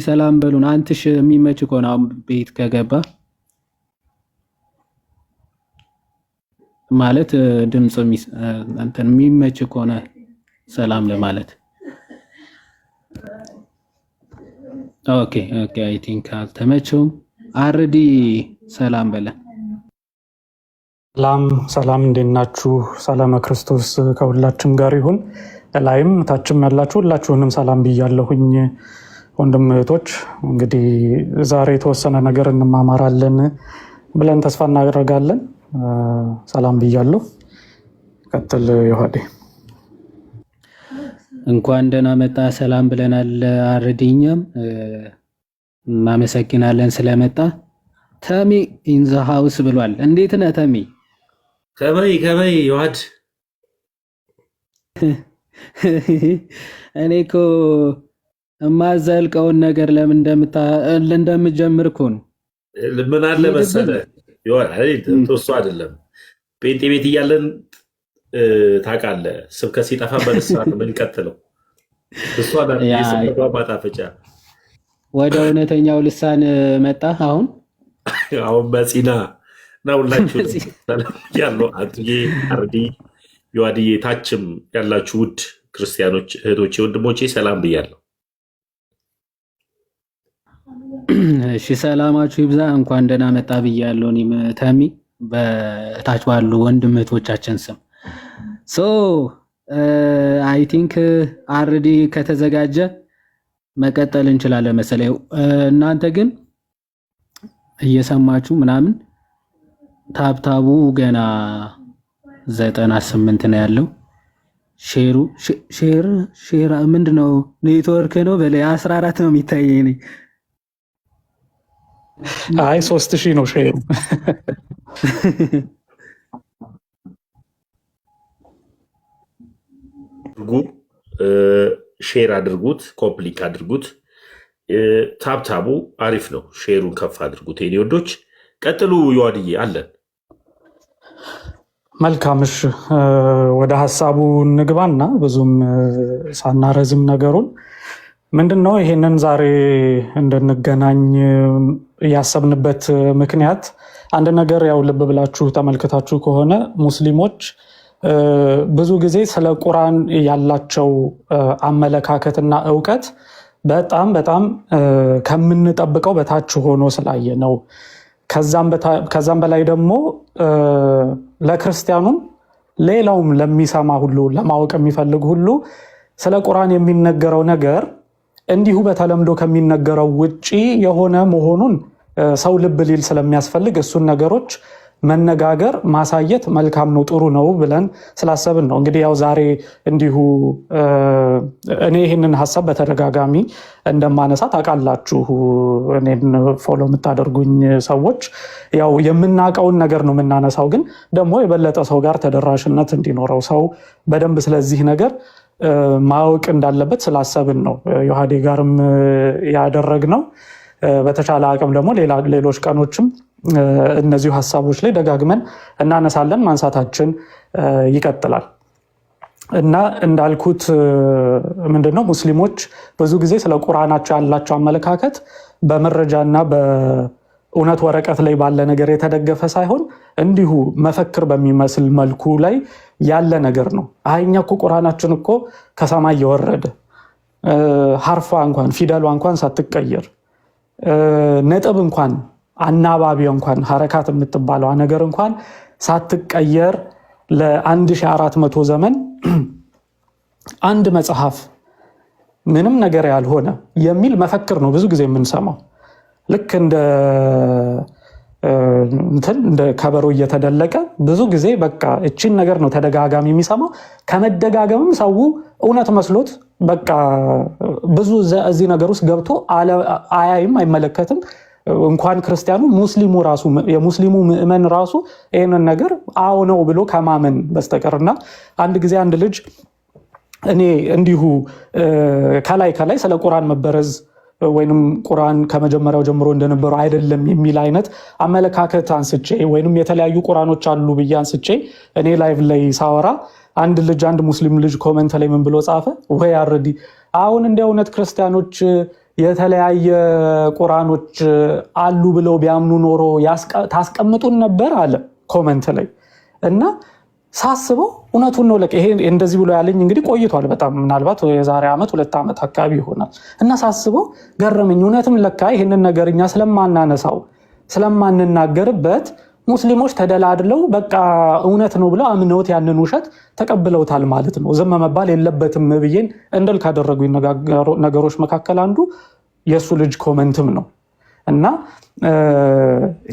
ሰላም በሉን። አንተሽ የሚመች ከሆነ አሁን ቤት ከገባ ማለት ድምጽ እንትን የሚመች ከሆነ ሰላም ለማለት ኦኬ አይ ቲንክ አልተመቸውም። አርዲ ሰላም በለ። ሰላም እንዴት ናችሁ? ሰላም ክርስቶስ ከሁላችን ጋር ይሁን። ላይም ታችም ያላችሁ ሁላችሁንም ሰላም ብያለሁኝ። ወንድም እህቶች፣ እንግዲህ ዛሬ የተወሰነ ነገር እንማማራለን ብለን ተስፋ እናደርጋለን። ሰላም ብያለሁ። ቀጥል ዮሐዴ። እንኳን ደህና መጣ። ሰላም ብለናል። አርዲኛም እናመሰግናለን ስለመጣ። ተሚ ኢን ዘ ሃውስ ብሏል። እንዴት ነህ ተሚ? ከበይ ዮሐድ እኔ እኮ የማዘልቀውን ነገር ለምን እንደምጀምር እኮ ነው። ምን አለ መሰለህ እሱ አይደለም ጴንጤ ቤት እያለን ታውቃለህ፣ ስብከት ሲጠፋ በልሳን የምንቀጥለው እሷ ማጣፈጫ። ወደ እውነተኛው ልሳን መጣ። አሁን በፂና እና ሁላችሁ ያለው አጥዬ አርዲ ዮሐድዬ ታችም ያላችሁ ውድ ክርስቲያኖች እህቶቼ፣ ወንድሞቼ ሰላም ብያለሁ። እሺ ሰላማችሁ ይብዛ። እንኳን ደህና መጣ ብያለሁ። እኔም ተሚ በታች ባሉ ወንድም እህቶቻችን ስም አይ ቲንክ አርዲ ከተዘጋጀ መቀጠል እንችላለን መሰለኝ። እናንተ ግን እየሰማችሁ ምናምን ታብታቡ ገና 98 ነው ያለው። ሼር ምንድነው? ኔትወርክ ነው በላይ 14 ነው የሚታየኝ። አይ 3000 ነው ሼሩ። ሼር አድርጉት፣ ኮፕሊክ አድርጉት። ታብታቡ አሪፍ ነው። ሼሩን ከፍ አድርጉት የኔ ወዶች። ቀጥሉ ዮሐድዬ አለን። መልካምሽ ወደ ሀሳቡ እንግባና ብዙም ሳናረዝም ነገሩን ምንድነው ይሄንን ዛሬ እንድንገናኝ ያሰብንበት ምክንያት አንድ ነገር ያው ልብ ብላችሁ ተመልክታችሁ ከሆነ ሙስሊሞች ብዙ ጊዜ ስለ ቁርአን ያላቸው አመለካከትና ዕውቀት በጣም ከምንጠብቀው በታች ሆኖ ስላየ ነው። ከዛም በላይ ደግሞ ለክርስቲያኑም ሌላውም ለሚሰማ ሁሉ ለማወቅ የሚፈልግ ሁሉ ስለ ቁርአን የሚነገረው ነገር እንዲሁ በተለምዶ ከሚነገረው ውጪ የሆነ መሆኑን ሰው ልብ ሊል ስለሚያስፈልግ እሱን ነገሮች መነጋገር ማሳየት መልካም ነው፣ ጥሩ ነው ብለን ስላሰብን ነው። እንግዲህ ያው ዛሬ እንዲሁ እኔ ይህንን ሀሳብ በተደጋጋሚ እንደማነሳ ታውቃላችሁ። እኔን ፎሎ የምታደርጉኝ ሰዎች ያው የምናውቀውን ነገር ነው የምናነሳው፣ ግን ደግሞ የበለጠ ሰው ጋር ተደራሽነት እንዲኖረው ሰው በደንብ ስለዚህ ነገር ማወቅ እንዳለበት ስላሰብን ነው ዮሐዴ ጋርም ያደረግነው። በተቻለ አቅም ደግሞ ሌሎች ቀኖችም እነዚሁ ሀሳቦች ላይ ደጋግመን እናነሳለን፣ ማንሳታችን ይቀጥላል። እና እንዳልኩት ምንድነው ሙስሊሞች ብዙ ጊዜ ስለ ቁርአናቸው ያላቸው አመለካከት በመረጃና በእውነት ወረቀት ላይ ባለ ነገር የተደገፈ ሳይሆን እንዲሁ መፈክር በሚመስል መልኩ ላይ ያለ ነገር ነው። እኛ እኮ ቁርአናችን እኮ ከሰማይ የወረደ ሐርፏ እንኳን ፊደሏ እንኳን ሳትቀየር ነጥብ እንኳን አናባቢው እንኳን ሐረካት የምትባለው ነገር እንኳን ሳትቀየር ለ1400 ዘመን አንድ መጽሐፍ ምንም ነገር ያልሆነ የሚል መፈክር ነው ብዙ ጊዜ የምንሰማው። ልክ እንደ ከበሮ እየተደለቀ ብዙ ጊዜ በቃ እቺን ነገር ነው ተደጋጋሚ የሚሰማው። ከመደጋገምም ሰው እውነት መስሎት በቃ ብዙ እዚህ ነገር ውስጥ ገብቶ አያይም፣ አይመለከትም። እንኳን ክርስቲያኑ ሙስሊሙ ራሱ የሙስሊሙ ምዕመን ራሱ ይሄንን ነገር አዎ ነው ብሎ ከማመን በስተቀርና አንድ ጊዜ አንድ ልጅ እኔ እንዲሁ ከላይ ስለ ቁርአን መበረዝ ወይንም ቁርአን ከመጀመሪያው ጀምሮ እንደነበረው አይደለም የሚል አይነት አመለካከት አንስቼ ወይንም የተለያዩ ቁርአኖች አሉ ብዬ አንስቼ እኔ ላይቭ ላይ ሳወራ አንድ ሙስሊም ልጅ ኮሜንት ላይ ምን ብሎ ጻፈ? ወይ አርዲ አሁን እንደ እውነት ክርስቲያኖች የተለያየ ቁርአኖች አሉ ብለው ቢያምኑ ኖሮ ታስቀምጡን ነበር አለ ኮመንት ላይ። እና ሳስበው እውነቱን ነው። ይሄ እንደዚህ ብሎ ያለኝ እንግዲህ ቆይቷል በጣም ምናልባት የዛሬ ዓመት 2 ዓመት አካባቢ ይሆናል። እና ሳስበው ገረመኝ። እውነትም ለካ ይሄንን ነገር እኛ ስለማናነሳው ስለማንናገርበት ሙስሊሞች ተደላድለው በቃ እውነት ነው ብለው አምነውት ያንን ውሸት ተቀብለውታል ማለት ነው። ዝም መባል የለበትም ብዬን እንደል ካደረጉኝ ነገሮች መካከል አንዱ የሱ ልጅ ኮመንትም ነው። እና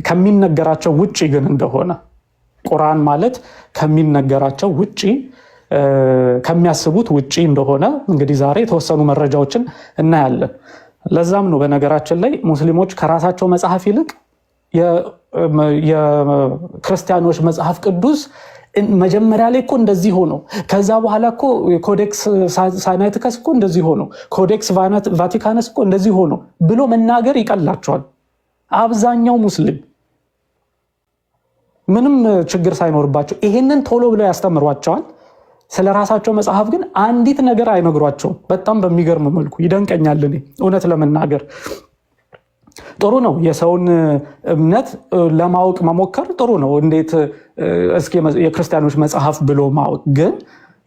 ከሚነገራቸው ውጪ ግን እንደሆነ ቁርአን ማለት ከሚነገራቸው ውጪ ከሚያስቡት ውጪ እንደሆነ እንግዲህ ዛሬ የተወሰኑ መረጃዎችን እናያለን። ለዛም ነው በነገራችን ላይ ሙስሊሞች ከራሳቸው መጽሐፍ ይልቅ የክርስቲያኖች መጽሐፍ ቅዱስ መጀመሪያ ላይ እኮ እንደዚህ ሆኖ ከዛ በኋላ እኮ ኮዴክስ ሳይናቲከስ እኮ እንደዚህ ሆኖ ኮዴክስ ቫቲካንስ እኮ እንደዚህ ሆኖ ብሎ መናገር ይቀላቸዋል። አብዛኛው ሙስሊም ምንም ችግር ሳይኖርባቸው ይሄንን ቶሎ ብለው ያስተምሯቸዋል። ስለ ራሳቸው መጽሐፍ ግን አንዲት ነገር አይነግሯቸውም። በጣም በሚገርም መልኩ ይደንቀኛል። እኔ እውነት ለመናገር ጥሩ ነው የሰውን እምነት ለማወቅ መሞከር ጥሩ ነው። እንዴት እስኪ የክርስቲያኖች መጽሐፍ ብሎ ማወቅ፣ ግን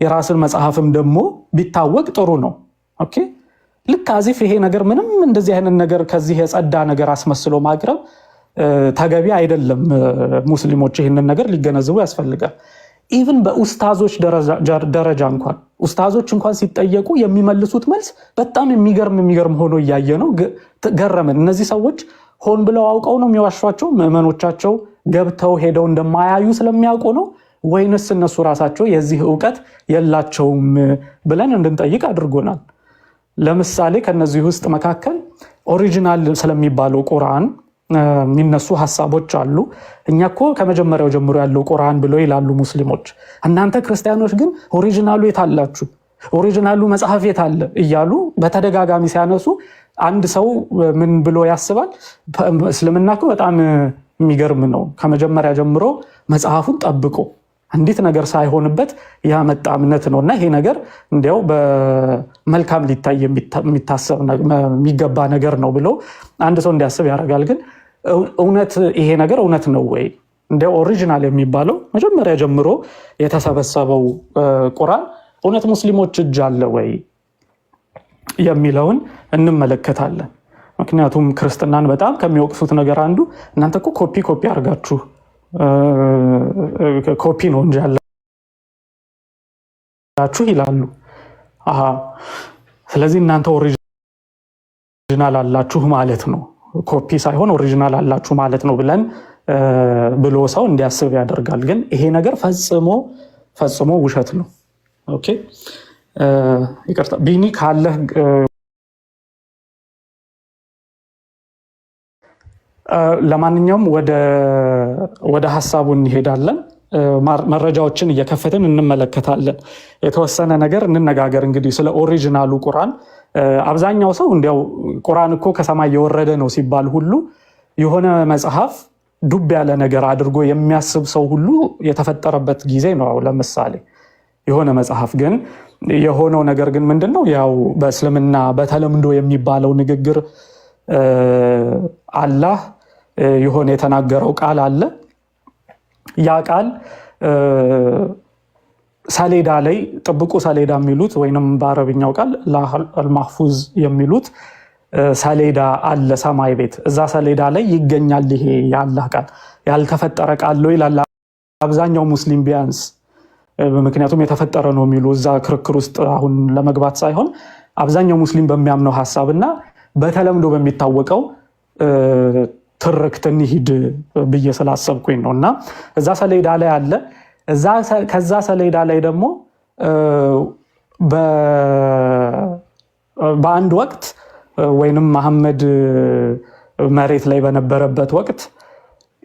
የራስን መጽሐፍም ደግሞ ቢታወቅ ጥሩ ነው። ኦኬ ልክ አዚፍ ይሄ ነገር ምንም እንደዚህ አይነት ነገር ከዚህ የጸዳ ነገር አስመስሎ ማቅረብ ተገቢ አይደለም። ሙስሊሞች ይህንን ነገር ሊገነዘቡ ያስፈልጋል። ኢቭን በኡስታዞች ደረጃ እንኳን ኡስታዞች እንኳን ሲጠየቁ የሚመልሱት መልስ በጣም የሚገርም ሆኖ እያየ ነው። ገረመን። እነዚህ ሰዎች ሆን ብለው አውቀው ነው የሚዋሿቸው? ምዕመኖቻቸው ገብተው ሄደው እንደማያዩ ስለሚያውቁ ነው ወይንስ እነሱ ራሳቸው የዚህ እውቀት የላቸውም ብለን እንድንጠይቅ አድርጎናል። ለምሳሌ ከነዚህ ውስጥ መካከል ኦሪጂናል ስለሚባለው ቁርአን የሚነሱ ሐሳቦች አሉ። እኛ እኮ ከመጀመሪያው ጀምሮ ያለው ቁርአን ብለው ይላሉ ሙስሊሞች። እናንተ ክርስቲያኖች ግን ኦሪጂናሉ የታላችሁ? ኦሪጂናሉ መጽሐፍ የታለ እያሉ በተደጋጋሚ ሲያነሱ አንድ ሰው ምን ብሎ ያስባል? እስልምና እኮ በጣም የሚገርም ነው። ከመጀመሪያ ጀምሮ መጽሐፉን ጠብቆ አንዲት ነገር ሳይሆንበት ያመጣ እምነት ነው እና ይሄ ነገር እንዲያው በመልካም ሊታይ የሚታሰብ የሚገባ ነገር ነው ብሎ አንድ ሰው እንዲያስብ ያደርጋል። ግን እውነት ይሄ ነገር እውነት ነው ወይ? እንዲያው ኦሪጂናል የሚባለው መጀመሪያ ጀምሮ የተሰበሰበው ቁርአን እውነት ሙስሊሞች እጅ አለ ወይ የሚለውን እንመለከታለን። ምክንያቱም ክርስትናን በጣም ከሚወቅሱት ነገር አንዱ እናንተ እኮ ኮፒ አድርጋችሁ ኮፒ ነው እንጂ ያላችሁ ይላሉ። ስለዚህ እናንተ ኦሪጂናል አላችሁ ማለት ነው፣ ኮፒ ሳይሆን ኦሪጂናል አላችሁ ማለት ነው ብሎ ሰው እንዲያስብ ያደርጋል። ግን ይሄ ነገር ፈጽሞ ውሸት ነው። ኦኬ ይቅርታ ቢኒ ካለህ ለማንኛውም ወደ ሐሳቡ እንሄዳለን። መረጃዎችን እየከፈትን እንመለከታለን። የተወሰነ ነገር እንነጋገር እንግዲህ ስለ ኦሪጂናሉ ቁርአን። አብዛኛው ሰው እንዲያው ቁርአን እኮ ከሰማይ የወረደ ነው ሲባል ሁሉ የሆነ መጽሐፍ ዱብ ያለ ነገር አድርጎ የሚያስብ ሰው ሁሉ የተፈጠረበት ጊዜ ነው። ለምሳሌ የሆነ መጽሐፍ ግን የሆነው ነገር ግን ምንድነው? ያው በእስልምና በተለምዶ የሚባለው ንግግር አላህ የሆነ የተናገረው ቃል አለ። ያ ቃል ሰሌዳ ላይ ጥብቁ ሰሌዳ የሚሉት ወይንም በአረብኛው ቃል አልማህፉዝ የሚሉት ሰሌዳ አለ ሰማይ ቤት። እዛ ሰሌዳ ላይ ይገኛል ይሄ የአላህ ቃል። ያልተፈጠረ ቃል ነው ይላል አብዛኛው ሙስሊም ቢያንስ። ምክንያቱም የተፈጠረ ነው የሚሉ እዛ ክርክር ውስጥ አሁን ለመግባት ሳይሆን አብዛኛው ሙስሊም በሚያምነው ሐሳብና በተለምዶ በሚታወቀው ትርክት እንሂድ ብዬ ስላሰብኩኝ ነው። እና እዛ ሰሌዳ ላይ አለ። ከዛ ሰሌዳ ላይ ደግሞ በአንድ ወቅት ወይንም መሐመድ መሬት ላይ በነበረበት ወቅት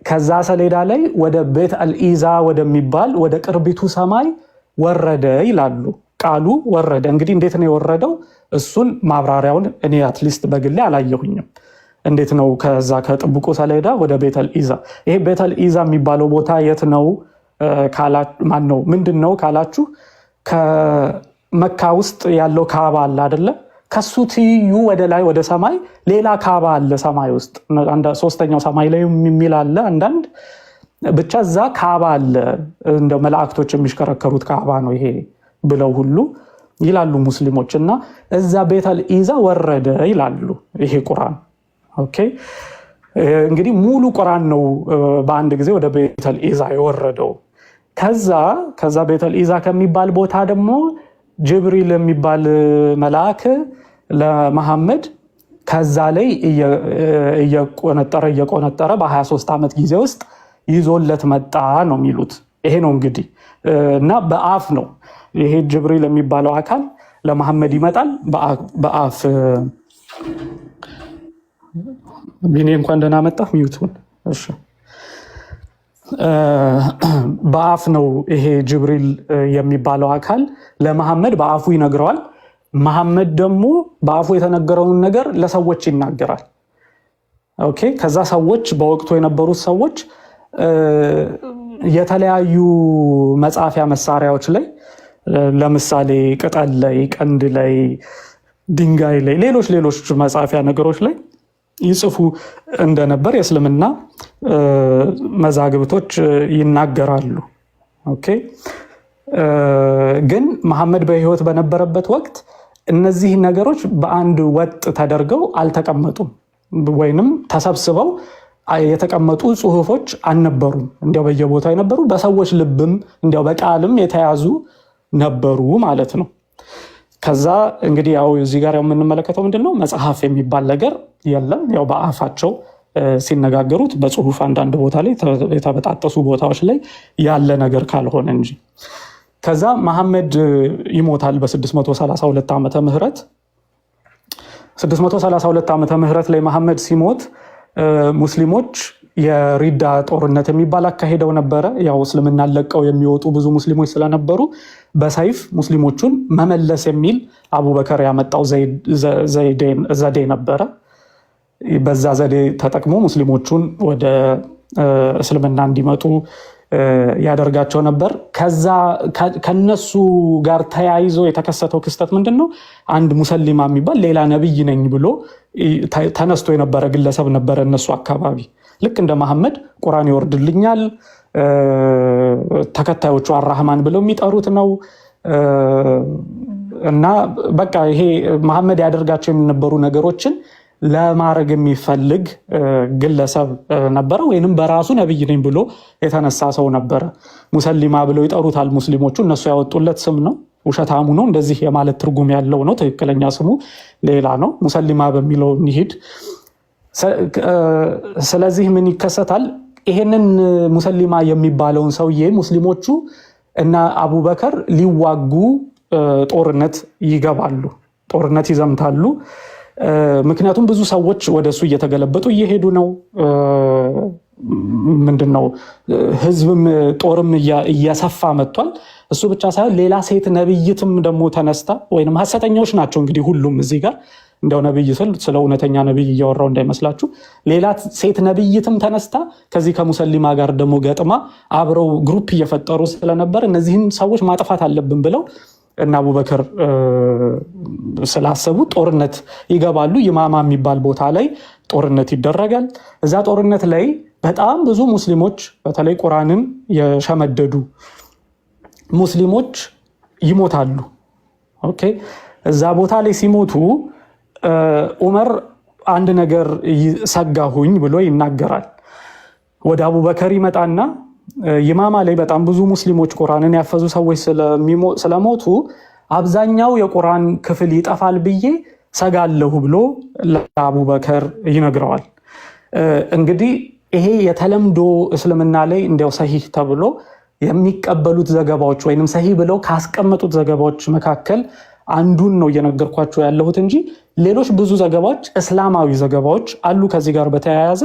ከዛ ሰሌዳ ላይ ወደ ቤት አልኢዛ ወደሚባል ወደ ቅርቢቱ ሰማይ ወረደ ይላሉ። ቃሉ ወረደ። እንግዲህ እንዴት ነው የወረደው? እሱን ማብራሪያውን እኔ አትሊስት በግሌ አላየሁኝም። እንዴት ነው ከዛ ከጥብቁ ሰሌዳ ወደ ቤት አልኢዛ? ይሄ ቤት አልኢዛ የሚባለው ቦታ የት ነው ማን ነው ምንድን ነው ካላችሁ፣ ከመካ ውስጥ ያለው ካባ አለ አይደለ? ከሱ ትይዩ ወደ ላይ ወደ ሰማይ ሌላ ካባ አለ ሰማይ ውስጥ ሶስተኛው ሰማይ ላይ የሚል አለ አንዳንድ ብቻ እዛ ካባ አለ እንደ መላእክቶች የሚሽከረከሩት ካባ ነው ይሄ ብለው ሁሉ ይላሉ ሙስሊሞች እና እዛ ቤተል ኢዛ ወረደ ይላሉ ይሄ ቁርአን ኦኬ እንግዲህ ሙሉ ቁርአን ነው በአንድ ጊዜ ወደ ቤተል ኢዛ የወረደው ከዛ ቤተል ኢዛ ከሚባል ቦታ ደግሞ ጅብሪል የሚባል መልአክ ለመሐመድ ከዛ ላይ እየቆነጠረ በ23 ዓመት ጊዜ ውስጥ ይዞለት መጣ ነው የሚሉት ይሄ ነው እንግዲህ እና በአፍ ነው ይሄ ጅብሪል የሚባለው አካል ለመሐመድ ይመጣል በአፍ ቢኔ እንኳን ደህና መጣህ ሚውቱን እሺ በአፍ ነው ይሄ ጅብሪል የሚባለው አካል ለመሐመድ በአፉ ይነግረዋል መሐመድ ደግሞ በአፉ የተነገረውን ነገር ለሰዎች ይናገራል ኦኬ ከዛ ሰዎች በወቅቱ የነበሩት ሰዎች የተለያዩ መጻፊያ መሳሪያዎች ላይ ለምሳሌ ቅጠል ላይ ቀንድ ላይ ድንጋይ ላይ ሌሎች መጻፊያ ነገሮች ላይ ይጽፉ እንደነበር የእስልምና መዛግብቶች ይናገራሉ ኦኬ ግን መሐመድ በህይወት በነበረበት ወቅት እነዚህ ነገሮች በአንድ ወጥ ተደርገው አልተቀመጡም ወይንም ተሰብስበው የተቀመጡ ጽሁፎች አልነበሩም እንዲያው በየቦታው የነበሩ በሰዎች ልብም እንዲያው በቃልም የተያዙ ነበሩ ማለት ነው ከዛ እንግዲህ ያው እዚህ ጋር የምንመለከተው ምንድነው መጽሐፍ የሚባል ነገር የለም ያው በአፋቸው ሲነጋገሩት በጽሁፍ አንዳንድ ቦታ ላይ የተበጣጠሱ ቦታዎች ላይ ያለ ነገር ካልሆነ እንጂ ከዛ መሐመድ ይሞታል በ632 ዓመተ ምህረት 632 ዓመተ ምህረት ላይ መሐመድ ሲሞት ሙስሊሞች የሪዳ ጦርነት የሚባል አካሄደው ነበረ ያው እስልምና ለቀው የሚወጡ ብዙ ሙስሊሞች ስለነበሩ በሰይፍ ሙስሊሞቹን መመለስ የሚል አቡበከር ያመጣው ዘዴ ነበረ በዛ ዘዴ ተጠቅሞ ሙስሊሞቹን ወደ እስልምና እንዲመጡ ያደርጋቸው ነበር ከዛ ከነሱ ጋር ተያይዞ የተከሰተው ክስተት ምንድነው አንድ ሙሰሊማ የሚባል ሌላ ነብይ ነኝ ብሎ ተነስቶ የነበረ ግለሰብ ነበረ እነሱ አካባቢ ልክ እንደ መሐመድ ቁርአን ይወርድልኛል ተከታዮቹ አራህማን ብለው የሚጠሩት ነው እና በቃ ይሄ መሐመድ ያደርጋቸው የነበሩ ነገሮችን ለማድረግ የሚፈልግ ግለሰብ ነበረ ወይንም በራሱ ነብይ ነኝ ብሎ የተነሳ ሰው ነበረ ሙሰሊማ ብለው ይጠሩታል ሙስሊሞቹ እነሱ ያወጡለት ስም ነው ውሸታሙ ነው እንደዚህ የማለት ትርጉም ያለው ነው ትክክለኛ ስሙ ሌላ ነው ሙሰሊማ በሚለው እንሂድ ስለዚህ ምን ይከሰታል ይሄንን ሙሰሊማ የሚባለውን ሰውዬ ሙስሊሞቹ እና አቡበከር ሊዋጉ ጦርነት ይገባሉ ጦርነት ይዘምታሉ ምክንያቱም ብዙ ሰዎች ወደሱ እየተገለበጡ እየሄዱ ነው ምንድነው ህዝብም ጦርም እያሰፋ መጥቷል እሱ ብቻ ሳይሆን ሌላ ሴት ነብይትም ደግሞ ተነስታ ወይንም ሐሰተኞች ናቸው እንግዲህ ሁሉም እዚህ ጋር እንደው ነብይ ስለ እውነተኛ ነብይ እያወራው እንዳይመስላችሁ ሌላ ሴት ነብይትም ተነስታ ከዚህ ከሙሰሊማ ጋር ደግሞ ገጥማ አብረው ግሩፕ እየፈጠሩ ስለነበር እነዚህን ሰዎች ማጥፋት አለብን ብለው እና አቡበከር ስላሰቡ ጦርነት ይገባሉ ይማማ የሚባል ቦታ ላይ ጦርነት ይደረጋል እዛ ጦርነት ላይ በጣም ብዙ ሙስሊሞች በተለይ ቁርአንን የሸመደዱ ሙስሊሞች ይሞታሉ ኦኬ እዛ ቦታ ላይ ሲሞቱ ዑመር አንድ ነገር ሰጋሁኝ ብሎ ይናገራል ወደ አቡበከር ይመጣና ይማማ ላይ በጣም ብዙ ሙስሊሞች ቁርአንን ያፈዙ ሰዎች ስለሞቱ አብዛኛው የቁርአን ክፍል ይጠፋል ብዬ ሰጋለሁ ብሎ ለአቡበከር ይነግረዋል እንግዲህ ይሄ የተለምዶ እስልምና ላይ እንዲያው ሰሂህ ተብሎ የሚቀበሉት ዘገባዎች ወይንም ሰሂህ ብለው ካስቀመጡት ዘገባዎች መካከል አንዱን ነው እየነገርኳችሁ ያለሁት እንጂ ሌሎች ብዙ ዘገባዎች እስላማዊ ዘገባዎች አሉ ከዚህ ጋር በተያያዘ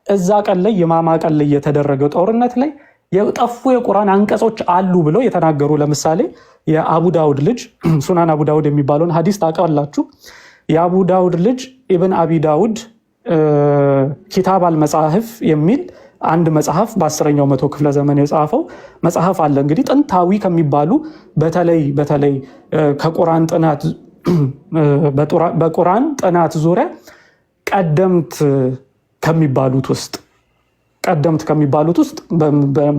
እዛ ቀን ላይ ይማማ ቀን ላይ የተደረገው ጦርነት ላይ የጠፉ የቁርአን አንቀጾች አሉ ብለው የተናገሩ ለምሳሌ የአቡ ዳውድ ልጅ ሱናን አቡ ዳውድ የሚባለውን ሐዲስ ታውቃላችሁ የአቡ ዳውድ ልጅ ኢብን አቢ ዳውድ ኪታብ አልመጻሕፍ የሚል አንድ መጽሐፍ በ10ኛው መቶ ክፍለ ዘመን የጻፈው መጽሐፍ አለ እንግዲህ ጥንታዊ ከሚባሉ በተለይ ከቁርአን ጥናት በቁርአን ጥናት ዙሪያ ቀደምት ከሚባሉት ውስጥ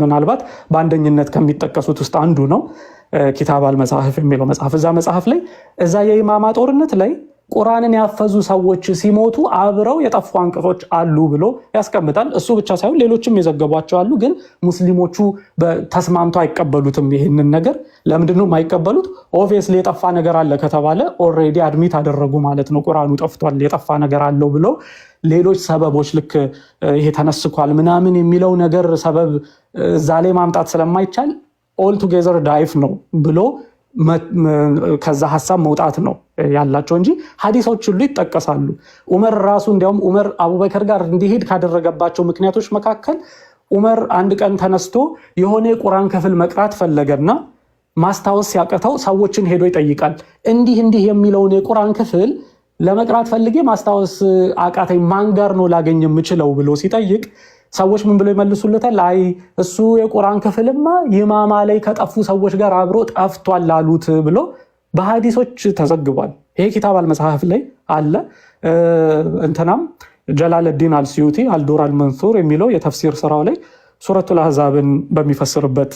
ምናልባት በአንደኝነት ከሚጠቀሱት ውስጥ አንዱ ነው። ኪታብ አልመጽሐፍ የሚለው መጽሐፍ እዛ መጽሐፍ ላይ እዛ የኢማማ ጦርነት ላይ ቁርአንን ያፈዙ ሰዎች ሲሞቱ አብረው የጠፉ አንቀጾች አሉ ብሎ ያስቀምጣል። እሱ ብቻ ሳይሆን ሌሎችም የዘገቧቸው አሉ። ግን ሙስሊሞቹ ተስማምቶ አይቀበሉትም ይህንን ነገር። ለምንድነው የማይቀበሉት? ኦብቪየስሊ የጠፋ ነገር አለ ከተባለ ኦልሬዲ አድሚት አደረጉ ማለት ነው። ቁርአኑ ጠፍቷል፣ የጠፋ ነገር አለው ብሎ ሌሎች ሰበቦች ልክ ይሄ ተነስኳል ምናምን የሚለው ነገር ሰበብ እዛ ላይ ማምጣት ስለማይቻል ኦል ቱጌዘር ዳይፍ ነው ብሎ ከዛ ሐሳብ መውጣት ነው ያላቸው እንጂ ሐዲሶች ሁሉ ይጠቀሳሉ። ዑመር ራሱ እንዲያውም ዑመር አቡበከር ጋር እንዲሄድ ካደረገባቸው ምክንያቶች መካከል ዑመር አንድ ቀን ተነስቶ የሆነ የቁርአን ክፍል መቅራት ፈለገና ማስታወስ ሲያቅተው ሰዎችን ሄዶ ይጠይቃል። እንዲህ የሚለውን የቁርአን ክፍል ለመቅራት ፈልጌ ማስታወስ አቃተኝ፣ ማን ጋር ነው ላገኝ የምችለው ብሎ ሲጠይቅ ሰዎች ምን ብለው ይመልሱለታል? አይ እሱ የቁርአን ክፍልማ ይማማ ላይ ከጠፉ ሰዎች ጋር አብሮ ጠፍቷል አሉት ብሎ በሐዲሶች ተዘግቧል። ይሄ ኪታብ አልመጽሐፍ ላይ አለ። እንትናም ጀላለዲን አልሲዩቲ አልዱር አልመንሱር የሚለው የተፍሲር ስራው ላይ ሱረቱል አህዛብን በሚፈስርበት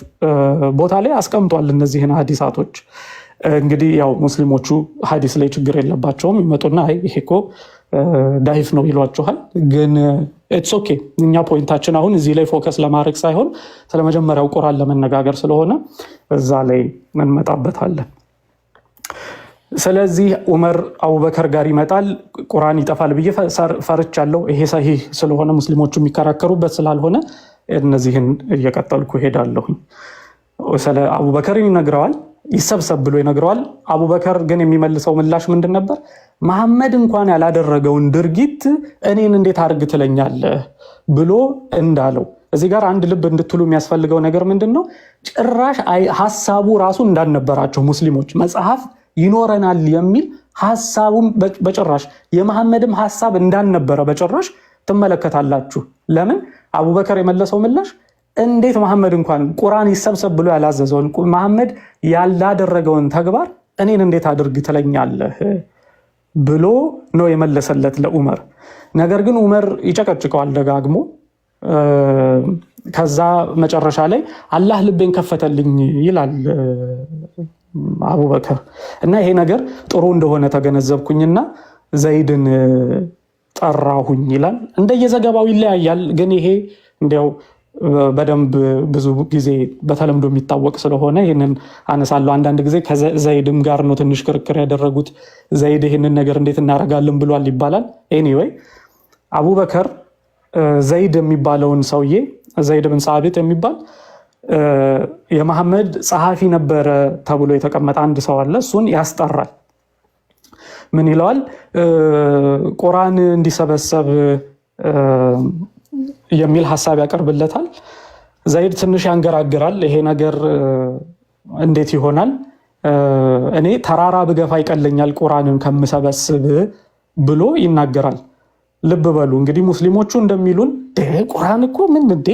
ቦታ ላይ አስቀምጧል እነዚህን ሐዲሳቶች። እንግዲህ ያው ሙስሊሞቹ ሐዲስ ላይ ችግር የለባቸውም። ይመጡና አይ ይሄ እኮ ዳይፍ ነው ይሏችኋል። ግን ኢትስ ኦኬ። እኛ ፖይንታችን አሁን እዚህ ላይ ፎከስ ለማድረግ ሳይሆን ስለመጀመሪያው ቁርአን ለመነጋገር ስለሆነ እዛ ላይ እንመጣበታለን። ስለዚህ ዑመር አቡበከር ጋር ይመጣል። ቁርአን ይጠፋል ብዬ ፈርቻለሁ። ይሄ ሰሂህ ስለሆነ ሙስሊሞቹ የሚከራከሩበት ስላልሆነ እነዚህን እየቀጠልኩ ሄዳለሁ። ስለ አቡበከርን ይነግረዋል፣ ይሰብሰብ ብሎ ይነግረዋል። አቡበከር ግን የሚመልሰው ምላሽ ምንድን ነበር? መሐመድ እንኳን ያላደረገውን ድርጊት እኔን እንዴት አድርግ ትለኛለህ ብሎ እንዳለው። እዚህ ጋር አንድ ልብ እንድትሉ የሚያስፈልገው ነገር ምንድን ነው? ጭራሽ ሐሳቡ ራሱ እንዳልነበራቸው ሙስሊሞች መጽሐፍ ይኖረናል የሚል ሐሳቡም በጭራሽ የመሐመድም ሐሳብ እንዳልነበረ በጭራሽ ትመለከታላችሁ። ለምን? አቡበከር የመለሰው ምላሽ እንዴት መሐመድ እንኳን ቁርአን ይሰብሰብ ብሎ ያላዘዘውን መሐመድ ያላደረገውን ተግባር እኔን እንዴት አድርግ ትለኛለህ ብሎ ነው የመለሰለት ለዑመር። ነገር ግን ዑመር ይጨቀጭቀዋል ደጋግሞ። ከዛ መጨረሻ ላይ አላህ ልቤን ከፈተልኝ ይላል አቡበከር። እና ይሄ ነገር ጥሩ እንደሆነ ተገነዘብኩኝና ዘይድን ጠራሁኝ ይላል። እንደየዘገባው ይለያያል። ግን ይሄ እንዲያው በደንብ ብዙ ጊዜ በተለምዶ የሚታወቅ ስለሆነ ይህንን አነሳለሁ። አንዳንድ ጊዜ ከዘይድም ጋር ነው ትንሽ ክርክር ያደረጉት። ዘይድ ይህንን ነገር እንዴት እናደርጋለን ብሏል ይባላል። ኤኒዌይ አቡበከር ዘይድ የሚባለውን ሰውዬ ዘይድ ብን ሳቢት የሚባል የመሐመድ ጸሐፊ ነበረ ተብሎ የተቀመጠ አንድ ሰው አለ። እሱን ያስጠራል። ምን ይለዋል? ቁርአን እንዲሰበሰብ የሚል ሐሳብ ያቀርብለታል። ዘይድ ትንሽ ያንገራግራል። ይሄ ነገር እንዴት ይሆናል? እኔ ተራራ ብገፋ ይቀለኛል ቁርአንን ከምሰበስብ ብሎ ይናገራል። ልብ በሉ እንግዲህ ሙስሊሞቹ እንደሚሉን ቁርአን እኮ ምን እንዴ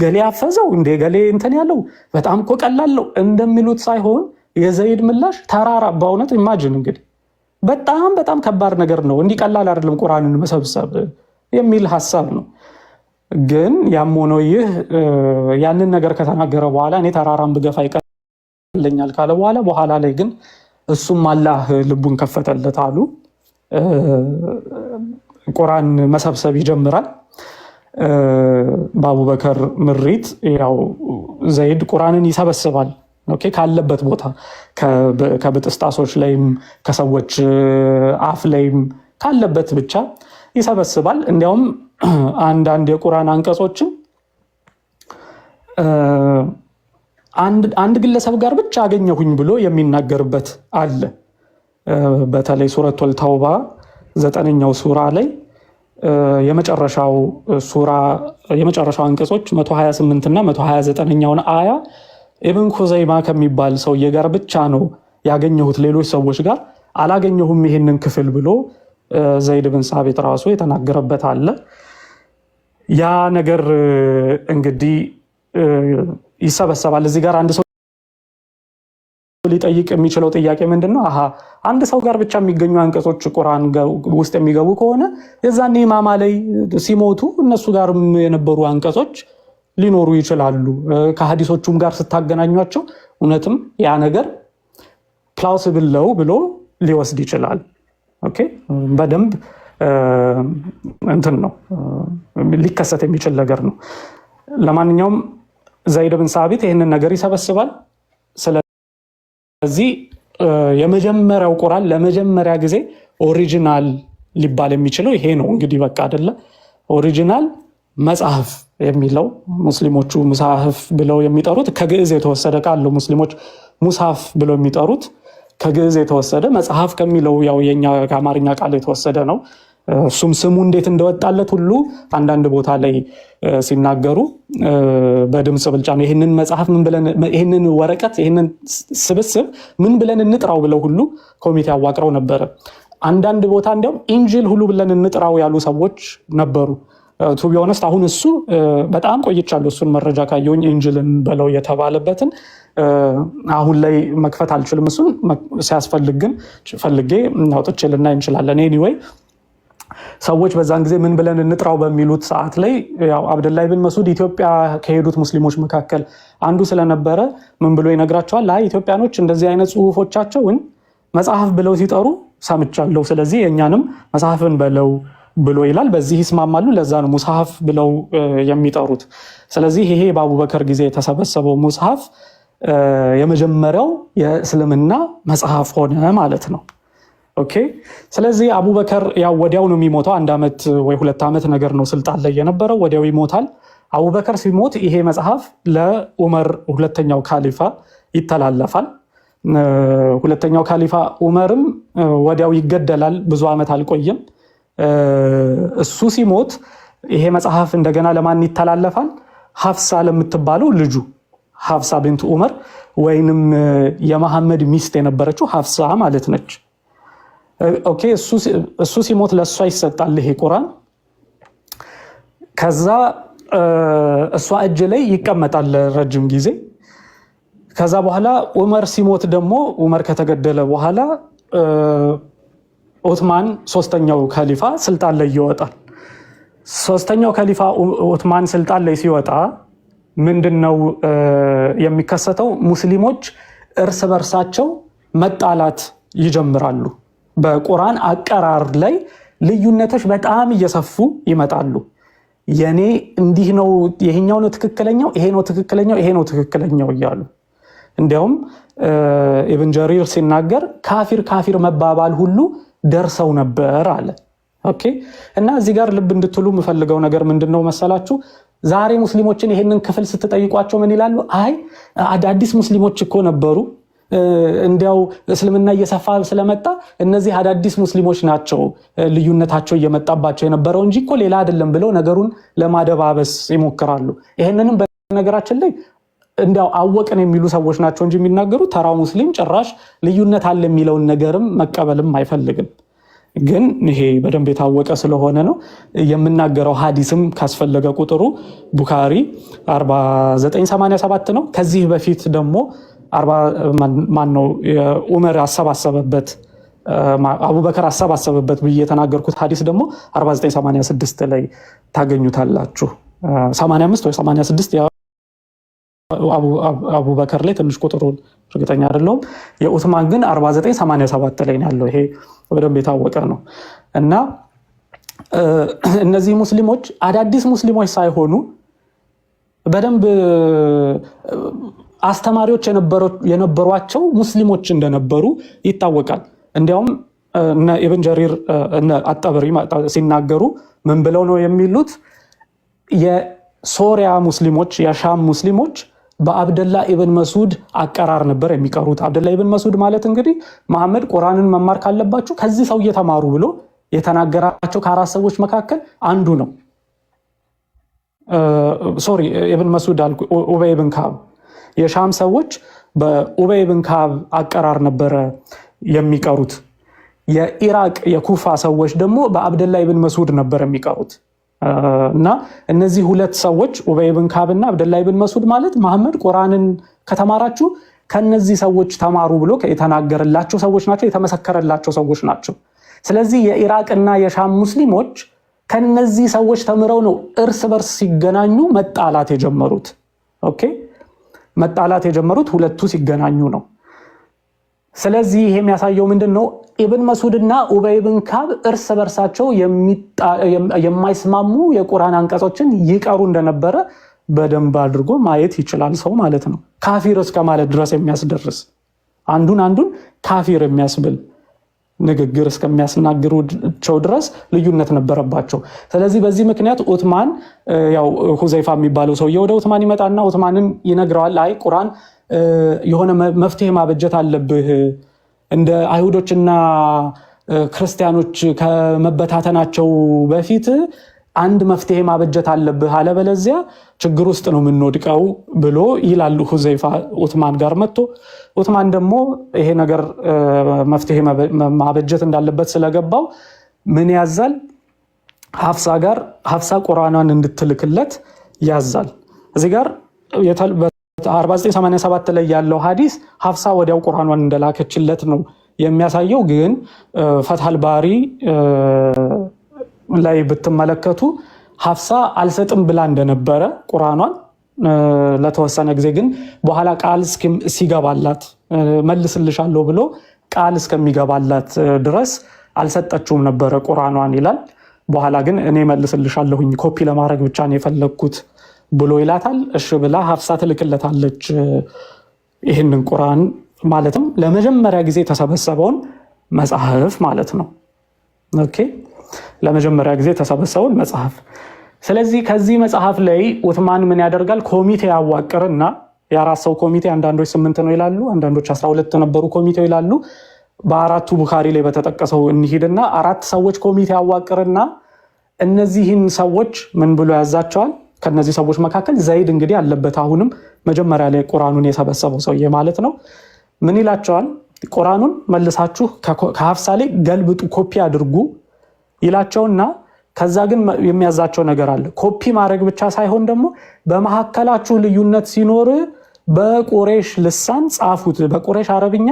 ገሌ ያፈዘው እንዴ ገሌ እንትን ያለው በጣም እኮ ቀላለው እንደሚሉት ሳይሆን የዘይድ ምላሽ ተራራ። በእውነት ኢማጂን እንግዲህ በጣም ከባድ ነገር ነው። እንዲህ ቀላል አይደለም ቁርአንን መሰብሰብ የሚል ሐሳብ ነው። ግን ያም ሆኖ ይህ ያንን ነገር ከተናገረ በኋላ እኔ ተራራን ብገፋ ይቀለኛል ካለ በኋላ ላይ ግን እሱም አላህ ልቡን ከፈተለት አሉ። ቁርአን መሰብሰብ ይጀምራል። በአቡበከር ምሪት ያው ዘይድ ቁርአንን ይሰበስባል። ኦኬ ካለበት ቦታ ከብጥስጣሶች ላይም ከሰዎች አፍ ላይም ካለበት ብቻ ይሰበስባል። እንዲያውም አንዳንድ የቁርአን አንቀጾችን አንድ ግለሰብ ጋር ብቻ አገኘሁኝ ብሎ የሚናገርበት አለ። በተለይ ሱረቱል ተውባ 9ኛው ሱራ ላይ የመጨረሻው አንቀጾች 128 እና 129ኛውን አያ ኢብን ኩዘይማ ከሚባል ሰውዬ ጋር ብቻ ነው ያገኘሁት፣ ሌሎች ሰዎች ጋር አላገኘሁም ይሄንን ክፍል ብሎ ዘይድ ብን ሳቢት ራሱ የተናገረበት አለ። ያ ነገር እንግዲህ ይሰበሰባል። እዚህ ጋር አንድ ሰው ሊጠይቅ የሚችለው ጥያቄ ምንድነው? አንድ ሰው ጋር ብቻ የሚገኙ አንቀጾች ቁርአን ውስጥ የሚገቡ ከሆነ የዛኔ ኢማማ ላይ ሲሞቱ እነሱ ጋር የነበሩ አንቀጾች ሊኖሩ ይችላሉ። ከሐዲሶቹም ጋር ስታገናኟቸው እውነትም ያ ነገር ፕላውሲብል ነው ብሎ ሊወስድ ይችላል። ኦኬ በደንብ እንትን ነው ሊከሰት የሚችል ነገር ነው። ለማንኛውም ዘይድ ብን ሳቢት ይህንን ነገር ይሰበስባል። ስለዚህ የመጀመሪያው ቁርአን ለመጀመሪያ ጊዜ ኦሪጂናል ሊባል የሚችለው ይሄ ነው። እንግዲህ በቃ አይደለ ኦሪጂናል መጽሐፍ የሚለው ሙስሊሞቹ ሙሳሐፍ ብለው የሚጠሩት ከግዕዝ የተወሰደ ቃል ነው። ሙስሊሞች ሙሳሐፍ ብለው የሚጠሩት ከግዕዝ የተወሰደ መጽሐፍ ከሚለው ያው የኛ ከአማርኛ ቃል የተወሰደ ነው። እሱም ስሙ እንዴት እንደወጣለት ሁሉ አንዳንድ ቦታ ላይ ሲናገሩ በድምጽ ብልጫ ነው። ይሄንን መጽሐፍ ምን ብለን ይሄንን ወረቀት ይሄንን ስብስብ ምን ብለን እንጥራው ብለው ሁሉ ኮሚቴ አዋቅረው ነበር። አንዳንድ ቦታ እንደውም ኢንጂል ሁሉ ብለን እንጥራው ያሉ ሰዎች ነበሩ። ቱ ቢ ኦነስት አሁን እሱ በጣም ቆይቻለሁ እሱን መረጃ ካየሁኝ ኢንጂልን በለው የተባለበትን አሁን ላይ መክፈት አልችልም። እሱን ሲያስፈልግ ግን ፈልጌ አውጥቼ ልናይ እንችላለን። ኤኒዌይ ሰዎች በዛን ጊዜ ምን ብለን እንጥራው በሚሉት ሰዓት ላይ ያው አብደላህ ኢብን መስዑድ ኢትዮጵያ ከሄዱት ሙስሊሞች መካከል አንዱ ስለነበረ ምን ብሎ ይነግራቸዋል? አይ ኢትዮጵያኖች እንደዚህ አይነት ጽሁፎቻቸውን መጽሐፍ ብለው ሲጠሩ ሰምቻለሁ፣ ስለዚህ የኛንም መጽሐፍን በለው ብሎ ይላል። በዚህ ይስማማሉ። ለዛ ነው ሙስሐፍ ብለው የሚጠሩት። ስለዚህ ይሄ በአቡበከር ጊዜ የተሰበሰበው ሙስሐፍ የመጀመሪያው የእስልምና መጽሐፍ ሆነ ማለት ነው። ኦኬ ስለዚህ አቡበከር ያው ወዲያው ነው የሚሞተው። 1 ዓመት ወይ 2 ዓመት ነገር ነው ስልጣን ላይ የነበረው፣ ወዲያው ይሞታል። አቡበከር ሲሞት ይሄ መጽሐፍ ለዑመር ሁለተኛው ካሊፋ ይተላለፋል። ሁለተኛው ካሊፋ ዑመርም ወዲያው ይገደላል። ብዙ ዓመት አልቆየም። እሱ ሲሞት ይሄ መጽሐፍ እንደገና ለማን ይተላለፋል? ሐፍሳ ለምትባለው ልጁ ሐፍሳ ቢንት ዑመር ወይንም የመሐመድ ሚስት የነበረችው ሐፍሳ ማለት ነች። ኦኬ እሱ ሲሞት ለሷ ይሰጣል ይሄ ቁርአን። ከዛ እሷ እጅ ላይ ይቀመጣል ረጅም ጊዜ። ከዛ በኋላ ዑመር ሲሞት ደግሞ ዑመር ከተገደለ በኋላ ዑስማን ሶስተኛው ካሊፋ ስልጣን ላይ ይወጣል። ሶስተኛው ካሊፋ ዑስማን ስልጣን ላይ ሲወጣ ምንድነው የሚከሰተው? ሙስሊሞች እርስ በርሳቸው መጣላት ይጀምራሉ። በቁርአን አቀራር ላይ ልዩነቶች በጣም እየሰፉ ይመጣሉ። የኔ እንዲህ ነው፣ ይሄኛው ነው ትክክለኛው፣ ይሄ ነው ትክክለኛው፣ ይሄ ነው ትክክለኛው እያሉ እንዲያውም ኢብን ጀሪር ሲናገር ካፊር መባባል ሁሉ ደርሰው ነበር አለ። ኦኬ እና እዚህ ጋር ልብ እንድትሉ የምፈልገው ነገር ምንድነው መሰላችሁ? ዛሬ ሙስሊሞችን ይሄንን ክፍል ስትጠይቋቸው ምን ይላሉ? አይ አዳዲስ ሙስሊሞች እኮ ነበሩ፣ እንዲያው እስልምና እየሰፋ ስለመጣ እነዚህ አዳዲስ ሙስሊሞች ናቸው ልዩነታቸው እየመጣባቸው የነበረው እንጂ እኮ ሌላ አይደለም ብለው ነገሩን ለማደባበስ ይሞክራሉ። ይሄንንም በነገራችን ላይ እንዲያው አወቅን የሚሉ ሰዎች ናቸው እንጂ የሚናገሩ ተራው ሙስሊም ጭራሽ ልዩነት አለ የሚለውን ነገርም መቀበልም አይፈልግም። ግን ይሄ በደንብ የታወቀ ስለሆነ ነው የምናገረው። ሐዲስም ካስፈለገ ቁጥሩ ቡኻሪ 4987 ነው። ከዚህ በፊት ደግሞ ዑመር አሰባሰበበት አቡበከር አሰባሰበበት ብዬ የተናገርኩት ሐዲስ ደግሞ 4986 ላይ ታገኙታላችሁ። 85 ወይ 86 አቡበከር ላይ ትንሽ ቁጥሩን እርግጠኛ አይደለሁም። የዑስማን ግን 4987 ላይ ነው ያለው። ይሄ በደንብ የታወቀ ነው። እና እነዚህ ሙስሊሞች አዳዲስ ሙስሊሞች ሳይሆኑ በደንብ አስተማሪዎች የነበሯቸው ሙስሊሞች እንደነበሩ ይታወቃል። እንዲያውም ኢብን ጀሪር አጠበሪ ሲናገሩ ምን ብለው ነው የሚሉት? የሶሪያ ሙስሊሞች የሻም ሙስሊሞች በአብደላ ኢብን መስዑድ አቀራር ነበር የሚቀሩት። አብደላ ኢብን መስዑድ ማለት እንግዲህ መሐመድ ቁርአንን መማር ካለባችሁ ከዚህ ሰው እየተማሩ ብሎ የተናገራቸው ከአራት ሰዎች መካከል አንዱ ነው። ሶሪ ኢብን መስዑድ አልኩ፣ ኡበይ ኢብን ካዕብ። የሻም ሰዎች በኡበይ ኢብን ካዕብ አቀራር ነበረ የሚቀሩት። የኢራቅ የኩፋ ሰዎች ደግሞ በአብደላ ኢብን መስዑድ ነበር የሚቀሩት። እና እነዚህ ሁለት ሰዎች ኡበይ ኢብን ካዕብ እና አብደላ ኢብን መስዑድ ማለት መሐመድ ቁርአንን ከተማራችሁ ከነዚህ ሰዎች ተማሩ ብሎ የተናገረላቸው ሰዎች ናቸው፣ የተመሰከረላቸው ሰዎች ናቸው። ስለዚህ የኢራቅና የሻም ሙስሊሞች ከነዚህ ሰዎች ተምረው ነው እርስ በርስ ሲገናኙ መጣላት የጀመሩት። ኦኬ፣ መጣላት የጀመሩት ሁለቱ ሲገናኙ ነው። ስለዚህ ይሄ የሚያሳየው ምንድነው? ኢብን መስዑድና ኡበይ ብን ካብ እርስ በርሳቸው የማይስማሙ የቁርአን አንቀጾችን ይቀሩ እንደነበረ በደንብ አድርጎ ማየት ይችላል ሰው ማለት ነው። ካፊር እስከ ማለት ድረስ የሚያስደርስ አንዱን ካፊር የሚያስብል ንግግር እስከሚያስናግሩቸው ድረስ ልዩነት ነበረባቸው። ስለዚህ በዚህ ምክንያት ዑትማን ያው ሁዘይፋ የሚባለው ሰው ወደ ዑትማን ይመጣና ዑትማንን ይነግረዋል። አይ ቁርአን የሆነ መፍትሄ ማበጀት አለብህ፣ እንደ አይሁዶችና ክርስቲያኖች ከመበታተናቸው በፊት አንድ መፍትሄ ማበጀት አለብህ፣ አለበለዚያ ችግር ውስጥ ነው የምንወድቀው ብሎ ይላሉ ሁዘይፋ ዑትማን ጋር መጥቶ። ዑትማን ደግሞ ይሄ ነገር መፍትሄ ማበጀት እንዳለበት ስለገባው ምን ያዛል? ሀፍሳ ቁርአኗን እንድትልክለት ያዛል። እዚህ ጋር 4987 ላይ ያለው ሐዲስ ሀፍሳ ወዲያው ቁርአኗን እንደላከችለት ነው የሚያሳየው። ግን ፈትሐል ባሪ ላይ ብትመለከቱ ሀፍሳ አልሰጥም ብላ እንደነበረ ቁርአኗን ለተወሰነ ጊዜ፣ ግን በኋላ ቃል ሲገባላት መልስልሻለሁ ብሎ ቃል እስከሚገባላት ድረስ አልሰጠችውም ነበረ ቁርአኗን ይላል። በኋላ ግን እኔ መልስልሻለሁኝ ኮፒ ለማድረግ ብቻ ነው የፈለግኩት ብሎ ይላታል። እሺ ብላ ሀፍሳ ትልክለታለች ይህንን ቁርአን፣ ማለትም ለመጀመሪያ ጊዜ የተሰበሰበውን መጽሐፍ ማለት ነው። ኦኬ፣ ለመጀመሪያ ጊዜ የተሰበሰበውን መጽሐፍ። ስለዚህ ከዚህ መጽሐፍ ላይ ዑትማን ምን ያደርጋል? ኮሚቴ ያዋቅርና የአራት ሰው ኮሚቴ፣ አንዳንዶች 8 ነው ይላሉ፣ አንዳንዶች 12 ነበሩ ኮሚቴው ይላሉ። በአራቱ ቡኻሪ ላይ በተጠቀሰው እንሂድና 4 ሰዎች ኮሚቴ ያዋቅርና እነዚህን ሰዎች ምን ብሎ ያዛቸዋል? ከነዚህ ሰዎች መካከል ዘይድ እንግዲህ አለበት። አሁንም መጀመሪያ ላይ ቁርአኑን የሰበሰበው ሰውዬ ማለት ነው። ምን ይላቸዋል? ቁርአኑን መልሳችሁ ከሀፍሳ ላይ ገልብጡ፣ ኮፒ አድርጉ ይላቸውና ከዛ ግን የሚያዛቸው ነገር አለ። ኮፒ ማድረግ ብቻ ሳይሆን ደግሞ በመካከላችሁ ልዩነት ሲኖር በቁሬሽ ልሳን ጻፉት፣ በቁሬሽ አረብኛ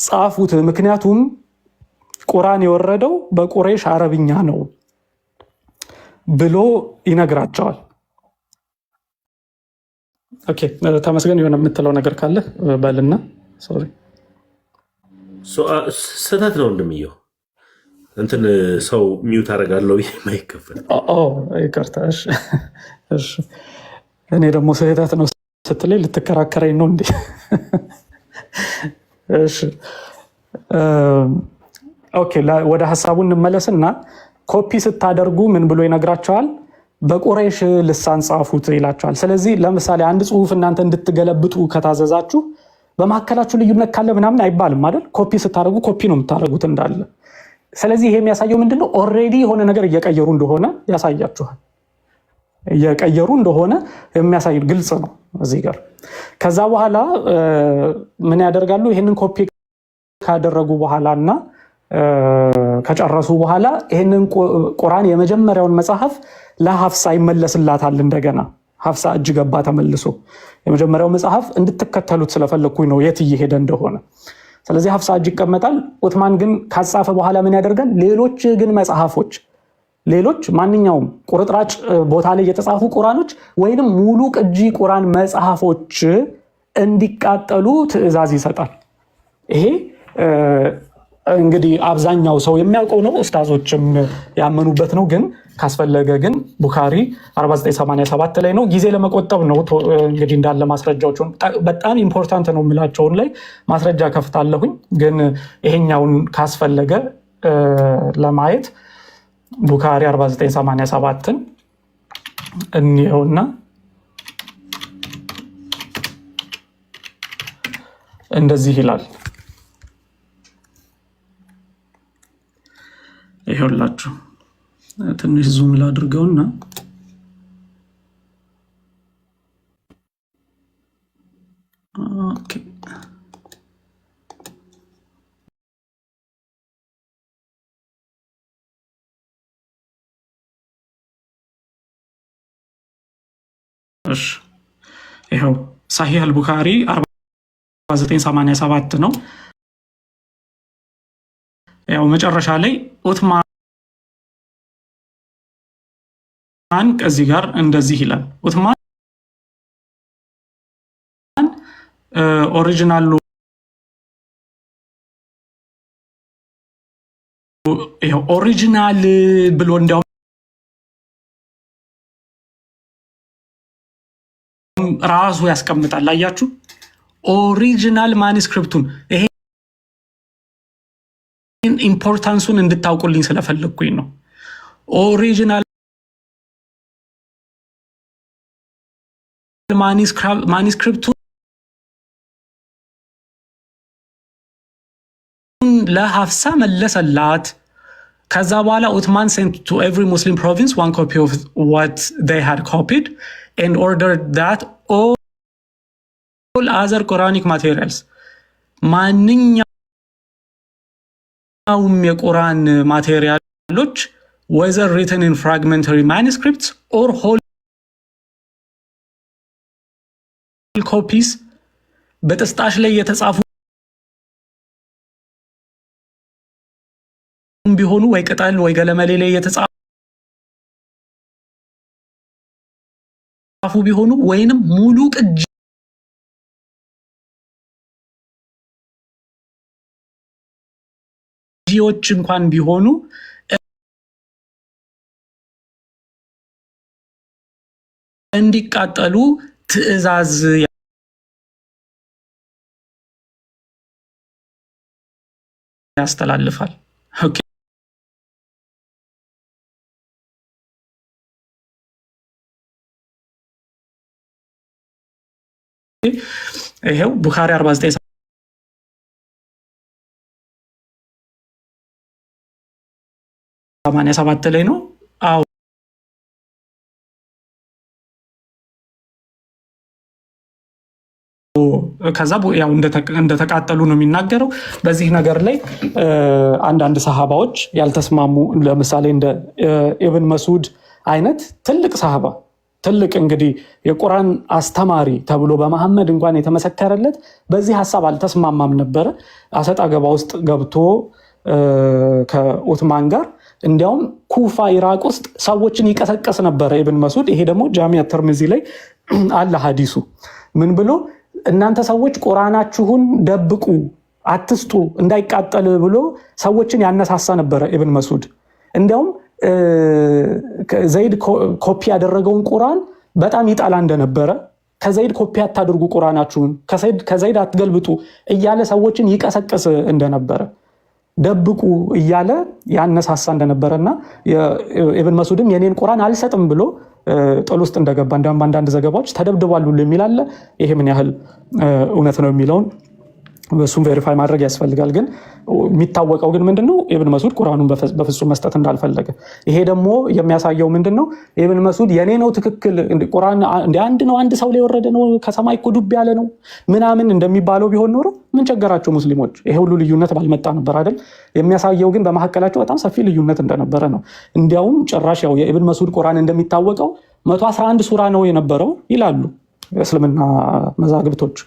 ጻፉት፣ ምክንያቱም ቁርአን የወረደው በቁሬሽ አረብኛ ነው ብሎ ይነግራቸዋል። ኦኬ፣ ተመስገን። የሆነ የምትለው ነገር ካለ በልና። ሶሪ፣ ስህተት ነው እንደምየው እንትን ሰው ሚውት አደርጋለሁ የማይከፈል ይቅርታ። እሺ፣ እኔ ደግሞ ስህተት ነው ስትለኝ ልትከራከረኝ ነው እንዴ? እሺ፣ ኦኬ፣ ወደ ሀሳቡ እንመለስና ኮፒ ስታደርጉ ምን ብሎ ይነግራቸዋል? በቁሬሽ ልሳን ጻፉት ይላቸዋል። ስለዚህ ለምሳሌ አንድ ጽሁፍ እናንተ እንድትገለብጡ ከታዘዛችሁ በመካከላችሁ ልዩነት ካለ ምናምን አይባልም አይደል? ኮፒ ስታደርጉ ኮፒ ነው የምታደርጉት እንዳለ። ስለዚህ ይሄ የሚያሳየው ምንድነው? ኦልሬዲ የሆነ ነገር እየቀየሩ እንደሆነ ያሳያችኋል። እየቀየሩ እንደሆነ የሚያሳይ ግልጽ ነው እዚህ ጋር። ከዛ በኋላ ምን ያደርጋሉ? ይህንን ኮፒ ካደረጉ በኋላና ከጨረሱ በኋላ ይህንን ቁርአን የመጀመሪያውን መጽሐፍ ለሀፍሳ ይመለስላታል። እንደገና ሀፍሳ እጅ ገባ ተመልሶ። የመጀመሪያው መጽሐፍ እንድትከተሉት ስለፈለግኩኝ ነው የት እየሄደ እንደሆነ። ስለዚህ ሀፍሳ እጅ ይቀመጣል። ዑትማን ግን ካጻፈ በኋላ ምን ያደርጋል? ሌሎች ግን መጽሐፎች፣ ሌሎች ማንኛውም ቁርጥራጭ ቦታ ላይ የተጻፉ ቁርአኖች ወይንም ሙሉ ቅጂ ቁርአን መጽሐፎች እንዲቃጠሉ ትዕዛዝ ይሰጣል። ይሄ እንግዲህ አብዛኛው ሰው የሚያውቀው ነው፣ ኡስታዞችም ያመኑበት ነው። ግን ካስፈለገ ግን ቡኻሪ 4987 ላይ ነው። ጊዜ ለመቆጠብ ነው እንግዲህ እንዳለ ማስረጃዎችን በጣም ኢምፖርታንት ነው የምላቸውን ላይ ማስረጃ ከፍታለሁኝ። ግን ይሄኛውን ካስፈለገ ለማየት ቡኻሪ 4987ን እንየውና እንደዚህ ይላል። ይሄውላችሁ ትንሽ ዙም ላድርገውና ኦኬ እሺ ይሄው ሳሂህ አልቡኻሪ 1987 ነው። ያው መጨረሻ ላይ ዑትማን ከዚህ ጋር እንደዚህ ይላል። ዑትማን ኦሪጂናሉ ይሄው ኦሪጂናል ብሎ እንዲያውም ራሱ ያስቀምጣል። አያችሁ ኦሪጂናል ማኑስክሪፕቱን። ይሄ ኢምፖርታንሱን እንድታውቁልኝ ስለፈለግኩኝ ነው። ኦሪጂናል ማኑስክሪፕቱን ለሐፍሳ መለሰላት። ከዛ በኋላ ዑትማን sent to every Muslim province one copy of what they had copied and ordered that all other Quranic materials ማንኛውም የቁርአን ማቴሪያሎች whether written in fragmentary manuscripts or whole copies በጥስጣሽ ላይ የተጻፉ ቢሆኑ ወይ ቅጠል ወይ ገለመሌ ላይ የተጻፉ ቢሆኑ ወይንም ሙሉ ቅጂዎች እንኳን ቢሆኑ እንዲቃጠሉ ትዕዛዝ ያስተላልፋል። ኦኬ ይሄው ቡኻሪ 4987 ላይ ነው። አዎ ከዛ ያው እንደተቃጠሉ ነው የሚናገረው። በዚህ ነገር ላይ አንዳንድ ሰሃባዎች ያልተስማሙ፣ ለምሳሌ እንደ ኢብን መስዑድ አይነት ትልቅ ሰሃባ፣ ትልቅ እንግዲህ የቁርአን አስተማሪ ተብሎ በመሐመድ እንኳን የተመሰከረለት በዚህ ሐሳብ አልተስማማም ነበረ። አሰጣ ገባ ውስጥ ገብቶ ከዑትማን ጋር እንዲያውም ኩፋ ኢራቅ ውስጥ ሰዎችን ይቀሰቀስ ነበረ ኢብን መስዑድ። ይሄ ደግሞ ጃሚዓ ተርሚዚ ላይ አለ ሐዲሱ። ምን ብሎ እናንተ ሰዎች ቁርአናችሁን ደብቁ፣ አትስጡ፣ እንዳይቃጠል ብሎ ሰዎችን ያነሳሳ ነበረ ኢብን መስዑድ። እንዲያውም ዘይድ ኮፒ ያደረገውን ቁርአን በጣም ይጣላ እንደነበረ፣ ከዘይድ ኮፒ አታድርጉ ቁርአናችሁን፣ ከዘይድ አትገልብጡ እያለ ሰዎችን ይቀሰቅስ እንደነበረ፣ ደብቁ እያለ ያነሳሳ እንደነበረና ኢብን መስዑድም የኔን ቁርአን አልሰጥም ብሎ ጥል ውስጥ እንደገባ እንደውም አንዳንድ ዘገባዎች ተደብድቧል ሁሉ የሚል አለ። ይሄ ምን ያህል እውነት ነው የሚለውን በሱም ቬሪፋይ ማድረግ ያስፈልጋል። ግን የሚታወቀው ግን ምንድነው ኢብን መስዑድ ቁርአኑን በፍጹም መስጠት እንዳልፈለገ። ይሄ ደግሞ የሚያሳየው ምንድነው ኢብን መስዑድ የኔ ነው ትክክል፣ ቁርአን እንደ አንድ ነው፣ አንድ ሰው ላይ ወረደ ነው፣ ከሰማይ እኮ ዱብ ያለ ነው ምናምን እንደሚባለው ቢሆን ኖሮ ምን ቸገራቸው ሙስሊሞች? ይሄ ሁሉ ልዩነት ባልመጣ ነበር አይደል? የሚያሳየው ግን በመሐከላቸው በጣም ሰፊ ልዩነት እንደነበረ ነው። እንዲያውም ጭራሽ ያው የኢብን መስዑድ ቁርአን እንደሚታወቀው 111 ሱራ ነው የነበረው ይላሉ እስልምና መዛግብቶች።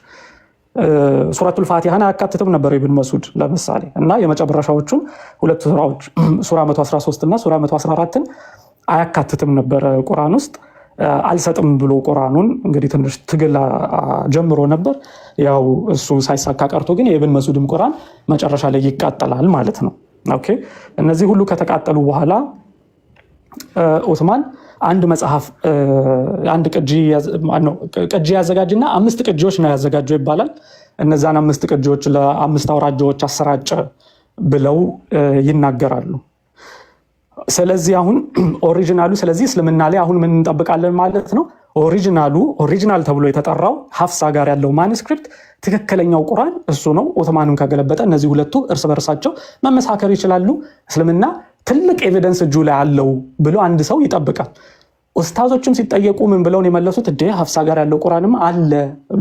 ሱረቱል ፋቲሃን አያካትትም ነበር ኢብን መስዑድ ለምሳሌ። እና የመጨረሻዎቹን ሁለት ሱራዎች ሱራ 113 እና ሱራ 114ን አያካትትም ነበር ቁርአን ውስጥ። አልሰጥም ብሎ ቁርአኑን እንግዲህ ትንሽ ትግል ጀምሮ ነበር። ያው እሱ ሳይሳካ ቀርቶ ግን የኢብን መስዑድም ቁርአን መጨረሻ ላይ ይቃጠላል ማለት ነው። ኦኬ እነዚህ ሁሉ ከተቃጠሉ በኋላ ዑትማን አንድ መጽሐፍ አንድ ቅጂ ያዘጋጅና 5 ቅጂዎች ነው ያዘጋጀው ይባላል። እነዛን 5 ቅጂዎች ለ5 አውራጃዎች አሰራጨ ብለው ይናገራሉ። ስለዚህ አሁን ኦሪጂናሉ፣ ስለዚህ እስልምና ላይ አሁን ምን እንጠብቃለን ማለት ነው? ኦሪጂናል ተብሎ የተጠራው ሐፍሳ ጋር ያለው ማኑስክሪፕት ትክክለኛው ቁርአን እሱ ነው። ዑትማንን ከገለበጠ እነዚህ ሁለቱ እርስ በርሳቸው መመሳከር ይችላሉ። እስልምና ትልቅ ኤቪደንስ እጁ ላይ አለው ብሎ አንድ ሰው ይጠብቃል። ኡስታዞችም ሲጠየቁ ምን ብለው ነው የመለሱት? ሐፍሳ ጋር ያለው ቁርአንም አለ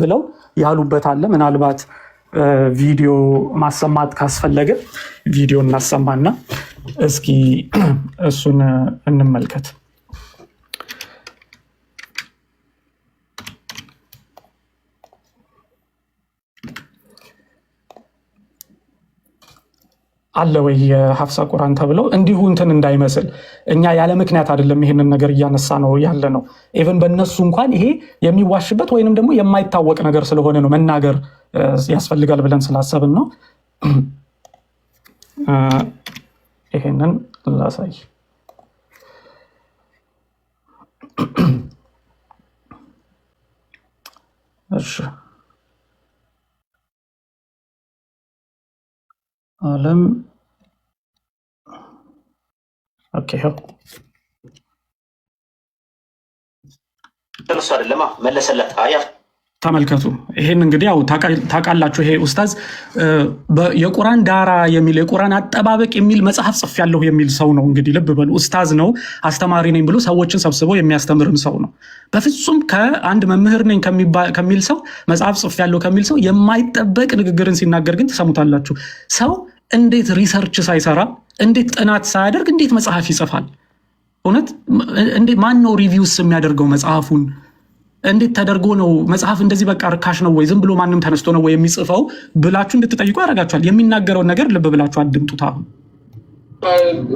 ብለው ያሉበት አለ። ምናልባት ቪዲዮ ማሰማት ካስፈለገ ቪዲዮ እናሰማና እስኪ እሱን እንመልከት። አለ ወይ የሐፍሳ ቁርአን ተብለው እንዲሁ እንትን እንዳይመስል እኛ ያለ ምክንያት አይደለም ይሄንን ነገር እያነሳ ነው ያለ ነው። ኢቭን በእነሱ እንኳን ይሄ የሚዋሽበት ወይንም ደግሞ የማይታወቅ ነገር ስለሆነ ነው መናገር ያስፈልጋል ብለን ስላሰብን ነው። ይሄንን ላሳይ። እሺ ዓለም ኦኬ እሱ አይደለማ መለሰለት። አያ ተመልከቱ። ይሄን እንግዲህ ያው ታውቃላችሁ። ይሄ ኡስታዝ የቁርአን ዳራ የሚል የቁርአን አጠባበቅ የሚል መጽሐፍ ጽፌያለሁ የሚል ሰው ነው። እንግዲህ ልብ በሉ፣ ኡስታዝ ነው፣ አስተማሪ ነኝ ብሎ ሰዎችን ሰብስበው የሚያስተምርም ሰው ነው። በፍጹም ከአንድ መምህር ነኝ ከሚል ሰው መጽሐፍ ጽፌያለሁ ከሚል ሰው የማይጠበቅ ንግግርን ሲናገር ግን ትሰሙታላችሁ። ሰው እንዴት ሪሰርች ሳይሰራ እንዴት ጥናት ሳያደርግ እንዴት መጽሐፍ ይጽፋል? እውነት ማን ነው ሪቪውስ የሚያደርገው መጽሐፉን? እንዴት ተደርጎ ነው መጽሐፍ እንደዚህ በቃ ርካሽ ነው ወይ ዝም ብሎ ማንም ተነስቶ ነው ወይ የሚጽፈው ብላችሁ እንድትጠይቁ ያደርጋችኋል። የሚናገረውን ነገር ልብ ብላችሁ አድምጡት። አሁን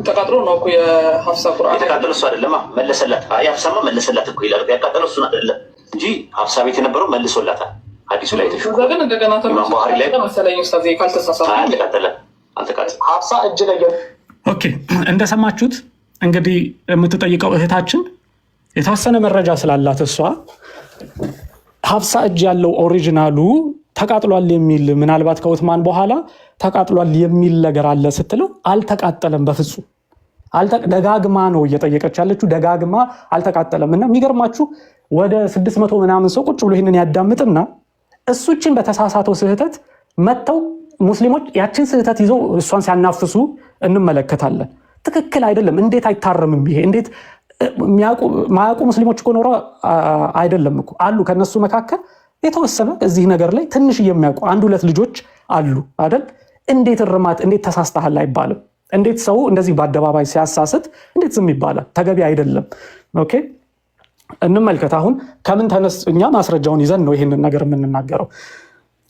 ተቃጥሎ ነው እኮ የሐፍሳ ቁርአን የተቃጠለ እሱ አይደለም መለሰላት። የሐፍሳማ መለሰላት እኮ ይላል። ያቃጠለው እሱን አይደለም እንጂ ሐፍሳ ቤት የነበረው መልሶላታል። ሐዲሱ ላይ ተሽኮ ግን እንደገና ተመሰለኝ ኡስታዝ ካልተሳሳተ አልተቃጠለም። ሐፍሳ እጅ ላይ ኦኬ። እንደሰማችሁት እንግዲህ የምትጠይቀው እህታችን የተወሰነ መረጃ ስላላት እሷ ሐፍሳ እጅ ያለው ኦሪጂናሉ ተቃጥሏል የሚል ምናልባት ከዑትማን በኋላ ተቃጥሏል የሚል ነገር አለ ስትለው አልተቃጠለም፣ በፍጹም ደጋግማ ነው እየጠየቀች ያለችው። ደጋግማ አልተቃጠለም። እና የሚገርማችሁ ወደ 600 ምናምን ሰው ቁጭ ብሎ ይህንን ያዳምጥና እሱችን በተሳሳተው ስህተት መጥተው ሙስሊሞች ያችን ስህተት ይዘው እሷን ሲያናፍሱ እንመለከታለን። ትክክል አይደለም። እንዴት አይታረምም? ይሄ እንዴት ማያውቁ ሙስሊሞች እኮ ኖሮ አይደለም እኮ አሉ። ከነሱ መካከል የተወሰነ እዚህ ነገር ላይ ትንሽ የሚያውቁ አንድ ሁለት ልጆች አሉ አይደል? እንዴት እርማት እንዴት ተሳስተሃል አይባልም። እንዴት ሰው እንደዚህ በአደባባይ ሲያሳስት እንዴት ዝም ይባላል? ተገቢ አይደለም። ኦኬ እንመልከት። አሁን ከምን ተነስ እኛ ማስረጃውን ይዘን ነው ይሄንን ነገር የምንናገረው።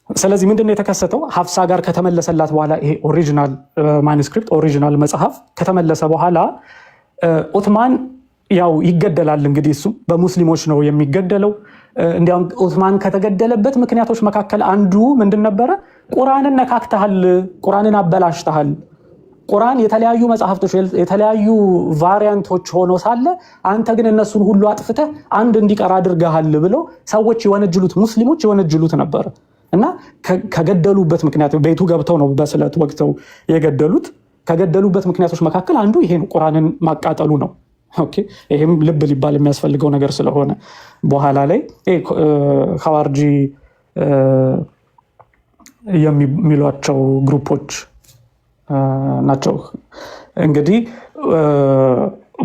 ስለዚህ ምንድነው የተከሰተው? ሐፍሳ ጋር ከተመለሰላት በኋላ ይሄ ኦሪጂናል ማኑስክሪፕት ኦሪጂናል መጽሐፍ ከተመለሰ በኋላ ዑትማን ያው ይገደላል። እንግዲህ እሱ በሙስሊሞች ነው የሚገደለው። እንዲያውም ዑትማን ከተገደለበት ምክንያቶች መካከል አንዱ ምንድን ነበረ? ቁርአንን ነካክተሃል፣ ቁርአንን አበላሽተሃል፣ ቁርአን የተለያዩ መጽሐፍቶች የተለያዩ ቫሪያንቶች ሆኖ ሳለ አንተ ግን እነሱን ሁሉ አጥፍተህ አንድ እንዲቀር አድርገሃል ብለው ሰዎች የወነጅሉት ሙስሊሞች የወነጅሉት ነበረ። እና ከገደሉበት ምክንያት ቤቱ ገብተው ነው በስለት ወግተው የገደሉት። ከገደሉበት ምክንያቶች መካከል አንዱ ይሄ ነው፣ ቁርአንን ማቃጠሉ ነው። ኦኬ ይሄም ልብ ሊባል የሚያስፈልገው ነገር ስለሆነ በኋላ ላይ ኻዋርጂ የሚሏቸው ግሩፖች ናቸው። እንግዲህ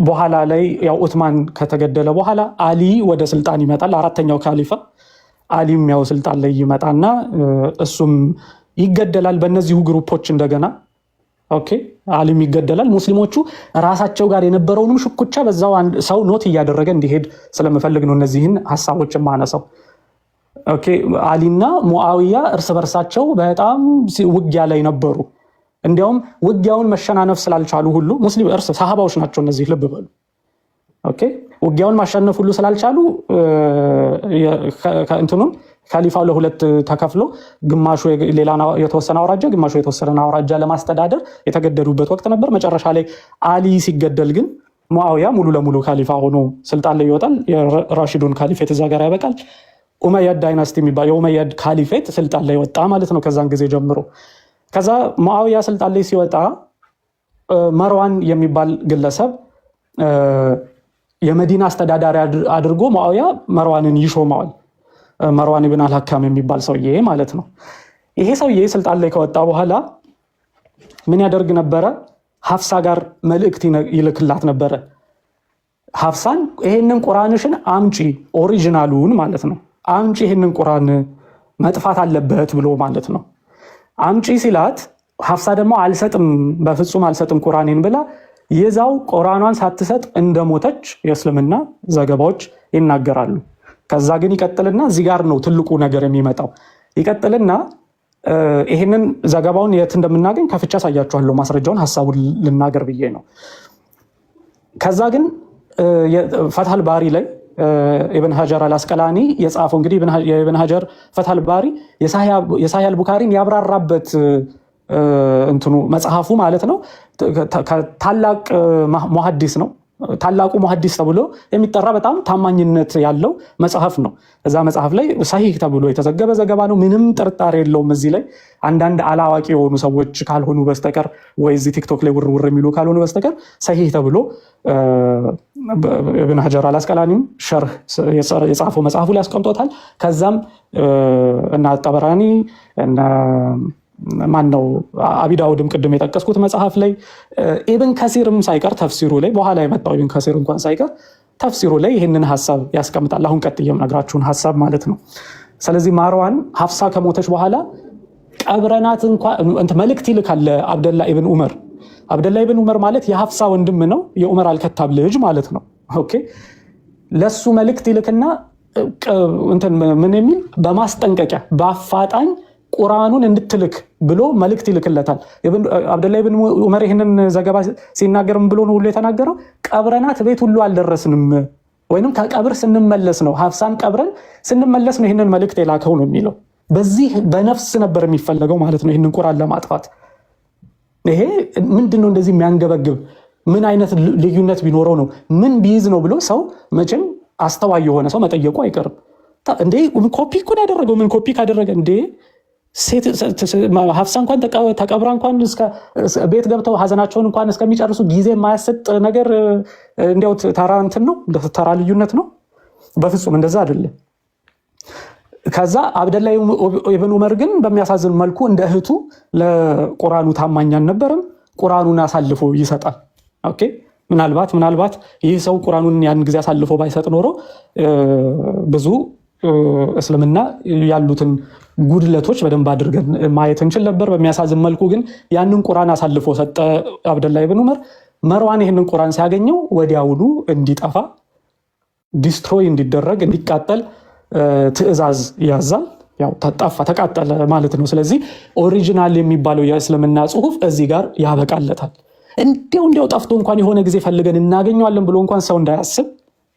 በኋላ ላይ ያው ዑትማን ከተገደለ በኋላ አሊ ወደ ስልጣን ይመጣል። አራተኛው ካሊፋ አሊም ያው ስልጣን ላይ ይመጣና እሱም ይገደላል በእነዚሁ ግሩፖች እንደገና። ኦኬ አሊም ይገደላል። ሙስሊሞቹ ራሳቸው ጋር የነበረውንም ሽኩቻ በዛው ሰው ኖት እያደረገ እንዲሄድ ስለምፈልግ ነው እነዚህን ሐሳቦች ማነሳው። ኦኬ አሊና ሙአዊያ እርስ በርሳቸው በጣም ውጊያ ላይ ነበሩ። እንዲያውም ውጊያውን መሸናነፍ ስላልቻሉ ሁሉ ሙስሊም ሰሃባዎች ናቸው እነዚህ ልብ በሉ። ኦኬ ውጊያውን ማሸነፍ ሁሉ ስላልቻሉ እንትኑን ካሊፋው ለሁለት ተከፍሎ ግማሹ ሌላ የተወሰነ አውራጃ ግማሹ የተወሰነ አውራጃ ለማስተዳደር የተገደዱበት ወቅት ነበር። መጨረሻ ላይ አሊ ሲገደል ግን ሙአዊያ ሙሉ ለሙሉ ካሊፋ ሆኖ ስልጣን ላይ ይወጣል። የራሺዱን ካሊፌት እዛ ጋር ያበቃል። ኡመያድ ዳይናስቲ የሚባል የኡመያድ ካሊፌት ስልጣን ላይ ወጣ ማለት ነው ከዛን ጊዜ ጀምሮ። ከዛ ሙአዊያ ስልጣን ላይ ሲወጣ መርዋን የሚባል ግለሰብ የመዲና አስተዳዳሪ አድርጎ ሙአዊያ መርዋንን ይሾመዋል። መርዋን ኢብን አልሐካም የሚባል ሰውዬ ማለት ነው። ይሄ ሰውዬ ስልጣን ላይ ከወጣ በኋላ ምን ያደርግ ነበረ? ሐፍሳ ጋር መልእክት ይልክላት ነበረ። ሐፍሳን ይሄንን ቁርአንሽን አምጪ፣ ኦሪጂናሉን ማለት ነው አምጪ፣ ይሄንን ቁርአን መጥፋት አለበት ብሎ ማለት ነው። አምጪ ሲላት ሐፍሳ ደግሞ አልሰጥም፣ በፍጹም አልሰጥም ቁርአኔን ብላ የዛው ቁርአኗን ሳትሰጥ እንደሞተች የእስልምና ዘገባዎች ይናገራሉ። ከዛ ግን ይቀጥልና እዚህ ጋር ነው ትልቁ ነገር የሚመጣው። ይቀጥልና ይህንን ዘገባውን የት እንደምናገኝ ከፍቻ ያሳያችኋለሁ። ማስረጃውን ሐሳቡን ልናገር ብዬ ነው። ከዛ ግን ፈትሐል ባሪ ላይ ኢብን ሀጀር አልአስቀላኒ የጻፈው እንግዲህ የኢብን ሀጀር ፈትሐል ባሪ የሳሂህ አልቡኻሪን ያብራራበት እንትኑ መጽሐፉ ማለት ነው። ታላቅ ሙሐዲስ ነው። ታላቁ ሙሐዲስ ተብሎ የሚጠራ በጣም ታማኝነት ያለው መጽሐፍ ነው። እዛ መጽሐፍ ላይ ሰሂህ ተብሎ የተዘገበ ዘገባ ነው። ምንም ጥርጣሬ የለውም። እዚህ ላይ አንዳንድ አላዋቂ የሆኑ ሰዎች ካልሆኑ በስተቀር ወይ እዚህ ቲክቶክ ላይ ውርውር የሚሉ ካልሆኑ በስተቀር ሰሂህ ተብሎ ኢብን ሀጀር አልአስቀላኒም ሸርህ የጻፈው መጽሐፉ ላይ ያስቀምጦታል። ከዛም እና ጠበራኒ እና ማነው አቢ ዳውድም ቅድም የጠቀስኩት መጽሐፍ ላይ ኢብን ከሲርም ሳይቀር ተፍሲሩ ላይ በኋላ የመጣው ኢብን ከሲር እንኳን ሳይቀር ተፍሲሩ ላይ ይህንን ሐሳብ ያስቀምጣል። አሁን ቀጥዬም ነግራችሁን ሐሳብ ማለት ነው። ስለዚህ ማርዋን ሐፍሳ ከሞተች በኋላ ቀብረናት እንኳን መልእክት ይልካል አብደላ ኢብን ዑመር። አብደላ ኢብን ዑመር ማለት የሐፍሳ ወንድም ነው፣ የዑመር አልከታብ ልጅ ማለት ነው። ኦኬ ለሱ መልእክት ይልክና እንትን ምን የሚል በማስጠንቀቂያ በአፋጣኝ ቁርአኑን እንድትልክ ብሎ መልእክት ይልክለታል። አብደላ ኢብን ዑመር ይህንን ዘገባ ሲናገርም ብሎ ነው ሁሉ የተናገረው ቀብረናት ቤት ሁሉ አልደረስንም፣ ወይንም ከቀብር ስንመለስ ነው ሐፍሳን ቀብረን ስንመለስ ነው ይህንን መልእክት የላከው ነው የሚለው። በዚህ በነፍስ ነበር የሚፈለገው ማለት ነው ይህንን ቁርአን ለማጥፋት። ይሄ ምንድነው እንደዚህ የሚያንገበግብ ምን አይነት ልዩነት ቢኖረው ነው ምን ቢይዝ ነው ብሎ ሰው መቼም አስተዋይ የሆነ ሰው መጠየቁ አይቀርም። እንዴ ኮፒ እኮ ነው ያደረገው። ምን ኮፒ ካደረገ እንዴ ሐፍሳ እንኳን ተቀብራ እንኳን ቤት ገብተው ሀዘናቸውን እንኳን እስከሚጨርሱ ጊዜ የማያሰጥ ነገር እንዲያው ተራ እንትን ነው፣ ተራ ልዩነት ነው። በፍጹም እንደዛ አይደለም። ከዛ አብደላ ኢብን ዑመር ግን በሚያሳዝን መልኩ እንደ እህቱ ለቁርአኑ ታማኝ አልነበረም። ቁርአኑን አሳልፎ ይሰጣል። ኦኬ ምናልባት ይህ ሰው ቁርአኑን ያን ጊዜ አሳልፎ ባይሰጥ ኖሮ ብዙ እስልምና ያሉትን ጉድለቶች በደንብ አድርገን ማየት እንችል ነበር። በሚያሳዝን መልኩ ግን ያንን ቁርአን አሳልፎ ሰጠ አብደላ ኢብን ዑመር። መርዋን ይህንን ቁርአን ሲያገኘው ወዲያውኑ እንዲጠፋ ዲስትሮይ እንዲደረግ እንዲቃጠል ትዕዛዝ ያዛል። ያው ተጣፋ ተቃጠለ ማለት ነው። ስለዚህ ኦሪጂናል የሚባለው የእስልምና ጽሁፍ እዚህ ጋር ያበቃለታል። እንዲያው ጠፍቶ እንኳን የሆነ ጊዜ ፈልገን እናገኘዋለን ብሎ እንኳን ሰው እንዳያስብ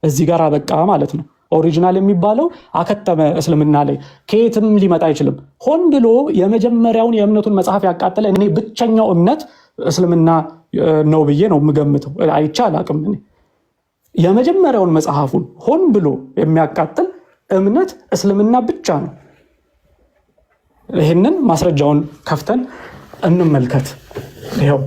እዚህ ጋር አበቃ ማለት ነው። ኦሪጂናል የሚባለው አከተመ እስልምና ላይ ከየትም ሊመጣ አይችልም። ሆን ብሎ የመጀመሪያውን የእምነቱን መጽሐፍ ያቃጠለ እኔ ብቸኛው እምነት እስልምና ነው ብዬ ነው የምገምተው። አይቼ አላቅም። የመጀመሪያውን መጽሐፉን ሆን ብሎ የሚያቃጥል እምነት እስልምና ብቻ ነው። ይህንን ማስረጃውን ከፍተን እንመልከት። ይኸው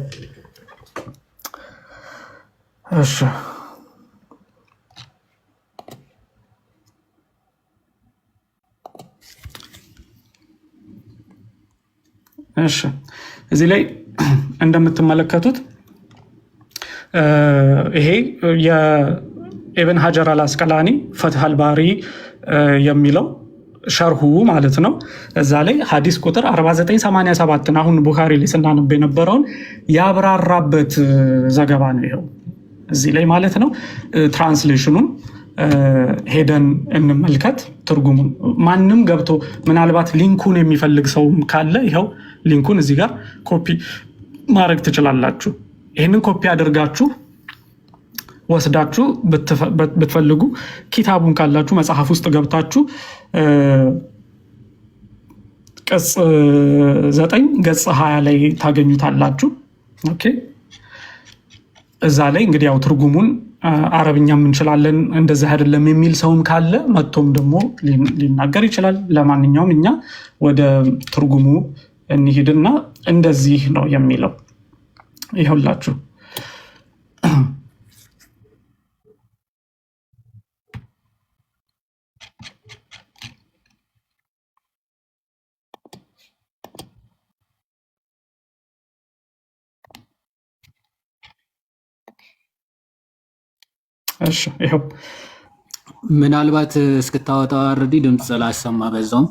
እሺ እዚህ ላይ እንደምትመለከቱት ይሄ የኢብን ሀጀር አልአስቀላኒ ፈትሐል ባሪ የሚለው ሸርሁ ማለት ነው። እዛ ላይ ሐዲስ ቁጥር 4987 አሁን ቡኻሪ ላይ ስናነብ የነበረውን ያብራራበት ዘገባ ነው። ይኸው እዚህ ላይ ማለት ነው። ትራንስሌሽኑን ሄደን እንመልከት ትርጉሙን። ማንም ገብቶ ምናልባት ሊንኩን የሚፈልግ ሰው ካለ ይኸው ሊንኩን እዚህ ጋር ኮፒ ማድረግ ትችላላችሁ። ይህንን ኮፒ አድርጋችሁ ወስዳችሁ ብትፈልጉ ኪታቡን ካላችሁ መጽሐፍ ውስጥ ገብታችሁ ቅጽ 9 ገጽ 20 ላይ ታገኙታላችሁ። ኦኬ እዛ ላይ እንግዲህ ያው ትርጉሙን አረብኛም እንችላለን እንደዚህ አይደለም የሚል ሰውም ካለ መጥቶም ደግሞ ሊናገር ይችላል። ለማንኛውም እኛ ወደ ትርጉሙ እንሂድና እንደዚህ ነው የሚለው። ይኸውላችሁ እሺ ይሄው ምናልባት እስክታወጣው አርዲ ድምጽ ስላሰማ በዛውም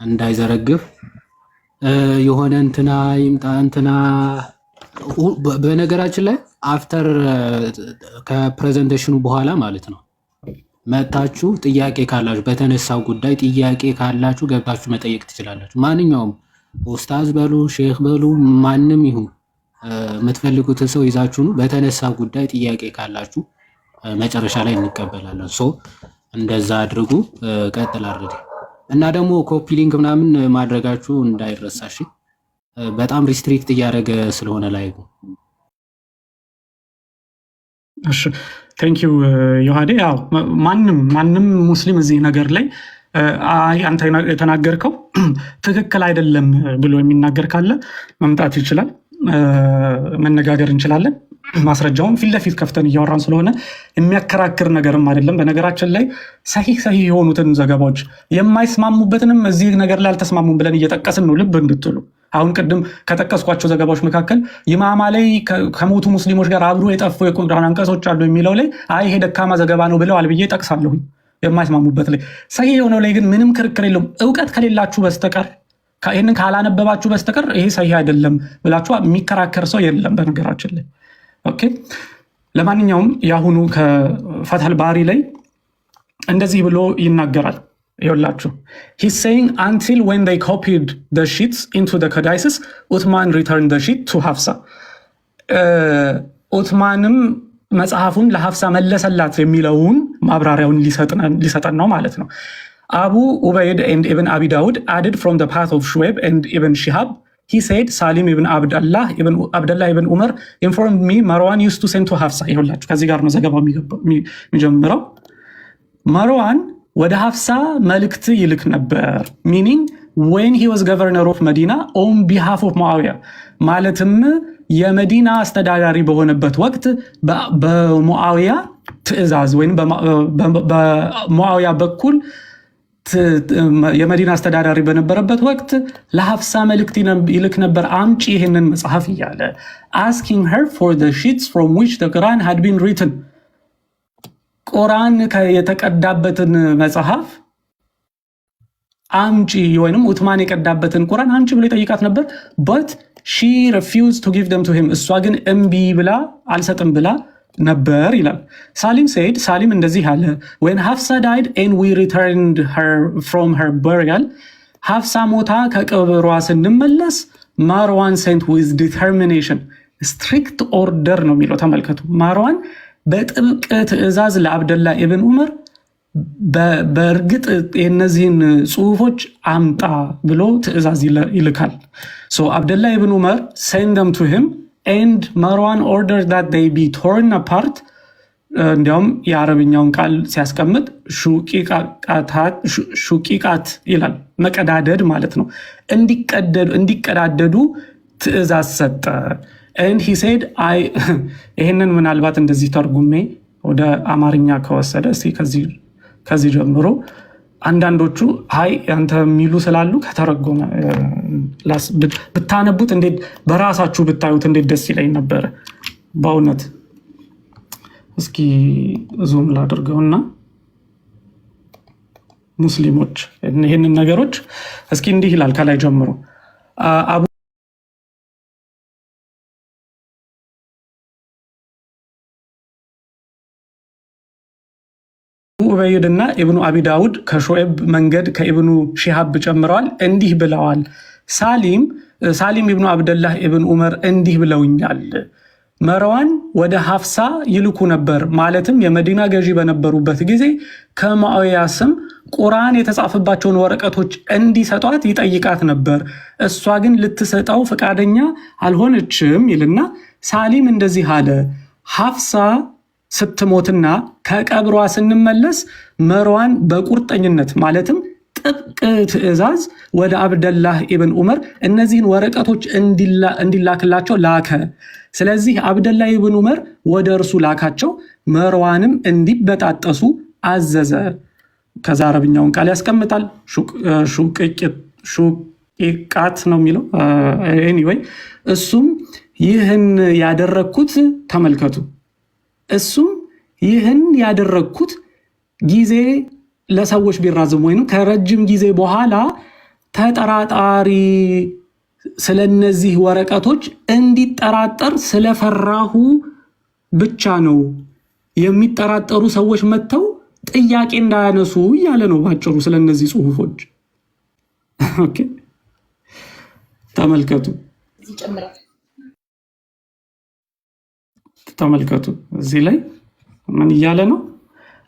እንዳይዘረግፍ የሆነ እንትና ይምጣ እንትና። በነገራችን ላይ አፍተር ከፕሬዘንቴሽኑ በኋላ ማለት ነው መታችሁ ጥያቄ ካላችሁ በተነሳው ጉዳይ ጥያቄ ካላችሁ ገብታችሁ መጠየቅ ትችላላችሁ። ማንኛውም ኡስታዝ በሉ ሼክ በሉ ማንም ይሁን የምትፈልጉት ሰው ይዛችሁ ነው። በተነሳ ጉዳይ ጥያቄ ካላችሁ መጨረሻ ላይ እንቀበላለን። ሶ እንደዛ አድርጉ። ቀጥል አድርጉ እና ደግሞ ኮፒ ሊንክ ምናምን ማድረጋችሁ እንዳይረሳሽ። በጣም ሪስትሪክት እያደረገ ስለሆነ ላይ እሺ ቴንክ ዩ ዮሐዴ። ያው ማንም ሙስሊም እዚህ ነገር ላይ አንተ የተናገርከው ትክክል አይደለም ብሎ የሚናገር ካለ መምጣት ይችላል፣ መነጋገር እንችላለን። ማስረጃውን ፊት ለፊት ከፍተን እያወራን ስለሆነ የሚያከራክር ነገርም አይደለም። በነገራችን ላይ ሰሂህ የሆኑትን ዘገባዎች የማይስማሙበትንም እዚህ ነገር ላይ አልተስማሙም ብለን እየጠቀስን ነው፣ ልብ እንድትሉ። አሁን ቅድም ከጠቀስኳቸው ዘገባዎች መካከል ኢማማ ላይ ከሞቱ ሙስሊሞች ጋር አብሮ የጠፉ የቁርአን አንቀጾች አሉ የሚለው ላይ ይሄ ደካማ ዘገባ ነው ብለዋል ብዬ ጠቅሳለሁኝ። የማይስማሙበት ላይ ሰሂህ የሆነው ላይ ግን ምንም ክርክር የለውም። እውቀት ከሌላችሁ በስተቀር ይህንን ካላነበባችሁ በስተቀር ይሄ ሰሂህ አይደለም ብላችሁ የሚከራከር ሰው የለም በነገራችን ላይ። ኦኬ ለማንኛውም የአሁኑ ከፈትሐል ባሪ ላይ እንደዚህ ብሎ ይናገራል። ይኸውላችሁ he's saying until when they copied the sheets into the codices ዑትማን returned the sheet to ሐፍሳ ዑትማንም መጽሐፉን ለሐፍሳ መለሰላት የሚለውን ማብራሪያውን ሊሰጠን ነው ማለት ነው። አቡ ኡበይድ and ibn Abi Dawud added from the path of Shu'aib and ibn Shihab. He said Salim ibn Abdullah ibn Umar informed me Marwan used to send to Hafsa. ይኸውላችሁ ከዚህ ጋር ነው ዘገባው የሚጀምረው። መርዋን ወደ ሐፍሳ መልእክት ይልክ ነበር። meaning when he was governor of Medina on behalf of Muawiyah ማለትም የመዲና አስተዳዳሪ በሆነበት ወቅት በሙአዊያ ትእዛዝ ወይም በሙአዊያ በኩል የመዲና አስተዳዳሪ በነበረበት ወቅት ለሐፍሳ መልእክት ይልክ ነበር፣ አምጪ ይህንን መጽሐፍ እያለ asking her for the sheets from which the Quran had been written. ቁርአን የተቀዳበትን መጽሐፍ አምጪ ወይንም ዑትማን የቀዳበትን ቁርአን አምጪ ብሎ ይጠይቃት ነበር። but she refused to give them to him. እሷ ግን እምቢ ብላ አልሰጥም ብላ ነበር ይላል። ሳሊም said ሳሊም እንደዚህ አለ when Hafsa died and we returned her from her burial ሐፍሳ ሞታ ከቀብሯ ስንመለስ ማርዋን sent with determination strict order ነው የሚለው ተመልከቱ። ማርዋን በጥብቅ ትእዛዝ ለአብደላ ኢብን ዑመር በእርግጥ የነዚህን ጽሁፎች አምጣ ብሎ ትእዛዝ ይልካል። so አብደላ ኢብን ዑመር send them to him and Marwan ordered that they be torn apart. እንዲያውም የአረብኛውን ቃል ሲያስቀምጥ ሹቂቃት ይላል፣ መቀዳደድ ማለት ነው። እንዲቀዳደዱ ትእዛዝ ሰጠ። and he said ይህንን ምናልባት እንደዚህ ተርጉሜ ወደ አማርኛ ከወሰደ እስቲ ከዚህ ጀምሮ አንዳንዶቹ አንተ የሚሉ ስላሉ ከተረጎመ ብታነቡት እንዴት በራሳችሁ ብታዩት እንዴት ደስ ይለኝ ነበረ በእውነት። እስኪ ዙም ላድርገውና ሙስሊሞች ይህንን ነገሮች እስኪ እንዲህ ይላል ከላይ ጀምሮ አቡ ኡበይድ እና ኢብኑ አቢ ዳውድ ከሾኤብ መንገድ ከኢብኑ ሺሃብ ጨምረዋል እንዲህ ብለዋል። ሳሊም ኢብኑ አብደላህ ኢብን ዑመር እንዲህ ብለውኛል። መርዋን ወደ ሐፍሳ ይልኩ ነበር፣ ማለትም የመዲና ገዢ በነበሩበት ጊዜ ከሙአዊያ ስም ቁርአን የተጻፈባቸውን ወረቀቶች እንዲሰጧት ይጠይቃት ነበር። እሷ ግን ልትሰጠው ፈቃደኛ አልሆነችም ይልና ሳሊም እንደዚህ አለ ሐፍሳ ስትሞትና ከቀብሯ ስንመለስ መርዋን በቁርጠኝነት ማለትም ጥብቅ ትእዛዝ ወደ አብደላህ ኢብን ዑመር እነዚህን ወረቀቶች እንዲላክላቸው ላከ። ስለዚህ አብደላህ ኢብን ዑመር ወደ እርሱ ላካቸው፣ መርዋንም እንዲበጣጠሱ አዘዘ። ከዛ አረብኛውን ቃል ያስቀምጣል። ሹቂቃት ነው የሚለው። ኤኒዌይ እሱም ይህን ያደረግኩት ተመልከቱ፣ እሱም ይህን ያደረግኩት ጊዜ ለሰዎች ቢራዝም ወይም ከረጅም ጊዜ በኋላ ተጠራጣሪ ስለነዚህ ወረቀቶች እንዲጠራጠር ስለፈራሁ ብቻ ነው። የሚጠራጠሩ ሰዎች መጥተው ጥያቄ እንዳያነሱ እያለ ነው ባጭሩ ስለነዚህ ጽሁፎች። ኦኬ ተመልከቱ ተመልከቱ እዚህ ላይ ምን እያለ ነው?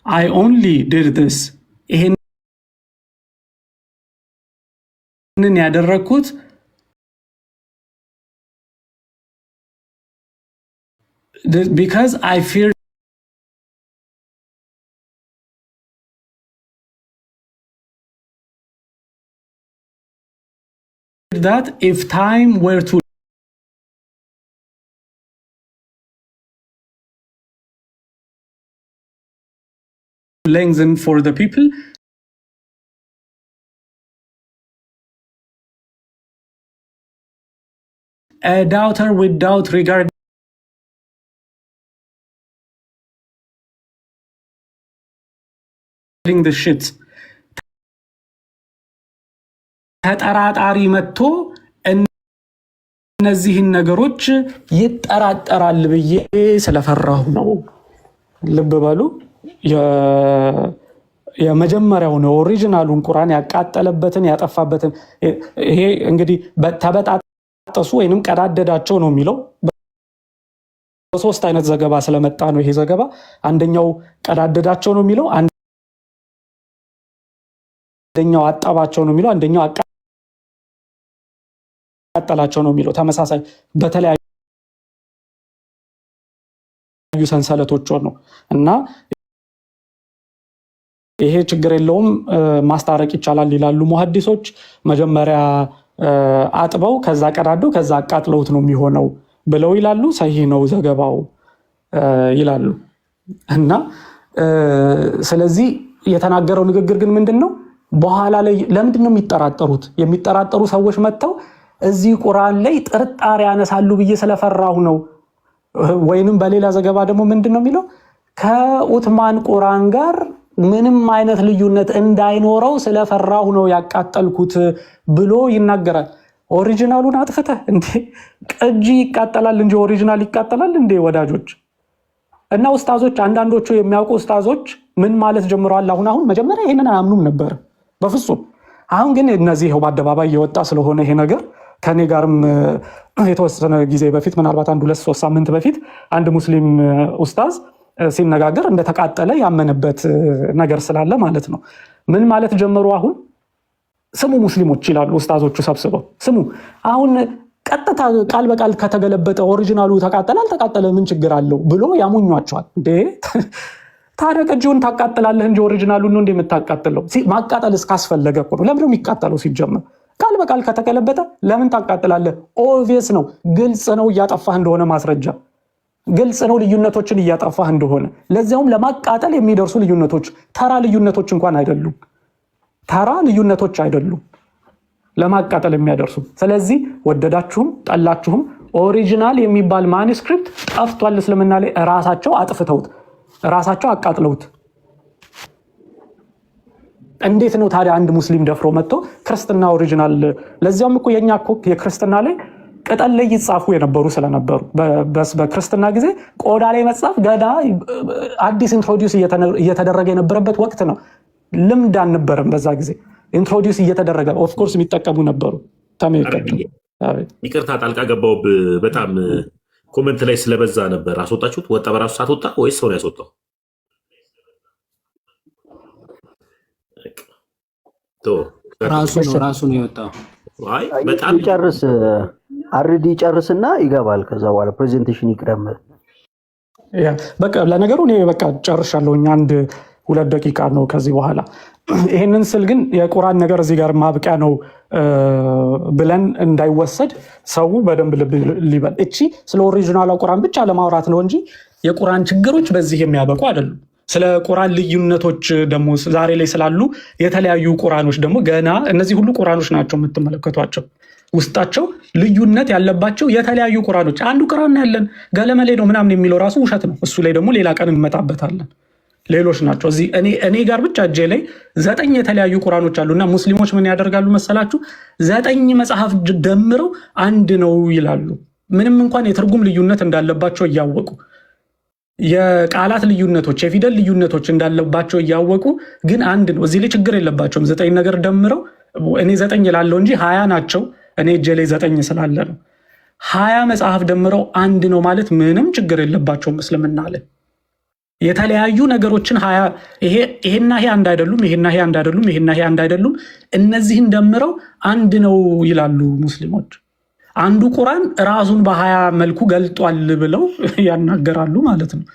I only did this ይሄንን ያደረኩት because I feared that if time were to lengthen for the people, a doubter with doubt regarding the shit ተጠራጣሪ መጥቶ እነዚህን ነገሮች ይጠራጠራል ብዬ ስለፈራሁ ነው። ልብ በሉ። የመጀመሪያው ነው ኦሪጂናሉን ቁርአን ያቃጠለበትን ያጠፋበትን። ይሄ እንግዲህ ተበጣጠሱ ወይንም ቀዳደዳቸው ነው የሚለው። በሶስት አይነት ዘገባ ስለመጣ ነው ይሄ ዘገባ። አንደኛው ቀዳደዳቸው ነው የሚለው፣ አንደኛው አጠባቸው ነው የሚለው፣ አንደኛው አቃጠላቸው ነው የሚለው። ተመሳሳይ በተለያዩ ሰንሰለቶች ነው እና ይሄ ችግር የለውም ማስታረቅ ይቻላል ይላሉ ሙሐዲሶች። መጀመሪያ አጥበው ከዛ ቀዳዱ ከዛ አቃጥለውት ነው የሚሆነው ብለው ይላሉ። ሰሂህ ነው ዘገባው ይላሉ። እና ስለዚህ የተናገረው ንግግር ግን ምንድነው? በኋላ ላይ ለምንድን ነው የሚጠራጠሩት? የሚጠራጠሩ ሰዎች መጥተው እዚህ ቁርአን ላይ ጥርጣሬ ያነሳሉ ብዬ ስለፈራሁ ነው። ወይንም በሌላ ዘገባ ደግሞ ምንድን ነው የሚለው? ከኡትማን ቁርአን ጋር ምንም አይነት ልዩነት እንዳይኖረው ስለፈራሁ ነው ያቃጠልኩት ብሎ ይናገራል። ኦሪጂናሉን አጥፍተህ እንዴ? ቅጂ ይቃጠላል እንጂ ኦሪጂናል ይቃጠላል እንዴ ወዳጆች? እና ኡስታዞች፣ አንዳንዶቹ የሚያውቁ ኡስታዞች ምን ማለት ጀምረዋል? አሁን መጀመሪያ ይሄንን አያምኑም ነበር በፍጹም። አሁን ግን እነዚህ ይኸው በአደባባይ እየወጣ ስለሆነ ይሄ ነገር ከኔ ጋርም የተወሰነ ጊዜ በፊት ምናልባት 1-2-3 ሳምንት በፊት አንድ ሙስሊም ኡስታዝ ሲነጋገር እንደተቃጠለ ያመነበት ነገር ስላለ ማለት ነው። ምን ማለት ጀመሩ? አሁን ስሙ ሙስሊሞች ይላሉ ኡስታዞቹ ሰብስበው፣ ስሙ አሁን ቀጥታ ቃል በቃል ከተገለበጠ ኦሪጂናሉ ተቃጠለ አልተቃጠለ ምን ችግር አለው ብሎ ያሙኟቸዋል። እንዴ ታዲያ ቅጂውን ታቃጥላለህ እንጂ ኦሪጂናሉን ነው እንደምታቃጥለው? ማቃጠል እስካስፈለገ እኮ ነው። ለምን ነው የሚቃጠለው? ሲጀመር ቃል በቃል ከተገለበጠ ለምን ታቃጥላለህ? ኦብቪየስ ነው፣ ግልጽ ነው፣ እያጠፋህ እንደሆነ ማስረጃ ግልጽ ነው፣ ልዩነቶችን እያጠፋህ እንደሆነ። ለዚያውም ለማቃጠል የሚደርሱ ልዩነቶች ተራ ልዩነቶች እንኳን አይደሉም፣ ተራ ልዩነቶች አይደሉም ለማቃጠል የሚያደርሱ። ስለዚህ ወደዳችሁም ጠላችሁም ኦሪጂናል የሚባል ማኑስክሪፕት ጠፍቷል እስልምና ላይ። ራሳቸው አጥፍተውት ራሳቸው አቃጥለውት። እንዴት ነው ታዲያ አንድ ሙስሊም ደፍሮ መጥቶ ክርስትና ኦሪጂናል? ለዚያውም እኮ የኛ እኮ የክርስትና ላይ ቅጠል ላይ ይጻፉ የነበሩ ስለነበሩ በክርስትና ጊዜ ቆዳ ላይ መጻፍ ገና አዲስ ኢንትሮዲዩስ እየተደረገ የነበረበት ወቅት ነው። ልምድ አልነበረም በዛ ጊዜ። ኢንትሮዲዩስ እየተደረገ ኦፍ ኮርስ የሚጠቀሙ ነበሩ። ይቅርታ ጣልቃ ገባው። በጣም ኮሜንት ላይ ስለበዛ ነበር። አስወጣችሁት? ወጣ በራሱ ሳትወጣ ወይስ ሰው ነው ያስወጣው? ራሱ ነው የወጣው። አይ በጣም ይጨርስ አርዲ ጨርስና ይገባል። ከዛ በኋላ ፕሬዘንቴሽን ይቅደም። በቃ ለነገሩ እኔ በቃ ጨርሻለሁ። 1-2 ደቂቃ ነው ከዚህ በኋላ። ይሄንን ስል ግን የቁርአን ነገር እዚህ ጋር ማብቂያ ነው ብለን እንዳይወሰድ ሰው በደንብ ልብ ሊበል። እቺ ስለ ኦሪጂናል ቁርአን ብቻ ለማውራት ነው እንጂ የቁርአን ችግሮች በዚህ የሚያበቁ አይደሉም። ስለ ቁርአን ልዩነቶች ደግሞ ዛሬ ላይ ስላሉ የተለያዩ ቁርአኖች ደግሞ ገና እነዚህ ሁሉ ቁርአኖች ናቸው የምትመለከቷቸው። ውስጣቸው ልዩነት ያለባቸው የተለያዩ ቁርአኖች። አንዱ ቁርአን ያለን ገለመሌ ነው ምናምን የሚለው ራሱ ውሸት ነው። እሱ ላይ ደግሞ ሌላ ቀን እንመጣበታለን። ሌሎች ናቸው። እዚህ እኔ ጋር ብቻ እጄ ላይ 9 የተለያዩ ቁርአኖች አሉና ሙስሊሞች ምን ያደርጋሉ መሰላችሁ? 9 መጽሐፍ ደምረው አንድ ነው ይላሉ። ምንም እንኳን የትርጉም ልዩነት እንዳለባቸው እያወቁ የቃላት ልዩነቶች የፊደል ልዩነቶች እንዳለባቸው እያወቁ ግን አንድ ነው። እዚህ ላይ ችግር የለባቸውም። 9 ነገር ደምረው እኔ 9 እላለሁ እንጂ 20 ናቸው እኔ እጄ ላይ 9 ስላለ ነው። 20 መጽሐፍ ደምረው አንድ ነው ማለት ምንም ችግር የለባቸውም እስልምና ላይ። የተለያዩ ነገሮችን ይሄና ይሄ አንድ አይደሉም፣ ይሄና ይሄ አንድ አይደሉም፣ ይሄና ይሄ አንድ አይደሉም፣ እነዚህን ደምረው አንድ ነው ይላሉ ሙስሊሞች። አንዱ ቁርአን ራሱን በ20 መልኩ ገልጧል ብለው ያናገራሉ ማለት ነው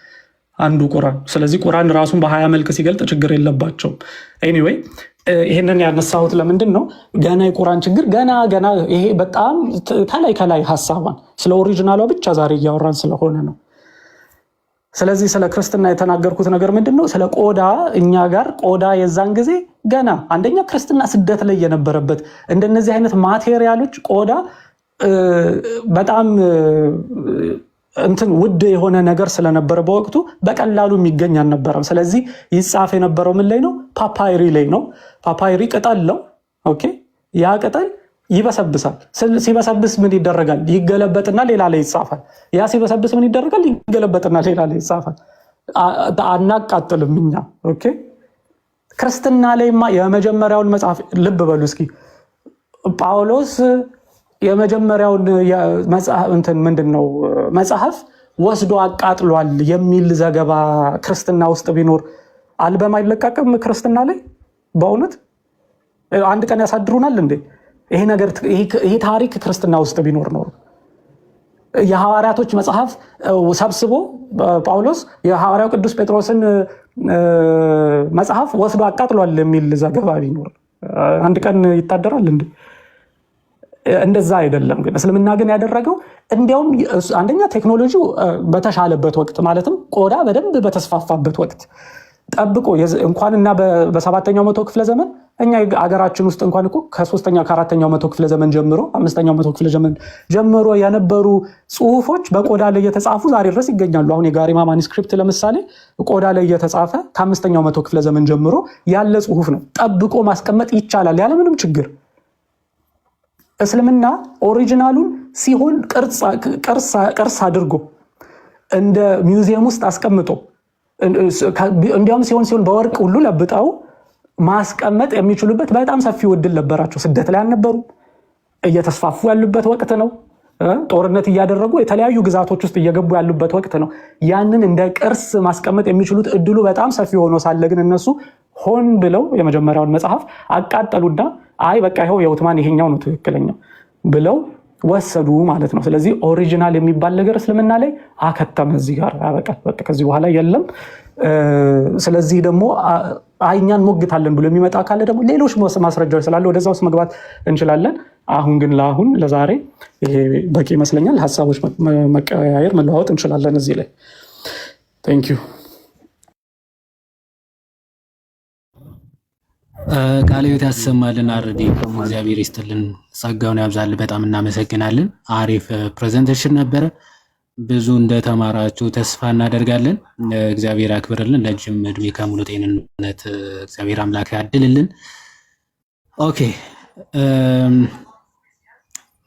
አንዱ ቁርአን። ስለዚህ ቁርአን ራሱን በ20 መልክ ሲገልጥ ችግር የለባቸውም። ኤኒዌይ ይሄንን ያነሳሁት ለምንድን ነው? ገና የቁርአን ችግር ገና ይሄ በጣም ከላይ ሀሳቧን ስለ ኦሪጂናሏ ብቻ ዛሬ እያወራን ስለሆነ ነው። ስለዚህ ስለ ክርስትና የተናገርኩት ነገር ምንድን ነው? ስለ ቆዳ እኛ ጋር ቆዳ የዛን ጊዜ ገና አንደኛ ክርስትና ስደት ላይ የነበረበት እንደነዚህ አይነት ማቴሪያሎች ቆዳ በጣም ውድ የሆነ ነገር ስለነበረ በወቅቱ በቀላሉ የሚገኝ አልነበረም። ስለዚህ ይጻፍ የነበረው ምን ላይ ነው? ፓፓይሪ ላይ ነው። ፓፓይሪ ቅጠል ነው። ኦኬ፣ ያ ቅጠል ይበሰብሳል። ሲበሰብስ ምን ይደረጋል? ይገለበጥና ሌላ ላይ ይጻፋል። ያ ሲበሰብስ ምን ይደረጋል? ይገለበጥና ሌላ ላይ ይጻፋል። አናቃጥልም እኛ። ኦኬ፣ ክርስትና ላይማ የመጀመሪያውን መጽሐፍ ልብ በሉ እስኪ። ጳውሎስ የመጀመሪያውን መጽሐፍ ወስዶ አቃጥሏል የሚል ዘገባ ክርስትና ውስጥ ቢኖር አልበም አይለቀቅም ክርስትና ላይ? በእውነት አንድ ቀን ያሳድሩናል እንዴ? ይሄ ታሪክ ክርስትና ውስጥ ቢኖር ኖሮ የሐዋርያቶች መጽሐፍ ሰብስቦ ጳውሎስ የሐዋርያው ቅዱስ ጴጥሮስን መጽሐፍ ወስዶ አቃጥሏል የሚል ዘገባ ቢኖር አንድ ቀን ይታደራል እንዴ? እንደዛ አይደለም። ግን እስልምና ግን ያደረገው እንዲያውም አንደኛ ቴክኖሎጂው በተሻለበት ወቅት ማለትም ቆዳ በደንብ በተስፋፋበት ወቅት ጠብቆ እንኳንና በ7ኛው መቶ ክፍለ ዘመን እኛ አገራችን ውስጥ እንኳን እኮ ከ3ኛው ከ4ኛው መቶ ክፍለ ዘመን ጀምሮ 5ኛው መቶ ክፍለ ዘመን ጀምሮ የነበሩ ጽሁፎች በቆዳ ላይ እየተጻፉ ዛሬ ድረስ ይገኛሉ። አሁን የጋሪማ ማኑስክሪፕት ለምሳሌ ቆዳ ላይ እየተጻፈ ከ5ኛው መቶ ክፍለ ዘመን ጀምሮ ያለ ጽሁፍ ነው። ጠብቆ ማስቀመጥ ይቻላል ያለምንም ችግር። እስልምና ኦሪጂናሉን ሲሆን ቅርስ አድርጎ እንደ ሚውዚየም ውስጥ አስቀምጦ እንዲያውም ሲሆን በወርቅ ሁሉ ለብጠው ማስቀመጥ የሚችሉበት በጣም ሰፊ ዕድል ነበራቸው። ስደት ላይ አልነበሩ፣ እየተስፋፉ ያሉበት ወቅት ነው። ጦርነት እያደረጉ የተለያዩ ግዛቶች ውስጥ እየገቡ ያሉበት ወቅት ነው። ያንን እንደ ቅርስ ማስቀመጥ የሚችሉት እድሉ በጣም ሰፊ ሆኖ ሳለ ግን እነሱ ሆን ብለው የመጀመሪያውን መጽሐፍ አቃጠሉና አይ በቃ ይኸው የዑትማን ይሄኛው ነው ትክክለኛው ብለው ወሰዱ ማለት ነው። ስለዚህ ኦሪጂናል የሚባል ነገር እስልምና ላይ አከተመ። እዚህ ጋር ያበቃል። በቃ ከዚህ በኋላ የለም። ስለዚህ ደግሞ አይኛን ሞግታለን ብሎ የሚመጣ ካለ ደግሞ ሌሎች ማስረጃዎች ስላለ ወደዛ ውስጥ መግባት እንችላለን። አሁን ግን ለዛሬ ይሄ በቂ ይመስለኛል። ሀሳቦች መቀያየር መለዋወጥ እንችላለን እዚህ ላይ። ቴንክ ዩ። ቃለ ሕይወት ያሰማልን። አርዲ እግዚአብሔር ይስጥልን፣ ጸጋውን ያብዛል። በጣም እናመሰግናለን። አሪፍ ፕሬዘንቴሽን ነበረ። ብዙ እንደተማራችሁ ተስፋ እናደርጋለን። እግዚአብሔር ያክብርልን፣ ለጅም እድሜ ከሙሉ ጤንነት እግዚአብሔር አምላክ ያድልልን። ኦኬ፣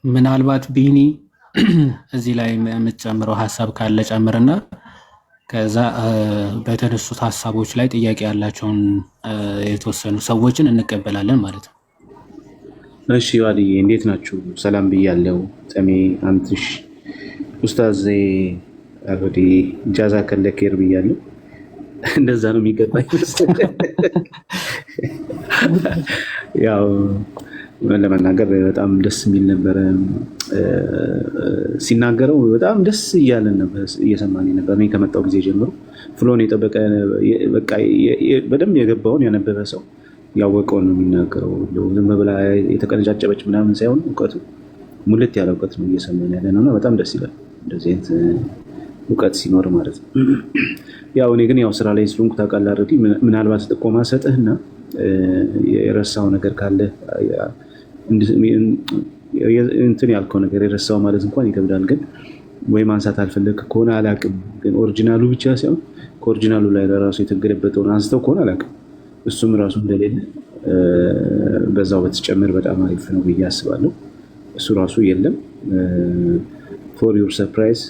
ምናልባት ቢኒ እዚህ ላይ የምትጨምረው ሀሳብ ካለ ጨምርና ከዛ በተነሱት ሀሳቦች ላይ ጥያቄ ያላቸውን የተወሰኑ ሰዎችን እንቀበላለን ማለት ነው። እሺ ዋልዬ እንዴት ናችሁ? ሰላም ብያለው። ተሜ አንትሽ ኡስታዝ አርዲ ጃዛ ከለከር ብያለው። እንደዛ ነው የሚገባኝ። ያው ለመናገር በጣም ደስ የሚል ነበረ። ሲናገረው በጣም ደስ እያለን ነበር፣ እየሰማን ነበር። እኔ ከመጣው ጊዜ ጀምሮ ፍሎን የጠበቀ በቃ በደንብ የገባውን ያነበበ ሰው ያወቀውን ነው የሚናገረው። ዝም ብላ የተቀነጫጨበች ምናምን ሳይሆን እውቀቱ ሙልት ያለ እውቀት ነው እየሰማን ያለ ነውና በጣም ደስ ይላል እንደዚህ አይነት እውቀት ሲኖር ማለት ነው። ያው እኔ ግን ያው ስራ ላይ ስለሆንኩ ታውቃለህ አይደል? ምናልባት ጥቆማ ሰጥህና የረሳው ነገር ካለ እንትን ያልከው ነገር የረሳው ማለት እንኳን ይከብዳል። ግን ወይ ማንሳት አልፈለግ ከሆነ አላቅም። ግን ኦሪጂናሉ ብቻ ሳይሆን ከኦሪጂናሉ ላይ ለራሱ የተገለበጠውን አንስተው ከሆነ አላቅም። እሱም ራሱ እንደሌለ በዛው በተጨመር በጣም አሪፍ ነው ብዬ አስባለሁ። እሱ ራሱ የለም። ፎር ዩር ሰርፕራይዝ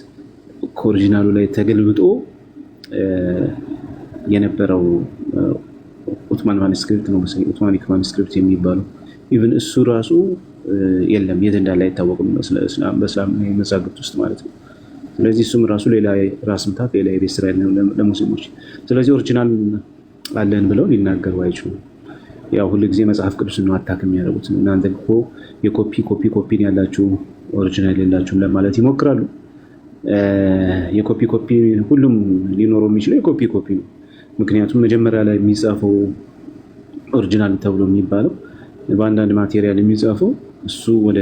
ከኦሪጂናሉ ላይ ተገልብጦ የነበረው ኦቶማን ማኑስክሪፕት ነው መሰለኝ፣ ኦቶማኒክ ማኑስክሪፕት የሚባለው ኢቭን እሱ ራሱ የለም የት እንዳለ አይታወቅም በእስላም መዛግብት ውስጥ ማለት ነው። ስለዚህ እሱም ራሱ ሌላ ራስ ምታት ሌላ የቤት ስራ ለሙስሊሞች። ስለዚህ ኦሪጂናል አለን ብለው ሊናገሩ አይችሉም። ያው ሁሉ ጊዜ መጽሐፍ ቅዱስን ነው አታክ የሚያደርጉት። እናንተ እኮ የኮፒን ያላችሁ ኦሪጂናል የላችሁም ለማለት ይሞክራሉ። የኮፒ ሁሉም ሊኖረው የሚችለው የኮፒ ነው። ምክንያቱም መጀመሪያ ላይ የሚጻፈው ኦሪጂናል ተብሎ የሚባለው በአንዳንድ ማቴሪያል የሚጻፈው እሱ ወደ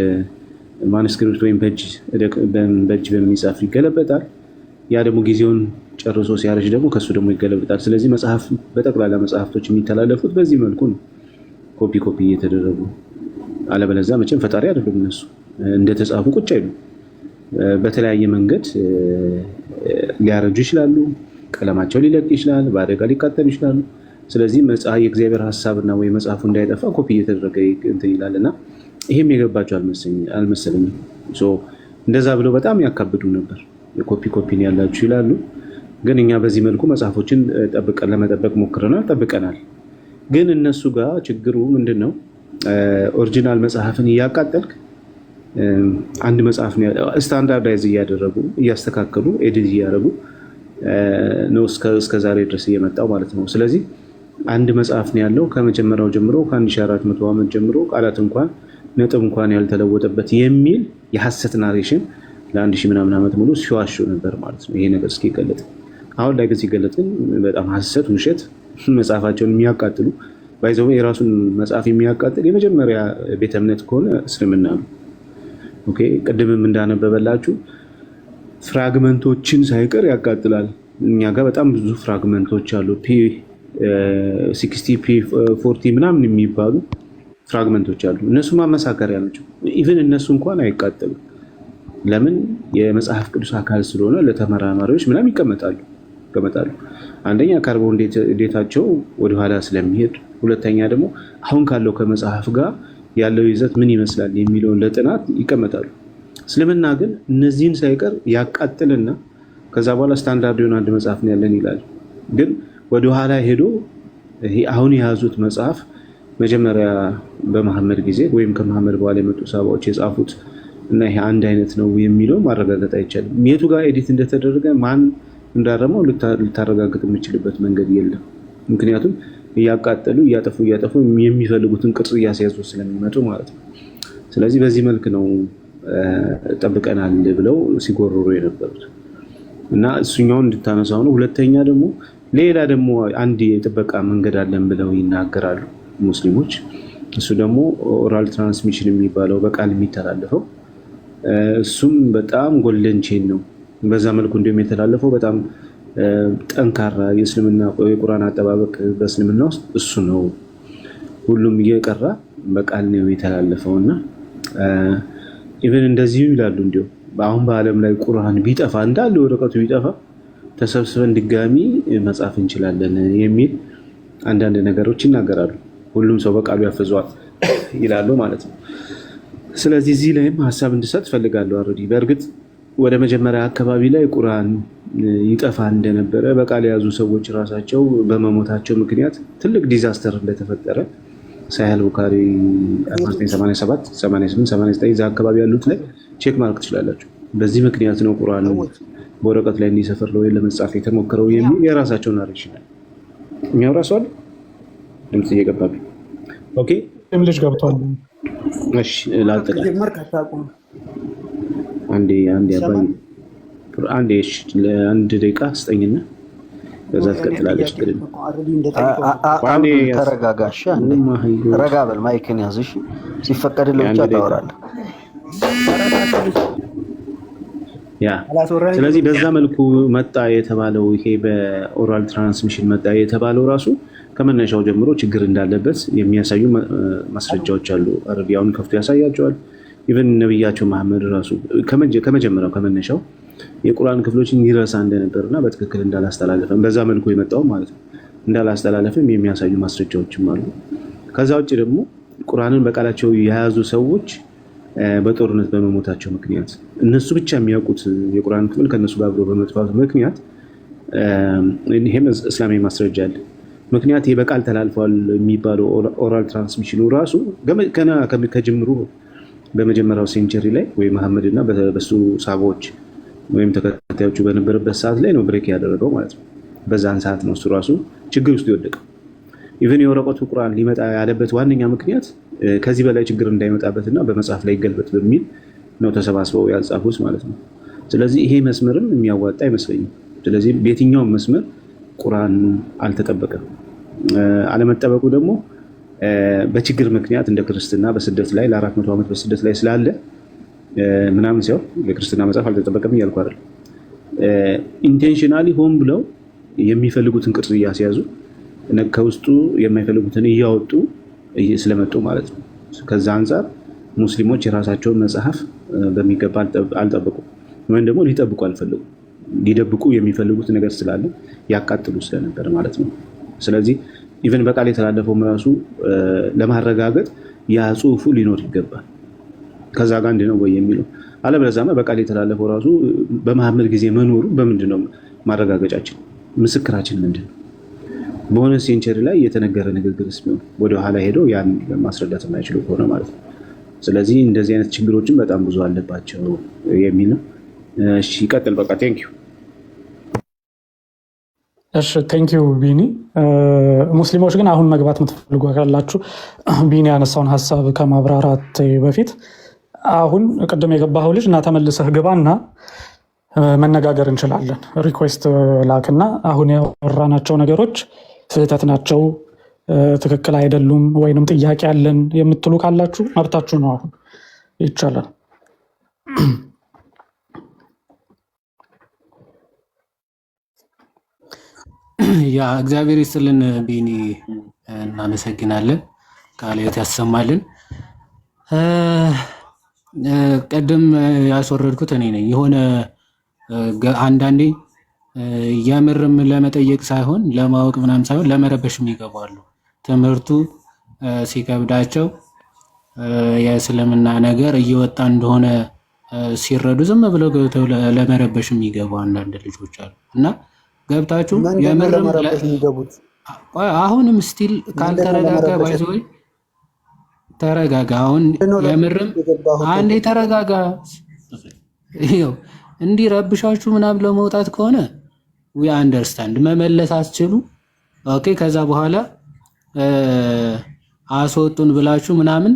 ማኑስክሪፕት ወይም በእጅ በሚጻፍ ይገለበጣል። ያ ደግሞ ጊዜውን ጨርሶ ሲያረጅ ደግሞ ከሱ ደግሞ ይገለበጣል። ስለዚህ መጽሐፍ በጠቅላላ መጽሐፍቶች የሚተላለፉት በዚህ መልኩ ነው፣ ኮፒ እየተደረጉ። አለበለዚያ መቼም ፈጣሪ አይደሉም እነሱ እንደተጻፉ ቁጭ አይሉ። በተለያየ መንገድ ሊያረጁ ይችላሉ፣ ቀለማቸው ሊለቅ ይችላል፣ በአደጋ ሊቃጠሉ ይችላሉ። ስለዚህ የእግዚአብሔር ሀሳብና ወይ መጽሐፉ እንዳይጠፋ ኮፒ እየተደረገ እንትን ይላል እና ይሄም የገባቸው አልመሰለኝም። እንደዛ ብለው በጣም ያካብዱ ነበር። የኮፒን ያላችሁ ይላሉ። ግን እኛ በዚህ መልኩ መጽሐፎችን ለመጠበቅ ሞክረናል፣ ጠብቀናል። ግን እነሱ ጋር ችግሩ ምንድን ነው? ኦሪጂናል መጽሐፍን እያቃጠልክ አንድ መጽሐፍ ስታንዳርዳይዝ እያደረጉ እያስተካከሉ ኤዲት እያደረጉ ነው እስከ ዛሬ ድረስ እየመጣው ማለት ነው። ስለዚህ አንድ መጽሐፍ ነው ያለው ከመጀመሪያው ጀምሮ ከ1400 ዓመት ጀምሮ ቃላት እንኳን ነጥብ እንኳን ያልተለወጠበት የሚል የሐሰት ናሬሽን ለ1000 ምናምን ዓመት ሙሉ ሲዋሹ ነበር ማለት ነው። ይሄ ነገር እስኪገለጥ አሁን ላይ ግን ሲገለጥ ግን በጣም ሐሰት፣ ውሸት መጽሐፋቸውን የሚያቃጥሉ ባይዘው የራሱን መጽሐፍ የሚያቃጥል የመጀመሪያ ቤተ እምነት ከሆነ እስልምና ነው። ኦኬ ቅድምም እንዳነበበላችሁ ፍራግመንቶችን ሳይቀር ያቃጥላል። እኛ ጋር በጣም ብዙ ፍራግመንቶች አሉ። P60 P40 ምናምን የሚባሉ ፍራግመንቶች አሉ። እነሱ ማመሳከሪያ ናቸው። ኢቭን እነሱ እንኳን አይቃጠሉም። ለምን? የመጽሐፍ ቅዱስ አካል ስለሆነ ለተመራማሪዎች ምናምን ይቀመጣሉ። አንደኛ ካርቦን ዴታቸው ወደኋላ ስለሚሄድ፣ ሁለተኛ ደግሞ አሁን ካለው ከመጽሐፍ ጋር ያለው ይዘት ምን ይመስላል የሚለውን ለጥናት ይቀመጣሉ። እስልምና ግን እነዚህን ሳይቀር ያቃጥልና ከዛ በኋላ ስታንዳርድ የሆነ አንድ መጽሐፍ ነው ያለን ይላል። ግን ወደኋላ ሄዶ አሁን የያዙት መጽሐፍ መጀመሪያ በመሐመድ ጊዜ ወይም ከመሐመድ በኋላ የመጡ ሰሃባዎች የጻፉት እና ይሄ አንድ አይነት ነው የሚለው ማረጋገጥ አይቻልም። የቱ ጋር ኤዲት እንደተደረገ ማን እንዳረመው ልታረጋግጥ የምችልበት መንገድ የለም። ምክንያቱም እያቃጠሉ እያጠፉ የሚፈልጉትን ቅርጽ እያስያዙ ስለሚመጡ ማለት ነው። ስለዚህ በዚህ መልክ ነው ጠብቀናል ብለው ሲጎርሩ የነበሩት እና እሱኛውን እንድታነሳው ነው። ሁለተኛ ደግሞ ሌላ ደግሞ አንድ የጥበቃ መንገድ አለን ብለው ይናገራሉ ሙስሊሞች። እሱ ደግሞ ኦራል ትራንስሚሽን የሚባለው በቃል የሚተላለፈው እሱም በጣም ጎልደን ቼን ነው። በዛ መልኩ እንዲሁም የተላለፈው በጣም ጠንካራ የእስልምና የቁርአን አጠባበቅ በእስልምና ውስጥ እሱ ነው። ሁሉም እየቀራ በቃል ነው የተላለፈው እና ኢቨን እንደዚሁ ይላሉ። እንዲሁም አሁን በዓለም ላይ ቁርአን ቢጠፋ እንዳለ ወረቀቱ ቢጠፋ ተሰብስበን ድጋሚ መጻፍ እንችላለን የሚል አንዳንድ ነገሮች ይናገራሉ። ሁሉም ሰው በቃሉ ያፈዟል ይላሉ ማለት ነው። ስለዚህ እዚህ ላይም ሀሳብ እንድሰጥ ፈልጋለሁ። አረዲ በእርግጥ ወደ መጀመሪያ አካባቢ ላይ ቁርአን ይጠፋ እንደነበረ በቃል የያዙ ሰዎች ራሳቸው በመሞታቸው ምክንያት ትልቅ ዲዛስተር እንደተፈጠረ ሳሂህ ቡኻሪ 1987 88 89 እዛ አካባቢ ያሉት ላይ ቼክ ማድረግ ትችላላችሁ። በዚህ ምክንያት ነው ቁርአን በወረቀት ላይ እንዲሰፍር ነው ለመጻፍ የተሞከረው የሚል የራሳቸው ናሬሽን አለ። እኛው ራሱ አለ ድምጽ እየገባብኝ። ኦኬ ልጅ ገብቷል። እሺ ላልተቀ አንዴ እሺ ለአንድ ደቂቃ ስጠኝና በዛ ትቀጥላለች። ተረጋጋሽ፣ ረጋ በል፣ ማይክን ያዝ። እሺ ሲፈቀድልህ ብቻ ታወራለህ። ያ ስለዚህ በዛ መልኩ መጣ የተባለው ይሄ በኦራል ትራንስሚሽን መጣ የተባለው ራሱ ከመነሻው ጀምሮ ችግር እንዳለበት የሚያሳዩ ማስረጃዎች አሉ። አረቢያውን ከፍቶ ያሳያቸዋል። ኢቨን ነብያቸው መሐመድ ራሱ ከመጀመሪያው ከመነሻው የቁርአን ክፍሎችን ይረሳ እንደነበርና በትክክል እንዳላስተላለፈም በዛ መልኩ የመጣው ማለት ነው እንዳላስተላለፈም የሚያሳዩ ማስረጃዎችም አሉ። ከዛ ውጭ ደግሞ ቁርአንን በቃላቸው የያዙ ሰዎች በጦርነት በመሞታቸው ምክንያት እነሱ ብቻ የሚያውቁት የቁርአን ክፍል ከነሱ ጋር አብሮ በመጥፋቱ ምክንያት ይሄም እስላማዊ ማስረጃ አለ። ምክንያት በቃል ተላልፏል የሚባለው ኦራል ትራንስሚሽኑ ራሱ ገና ከጅምሩ በመጀመሪያው ሴንቸሪ ላይ ወይ መሐመድ እና በሱ ሳቦች ወይም ተከታዮቹ በነበረበት ሰዓት ላይ ነው ብሬክ ያደረገው ማለት ነው። በዛን ሰዓት ነው እሱ ራሱ ችግር ውስጥ የወደቀው። ኢቨን የወረቀቱ ቁርአን ሊመጣ ያለበት ዋነኛ ምክንያት ከዚህ በላይ ችግር እንዳይመጣበትና በመጽሐፍ ላይ ይገልበጥ በሚል ነው ተሰባስበው ያልጻፉት ማለት ነው። ስለዚህ ይሄ መስመርም የሚያዋጣ አይመስለኝም። ስለዚህ በየትኛውም መስመር ቁርአን አልተጠበቀም። አለመጠበቁ ደግሞ በችግር ምክንያት እንደ ክርስትና በስደት ላይ ለ400 ዓመት በስደት ላይ ስላለ ምናምን ሲያው የክርስትና መጽሐፍ አልተጠበቀም እያልኩ አይደል። ኢንቴንሽናሊ ሆን ብለው የሚፈልጉትን ቅርጽ እያስያዙ ከውስጡ የማይፈልጉትን እያወጡ ስለመጡ ማለት ነው። ከዛ አንጻር ሙስሊሞች የራሳቸውን መጽሐፍ በሚገባ አልጠበቁም፣ ወይም ደግሞ ሊጠብቁ አልፈለጉም። ሊደብቁ የሚፈልጉት ነገር ስላለ ያቃጥሉ ስለነበር ማለት ነው። ስለዚህ ኢቨን በቃል የተላለፈውም ራሱ ለማረጋገጥ ያ ጽሁፉ ሊኖር ይገባል። ከዛ ጋር አንድ ነው ወይ የሚለው አለበለዚያማ በቃል የተላለፈው ራሱ በመሐመድ ጊዜ መኖሩ በምንድን ነው ማረጋገጫችን? ምስክራችን ምንድን ነው? በሆነ ሴንቸሪ ላይ የተነገረ ንግግርስ ቢሆን ወደኋላ ሄደው ያን ማስረዳት የማይችሉ ከሆነ ማለት ነው። ስለዚህ እንደዚህ አይነት ችግሮችን በጣም ብዙ አለባቸው የሚል ነው። እሺ ይቀጥል። በቃ ቴንኪው። እሺ ቴንኪው ቢኒ። ሙስሊሞች ግን አሁን መግባት የምትፈልጉ ካላችሁ ቢኒ ያነሳውን ሀሳብ ከማብራራት በፊት አሁን ቅድም የገባኸው ልጅ እና ተመልሰህ ግባና መነጋገር እንችላለን። ሪኩዌስት ላክና አሁን ያወራናቸው ነገሮች ስህተት ናቸው፣ ትክክል አይደሉም፣ ወይንም ጥያቄ አለን የምትሉ ካላችሁ መብታችሁ ነው። አሁን ይቻላል። ያ እግዚአብሔር ይስጥልን ቢኒ፣ እናመሰግናለን። ቃለ ሕይወት ያሰማልን። ቅድም ያስወረድኩት እኔ ነኝ። የሆነ አንዳንዴ የምርም ለመጠየቅ ሳይሆን ለማወቅ ምናምን ሳይሆን ለመረበሽም ይገባሉ። ትምህርቱ ሲከብዳቸው የእስልምና ነገር እየወጣ እንደሆነ ሲረዱ ዝም ብለው ገብተው ለመረበሽም ይገቡ አንዳንድ ልጆች አሉ እና ገብታችሁ የምርም አሁንም ስቲል ካልተረጋጋ ባይዘይ ተረጋጋ። አሁን የምርም አንዴ ተረጋጋ። ይኸው እንዲረብሻችሁ ምናምን ለመውጣት ከሆነ ዊ አንደርስታንድ መመለስ አስችሉ። ኦኬ ከዛ በኋላ አስወጡን ብላችሁ ምናምን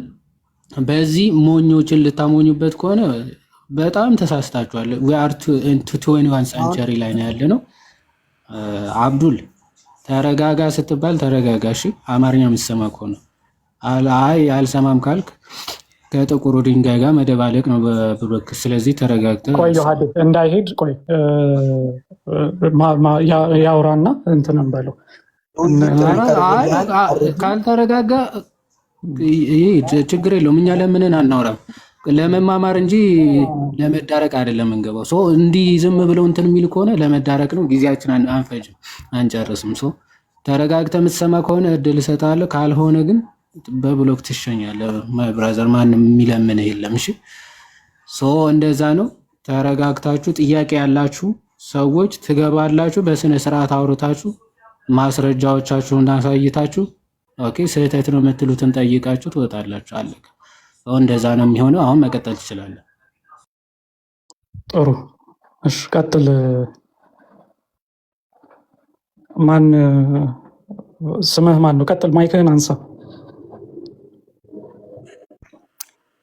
በዚህ ሞኞችን ልታሞኙበት ከሆነ በጣም ተሳስታችኋል። ዊ አር ቱ 21 ሴንቸሪ ላይ ነው ያለነው። አብዱል ተረጋጋ ስትባል ተረጋጋ። እሺ አማርኛ የምትሰማ ከሆነ አይ አልሰማም ካልክ ከጥቁሩ ድንጋይ ጋር መደባለቅ ነው በብሎክ። ስለዚህ ተረጋግተህ ቆይ ዮሐንስ እንዳይሄድ ቆይ ያውራና እንትንም በለው። ካልተረጋጋ ይሄ ችግር የለውም። እኛ ለምንን አናወራም ለመማማር እንጂ ለመዳረቅ አይደለም እንገባው። ሶ እንዲህ ዝም ብለው እንትን የሚል ከሆነ ለመዳረቅ ነው። ጊዜያችን አንፈጅም፣ አንጨርስም። ሶ ተረጋግተህ የምትሰማ ከሆነ እድል እሰጥሃለሁ። ካልሆነ ግን በብሎክ ትሸኛለህ። ማይ ብራዘር ማንም የሚለምንህ የለም። እሺ ሶ እንደዛ ነው። ተረጋግታችሁ ጥያቄ ያላችሁ ሰዎች ትገባላችሁ። በስነ ስርዓት አውርታችሁ ማስረጃዎቻችሁን አሳይታችሁ ኦኬ ስህተት ነው የምትሉትን ጠይቃችሁ ትወጣላችሁ። አለቀ። እንደዛ ነው የሚሆነው። አሁን መቀጠል ትችላለህ። ጥሩ እሺ ቀጥል። ማን ስምህ ማን ነው? ቀጥል፣ ማይክህን አንሳ።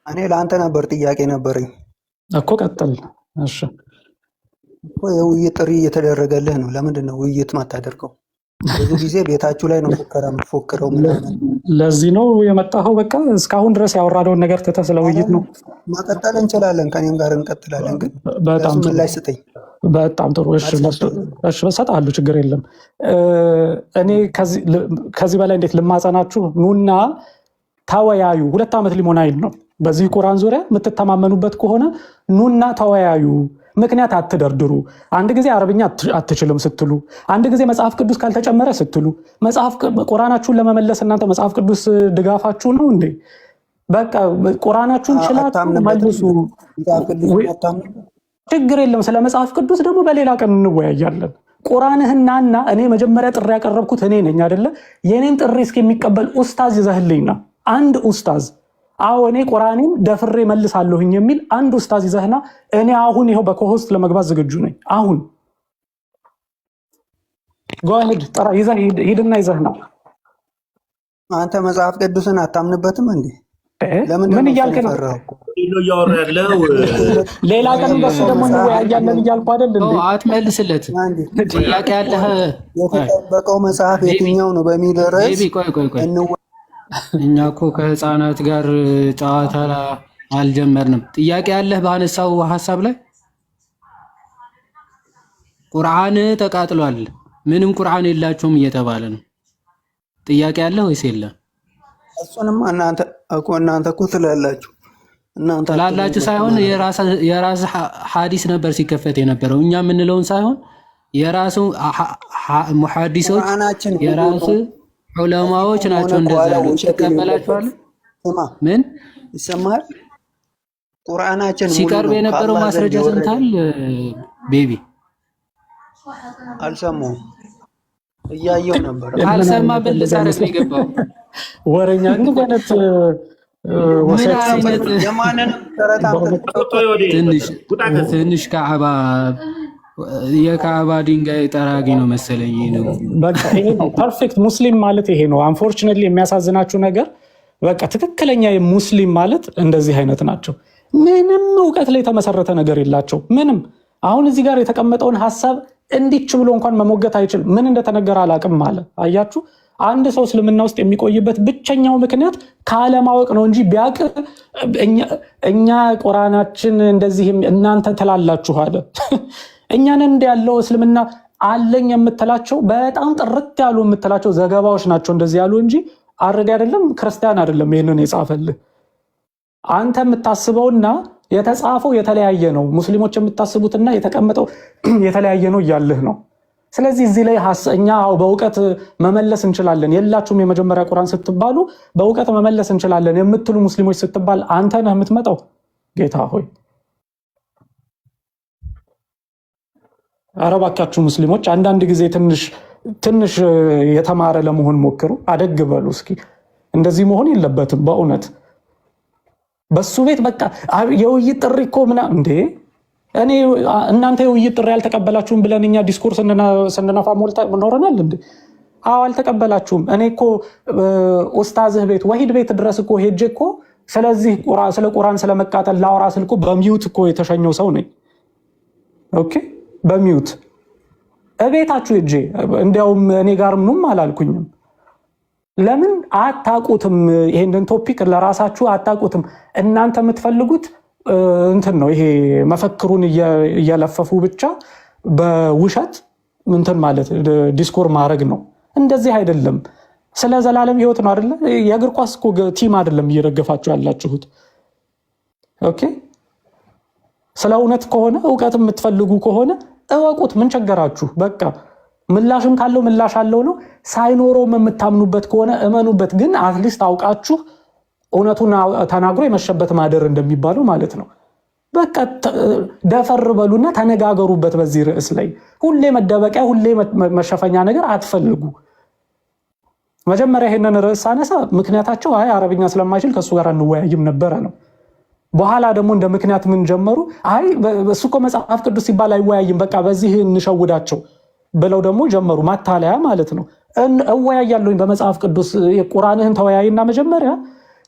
እኔ ለአንተ ነበር ጥያቄ ነበረኝ እኮ ቀጥል። እሺ እኮ የውይይት ጥሪ እየተደረገልህ ነው። ለምንድን ነው ውይይት ማታደርገው? ብዙ ጊዜ ቤታችሁ ላይ ነው ፉከራ የምትፎክረው ምናምን። ለዚህ ነው የመጣኸው? በቃ እስካሁን ድረስ ያወራነውን ነገር ትተህ ስለ ውይይት ነው? መቀጠል እንችላለን፣ ከኔም ጋር እንቀጥላለን። ግን በጣም ምላሽ ስጠኝ። በጣም ጥሩ እሺ፣ እሰጥሃለሁ፣ ችግር የለም። እኔ ከዚህ በላይ እንዴት ልማጸናችሁ? ኑና ተወያዩ። 2 ዓመት ሊሞናይል ነው በዚህ ቁርአን ዙሪያ የምትተማመኑበት ከሆነ ኑና ተወያዩ። ምክንያት አትደርድሩ። አንድ ጊዜ አረብኛ አትችልም ስትሉ፣ አንድ ጊዜ መጽሐፍ ቅዱስ ካልተጨመረ ስትሉ፣ ቁርአናችሁን ለመመለስ እናንተ መጽሐፍ ቅዱስ ድጋፋችሁ ነው እንዴ? በቃ ቁርአናችሁን ችላችሁ መልሱ። ችግር የለም። ስለ መጽሐፍ ቅዱስ ደግሞ በሌላ ቀን እንወያያለን። ቁርአንህናና እኔ መጀመሪያ ጥሪ ያቀረብኩት እኔ ነኝ አይደለ? የኔን ጥሪ እስከሚቀበል ኡስታዝ ይዘህልኝና አንድ ኡስታዝ አዎ እኔ ቁርአኔን ደፍሬ መልሳለሁኝ የሚል አንድ ኡስታዝ ይዘህና እኔ አሁን ይሄው በኮሆስት ለመግባት ዝግጁ ነኝ። አሁን ጎአሄድ ጠራ ይዘህ ሂድና ይዘህና። አንተ መጽሐፍ ቅዱስን አታምንበትም እንዴ? ምን እያልክ ነው? ሌላ ቀን በሱ ደግሞ እንወያያለን እያልኩ አይደል እንዴ? አትመልስለት። ጥያቄ ያለህ የተጠበቀው መጽሐፍ የትኛው ነው በሚል ርዕስ እኛ እኮ ከህፃናት ጋር ጨዋታ አልጀመርንም። ጥያቄ ያለህ ባነሳው ሀሳብ ላይ ቁርአን ተቃጥሏል፣ ምንም ቁርአን የላችሁም እየተባለ ነው። ጥያቄ ያለህ ወይስ የለም? እሱንም እናንተ እኮ ትላላችሁ ሳይሆን የራስ ሐዲስ ነበር ሲከፈት የነበረው። እኛ የምንለውን ሳይሆን የራሱ ሙሐዲሶች የራሱ ዑለማዎች ናቸው እንደዛ ነው። ትቀበላችኋለህ? ምን ይሰማል? ቁርአናችን ሲቀርብ የነበረው ማስረጃ ሰምታል? ቤቢ አልሰማሁም። እያየው ነበር። አልሰማ በልሳ ነው የገባው ወረኛ እንግዲህ ትንሽ ከዓባ የካዕባ ድንጋይ ጠራጊ ነው መሰለኝ። ነው በቃ ይሄ ነው ፐርፌክት ሙስሊም ማለት ይሄ ነው። አንፎርቹኔትሊ የሚያሳዝናችሁ ነገር በቃ ትክክለኛ ሙስሊም ማለት እንደዚህ አይነት ናቸው። ምንም እውቀት ላይ የተመሰረተ ነገር የላቸው ምንም። አሁን እዚህ ጋር የተቀመጠውን ሐሳብ እንዲች ብሎ እንኳን መሞገት አይችልም። ምን እንደተነገረ አላቅም ማለት አያችሁ። አንድ ሰው እስልምና ውስጥ የሚቆይበት ብቸኛው ምክንያት ካለማወቅ ነው እንጂ ቢያቅ እኛ ቁርአናችን እንደዚህ እናንተ ትላላችሁ አለ። እኛን እንደ ያለው እስልምና አለኝ የምትላቸው በጣም ጥርት ያሉ የምትላቸው ዘገባዎች ናቸው እንደዚህ ያሉ እንጂ አረዲ አይደለም፣ ክርስቲያን አይደለም። ይሄንን የጻፈልህ አንተ የምታስበውና የተጻፈው የተለያየ ነው። ሙስሊሞች የምታስቡትና የተቀመጠው የተለያየ ነው እያልህ ነው። ስለዚህ እዚህ ላይ እኛ በእውቀት መመለስ እንችላለን የላችሁም የመጀመሪያ ቁርአን ስትባሉ በእውቀት መመለስ እንችላለን የምትሉ ሙስሊሞች ስትባል አንተ ነህ የምትመጣው። ጌታ ሆይ ኧረ እባካችሁ ሙስሊሞች አንዳንድ ጊዜ ትንሽ የተማረ ለመሆን ሞክሩ። አደግ በሉ እስኪ። እንደዚህ መሆን የለበትም በእውነት በሱ ቤት በቃ የውይይት ጥሪ እኮ ምናምን እንዴ እኔ እናንተ የውይይት ጥሪ ያልተቀበላችሁም ብለን እኛ ዲስኮርስ ስንነፋ ኖረናል እንዴ? አዎ አልተቀበላችሁም። እኔ እኮ ኡስታዝህ ቤት ወሂድ ቤት ድረስ እኮ ሄጄ እኮ ስለዚህ ስለ ቁርአን ስለመቃጠል ላወራ ስል እኮ በሚዩት እኮ የተሸኘው ሰው ነኝ። ኦኬ በሚዩት እቤታችሁ ሄጄ እንዲያውም እኔ ጋር ምንም አላልኩኝም። ለምን አታቁትም? ይሄንን ቶፒክ ለራሳችሁ አታቁትም። እናንተ የምትፈልጉት እንትን ነው ይሄ መፈክሩን እየለፈፉ ብቻ በውሸት እንትን ማለት ዲስኮር ማድረግ ነው። እንደዚህ አይደለም። ስለ ዘላለም ህይወት ነው አይደለ? የእግር ኳስ እኮ ቲም አይደለም እየደገፋችሁ ያላችሁት። ኦኬ ስለ እውነት ከሆነ እውቀት የምትፈልጉ ከሆነ እወቁት። ምን ቸገራችሁ? በቃ ምላሽም ካለው ምላሽ አለው ነው። ሳይኖረውም የምታምኑበት ከሆነ እመኑበት። ግን አትሊስት አውቃችሁ እውነቱን ተናግሮ የመሸበት ማደር እንደሚባለው ማለት ነው። በቃ ደፈር በሉና ተነጋገሩበት በዚህ ርዕስ ላይ። ሁሌ መደበቂያ፣ ሁሌ መሸፈኛ ነገር አትፈልጉ። መጀመሪያ ይሄንን ርዕስ አነሳ ምክንያታቸው አይ አረብኛ ስለማይችል ከሱ ጋር እንወያይም ነበረ ነው። በኋላ ደግሞ እንደ ምክንያት ምን ጀመሩ? አይ እሱ እኮ መጽሐፍ ቅዱስ ሲባል አይወያይም፣ በቃ በዚህ እንሸውዳቸው ብለው ደግሞ ጀመሩ። ማታለያ ማለት ነው። እወያያለሁኝ በመጽሐፍ ቅዱስ ቁርአንህን ተወያይና መጀመሪያ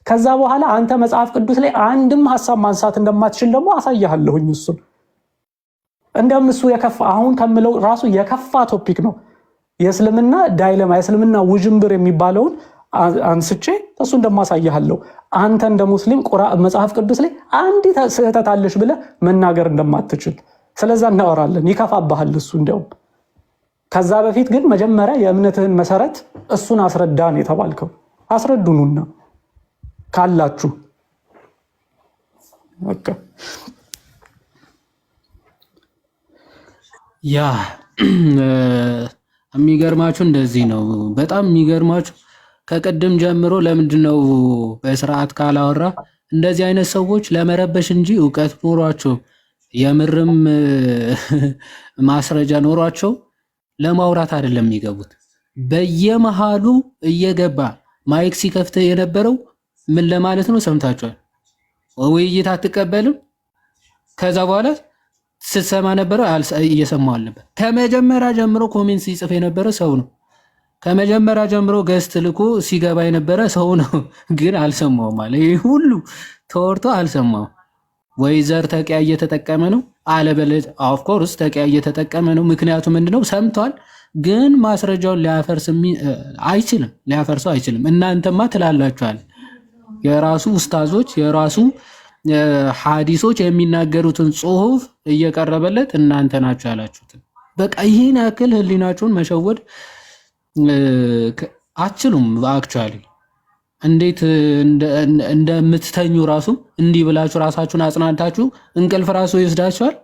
ከዛ በኋላ አንተ መጽሐፍ ቅዱስ ላይ አንድም ሐሳብ ማንሳት እንደማትችል ደግሞ አሳያለሁኝ። እሱን እንደም እሱ የከፋ አሁን ከምለው ራሱ የከፋ ቶፒክ ነው። የእስልምና ዳይለማ የእስልምና ውዥንብር የሚባለውን አንስቼ እሱ እንደማሳያለሁ። አንተ እንደ ሙስሊም መጽሐፍ ቅዱስ ላይ አንዲት ስህተት አለሽ ብለህ መናገር እንደማትችል ስለዛ እናወራለን። ይከፋብሃል እሱ እንደውም። ከዛ በፊት ግን መጀመሪያ የእምነትህን መሰረት እሱን አስረዳን የተባልከው። አስረዱኑና ካላችሁ በቃ ያ የሚገርማችሁ እንደዚህ ነው። በጣም የሚገርማችሁ ከቀደም ጀምሮ ለምንድነው በስርዓት ካላወራ እንደዚህ አይነት ሰዎች ለመረበሽ እንጂ እውቀት ኖሯቸው የምርም ማስረጃ ኖሯቸው ለማውራት አይደለም የሚገቡት። በየመሃሉ እየገባ ማይክ ሲከፍት የነበረው ምን ለማለት ነው? ሰምታችኋል። ውይይት አትቀበልም። ከዛ በኋላ ስትሰማ ነበረ እየሰማው አልነበር። ከመጀመሪያ ጀምሮ ኮሜንት ሲጽፍ የነበረ ሰው ነው። ከመጀመሪያ ጀምሮ ገስት ልኮ ሲገባ የነበረ ሰው ነው። ግን አልሰማውም አለ። ይህ ሁሉ ተወርቶ አልሰማውም። ወይ ዘር ተቂያ እየተጠቀመ ነው አለበለዚያ ኦፍ ኮርስ ተቂያ እየተጠቀመ ነው። ምክንያቱ ምንድነው? ሰምቷል፣ ግን ማስረጃውን ሊያፈርሰው አይችልም። እናንተማ ትላላችኋል። የራሱ ኡስታዞች የራሱ ሐዲሶች የሚናገሩትን ጽሁፍ እየቀረበለት እናንተ ናችሁ ያላችሁት። በቃ ይሄን ያክል ህሊናችሁን መሸወድ አትችሉም። አክቹአሊ እንዴት እንደምትተኙ ራሱ እንዲህ ብላችሁ ራሳችሁን አጽናንታችሁ እንቅልፍ ራሱ ይወስዳችኋል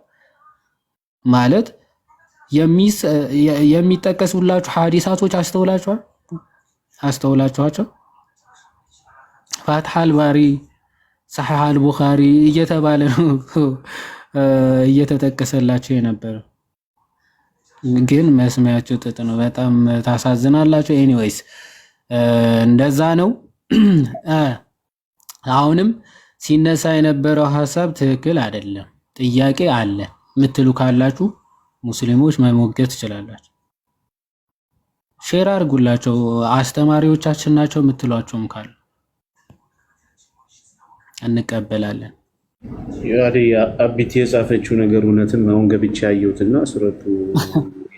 ማለት የሚጠቀሱላችሁ ሐዲሳቶች አስተውላችኋቸው ፋትሐል ባሪ ሰሒሐል ቡኻሪ እየተባለ ነው እየተጠቀሰላችሁ የነበረው። ግን መስሚያችሁ ጥጥ ነው። በጣም ታሳዝናላችሁ። ኤኒዌይስ እንደዛ ነው። አሁንም ሲነሳ የነበረው ሐሳብ ትክክል አይደለም፣ ጥያቄ አለ ምትሉ ካላችሁ ሙስሊሞች መሞገት ትችላላችሁ። ሼር አድርጉላቸው። አስተማሪዎቻችን ናቸው ምትሏቸውም ካሉ እንቀበላለን። ያዲ አቢቲ የጻፈችው ነገር እውነትም አሁን ገብቼ ያየሁትና ሱረቱ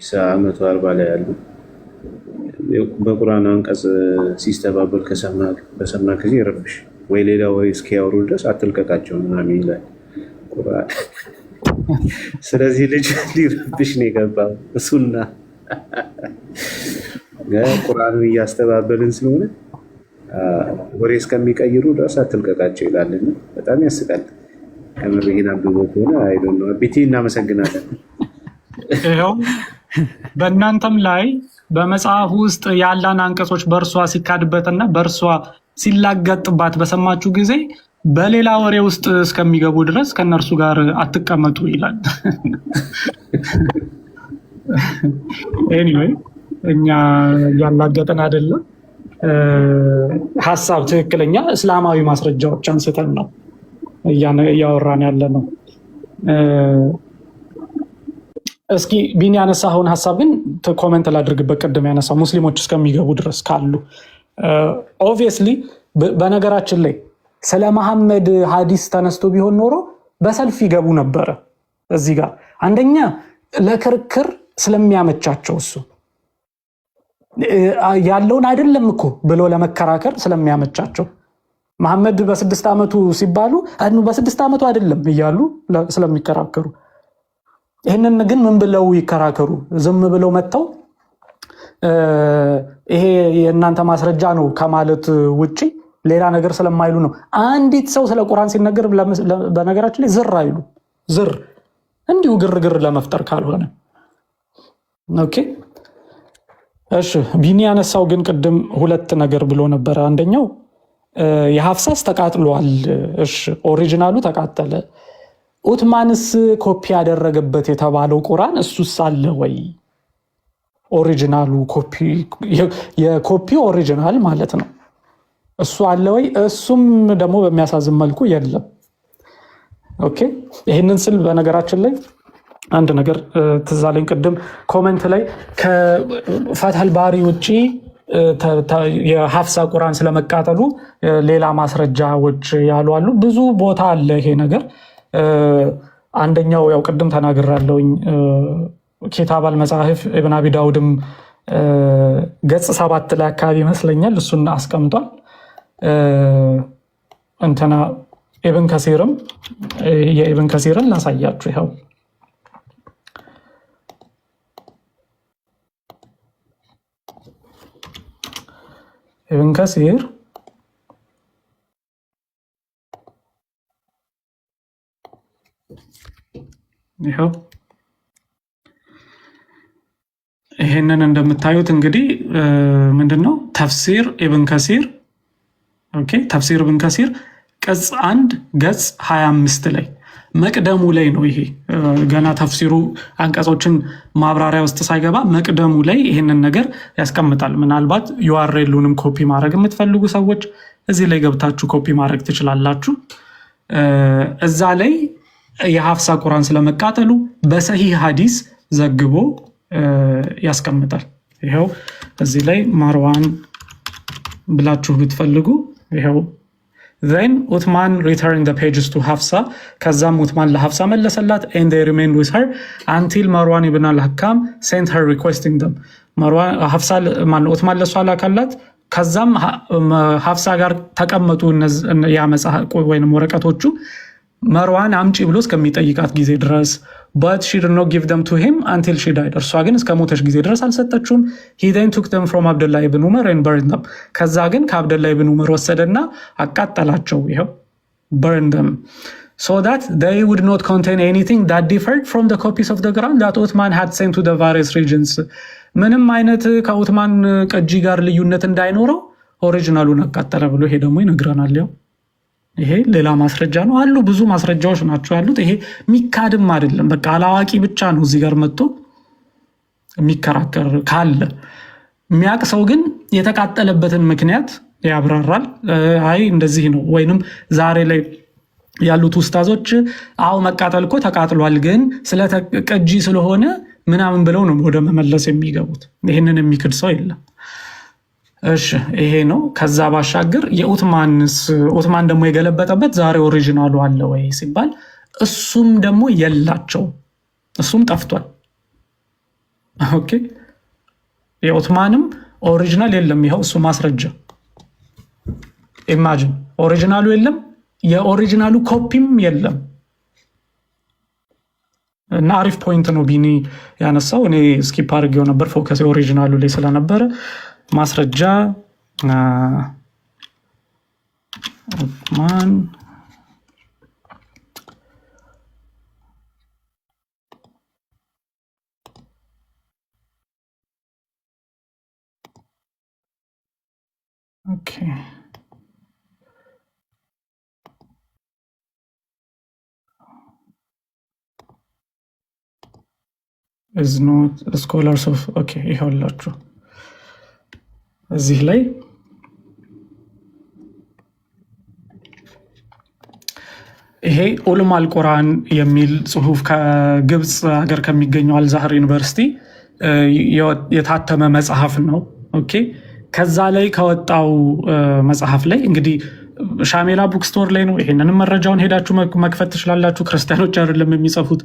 ኢሳ 140 ላይ ያሉ በቁርአን አንቀጽ ሲስተባበል በሰማ ጊዜ ረብሽ ወይ ሌላ ወይ እስኪያወሩ ድረስ አትልቀቃቸው ምናምን ይላል ቁርአን። ስለዚህ ልጅ ሊረብሽ ነው የገባው እሱና ቁርአንን እያስተባበልን ስለሆነ ወሬ እስከሚቀይሩ ድረስ አትልቀቃቸው ይላልና በጣም ያስቃል። ከምርህን አብቦ ከሆነ አይዶን ነው። አቢቲ እናመሰግናለን። ይኸው በእናንተም ላይ በመጽሐፍ ውስጥ ያለን አንቀጾች በእርሷ ሲካድበትና በእርሷ ሲላገጥባት በሰማችሁ ጊዜ በሌላ ወሬ ውስጥ እስከሚገቡ ድረስ ከነርሱ ጋር አትቀመጡ ይላል። ኤኒዌይ እኛ ያላገጠን አይደለም። ሐሳብ ትክክለኛ እስላማዊ ማስረጃዎች አንስተን ነው እያወራን ያለ ነው። እስኪ ቢኒ ያነሳውን ሐሳብ ግን ኮሜንት ላድርግበት። ቀደም ያነሳው ሙስሊሞች እስከሚገቡ ድረስ ካሉ ኦብቪየስሊ በነገራችን ላይ ስለ መሐመድ ሐዲስ ተነስቶ ቢሆን ኖሮ በሰልፍ ይገቡ ነበረ። እዚህ ጋር አንደኛ ለክርክር ስለሚያመቻቸው እሱ ያለውን አይደለም እኮ ብሎ ለመከራከር ስለሚያመቻቸው መሐመድ በ6 ዓመቱ ሲባሉ በ6 ዓመቱ አይደለም እያሉ ስለሚከራከሩ ይሄንን ግን ምን ብለው ይከራከሩ? ዝም ብለው መተው ይሄ የእናንተ ማስረጃ ነው ከማለት ውጪ ሌላ ነገር ስለማይሉ ነው። አንዲት ሰው ስለ ቁርአን ሲነገር በነገራችን ላይ ዝር አይሉ። ዝር እንዲሁ ግርግር ለመፍጠር ካልሆነ ኦኬ። እሺ ቢኒ ያነሳው ግን ቅድም ሁለት ነገር ብሎ ነበር። አንደኛው የሐፍሳስ ተቃጥሏል። እሺ ኦሪጂናሉ ተቃጠለ። ኡትማንስ ኮፒ ያደረገበት የተባለው ቁርአን እሱስ አለ ወይ? ኦሪጂናሉ ኮፒ የኮፒ ኦሪጂናል ማለት ነው። እሱ አለ ወይ? እሱም ደግሞ በሚያሳዝን መልኩ የለም። ኦኬ ይሄንን ስል በነገራችን ላይ አንድ ነገር ትዝ አለኝ። ቅድም ኮሜንት ላይ ከፋትሐል ባሪ ውጪ የሐፍሳ ቁርአን ስለመቃጠሉ ሌላ ማስረጃዎች ያሉ አሉ። ብዙ ቦታ አለ ይሄ ነገር። አንደኛው ያው ቅድም ተናግራለሁኝ ኪታብ አልመጻሕፍ ኢብን አቢ ዳውድም ገጽ 7 ላይ አካባቢ ይመስለኛል እሱን አስቀምጧል። እንትና ኢብን ከሲርም የኢብን ከሲርን ላሳያችሁ። ይኸው ኢብን ከሲር ይኸው ይሄንን እንደምታዩት እንግዲህ ምንድነው ተፍሲር ኢብን ከሲር ኦኬ ተፍሲር ኢብን ከሲር ቅጽ 1 ገጽ 25 ላይ መቅደሙ ላይ ነው ይሄ ገና ተፍሲሩ አንቀጾችን ማብራሪያ ውስጥ ሳይገባ መቅደሙ ላይ ይህንን ነገር ያስቀምጣል። ምናልባት ዩአርኤሉንም ኮፒ ማድረግ የምትፈልጉ ሰዎች እዚህ ላይ ገብታችሁ ኮፒ ማድረግ ትችላላችሁ። እዛ ላይ የሐፍሳ ቁርአን ስለመቃጠሉ በሰሂህ ሐዲስ ዘግቦ ያስቀምጣል። ይኸው እዚህ ላይ ማርዋን ብላችሁ ብትፈልጉ ይኸው then Uthman returned the pages to Hafsa ከዛም ኡትማን ለሐፍሳ መለሰላት and they remained with her until Marwan ibn al-Hakam sent her requesting them ኡትማን ለሷ ላካላት ከዛም ሐፍሳ ጋር ተቀመጡ ያ መጽሐፍ ወይንም ወረቀቶቹ መርዋን አምጪ ብሎ እስከሚጠይቃት ጊዜ ድረስ but she did not give them to him until she died እርሷ ግን እስከ ሞተች ጊዜ ድረስ አልሰጠችውም። he then took them from Abdullah ibn Umar and burned them ከዛ ግን ከአብደላህ ibn Umar ወሰደና አቃጠላቸው። ይሄው burned them so that they would not contain anything that differed from the copies of the Quran that Uthman had sent to the various regions ምንም አይነት ከኡትማን ቅጂ ጋር ልዩነት እንዳይኖረው ኦሪጂናሉን አቃጠለ ብሎ ይሄ ደግሞ ይነግረናል። ይሄ ሌላ ማስረጃ ነው አሉ ብዙ ማስረጃዎች ናቸው ያሉት። ይሄ ሚካድም አይደለም በቃ አላዋቂ ብቻ ነው እዚህ ጋር መጥቶ የሚከራከር ካለ የሚያውቅ ሰው ግን የተቃጠለበትን ምክንያት ያብራራል። አይ እንደዚህ ነው ወይንም ዛሬ ላይ ያሉት ኡስታዞች አው መቃጠል እኮ ተቃጥሏል ግን ስለተቀጂ ስለሆነ ምናምን ብለው ነው ወደ መመለስ የሚገቡት። ይሄንን የሚክድ ሰው የለም። እሺ ይሄ ነው። ከዛ ባሻገር ኡትማን ደግሞ የገለበጠበት ዛሬ ኦሪጂናሉ አለ ወይ ሲባል እሱም ደግሞ የላቸው እሱም ጠፍቷል። ኦኬ የኡትማንም ኦሪጂናል የለም። ይሄው እሱ ማስረጃ ኢማጂን ኦሪጂናሉ የለም የኦሪጂናሉ ኮፒም የለም። እና አሪፍ ፖይንት ነው ቢኒ ያነሳው። እኔ ስኪፕ አድርጌው ነበር ፎከስ ኦሪጂናሉ ላይ ስለነበረ ማስረጃ ኡትማን ኦኬ is not scholars of okay ይኸውላችሁ እዚህ ላይ ይሄ ኡለማል ቁርአን የሚል ጽሁፍ ከግብጽ ሀገር ከሚገኘው አልዛህር ዩኒቨርሲቲ የታተመ መጽሐፍ ነው። ኦኬ ከዛ ላይ ከወጣው መጽሐፍ ላይ እንግዲህ ሻሜላ ቡክስቶር ላይ ነው። ይሄንንም መረጃውን ሄዳችሁ መክፈት ትችላላችሁ። ክርስቲያኖች አይደለም የሚጽፉት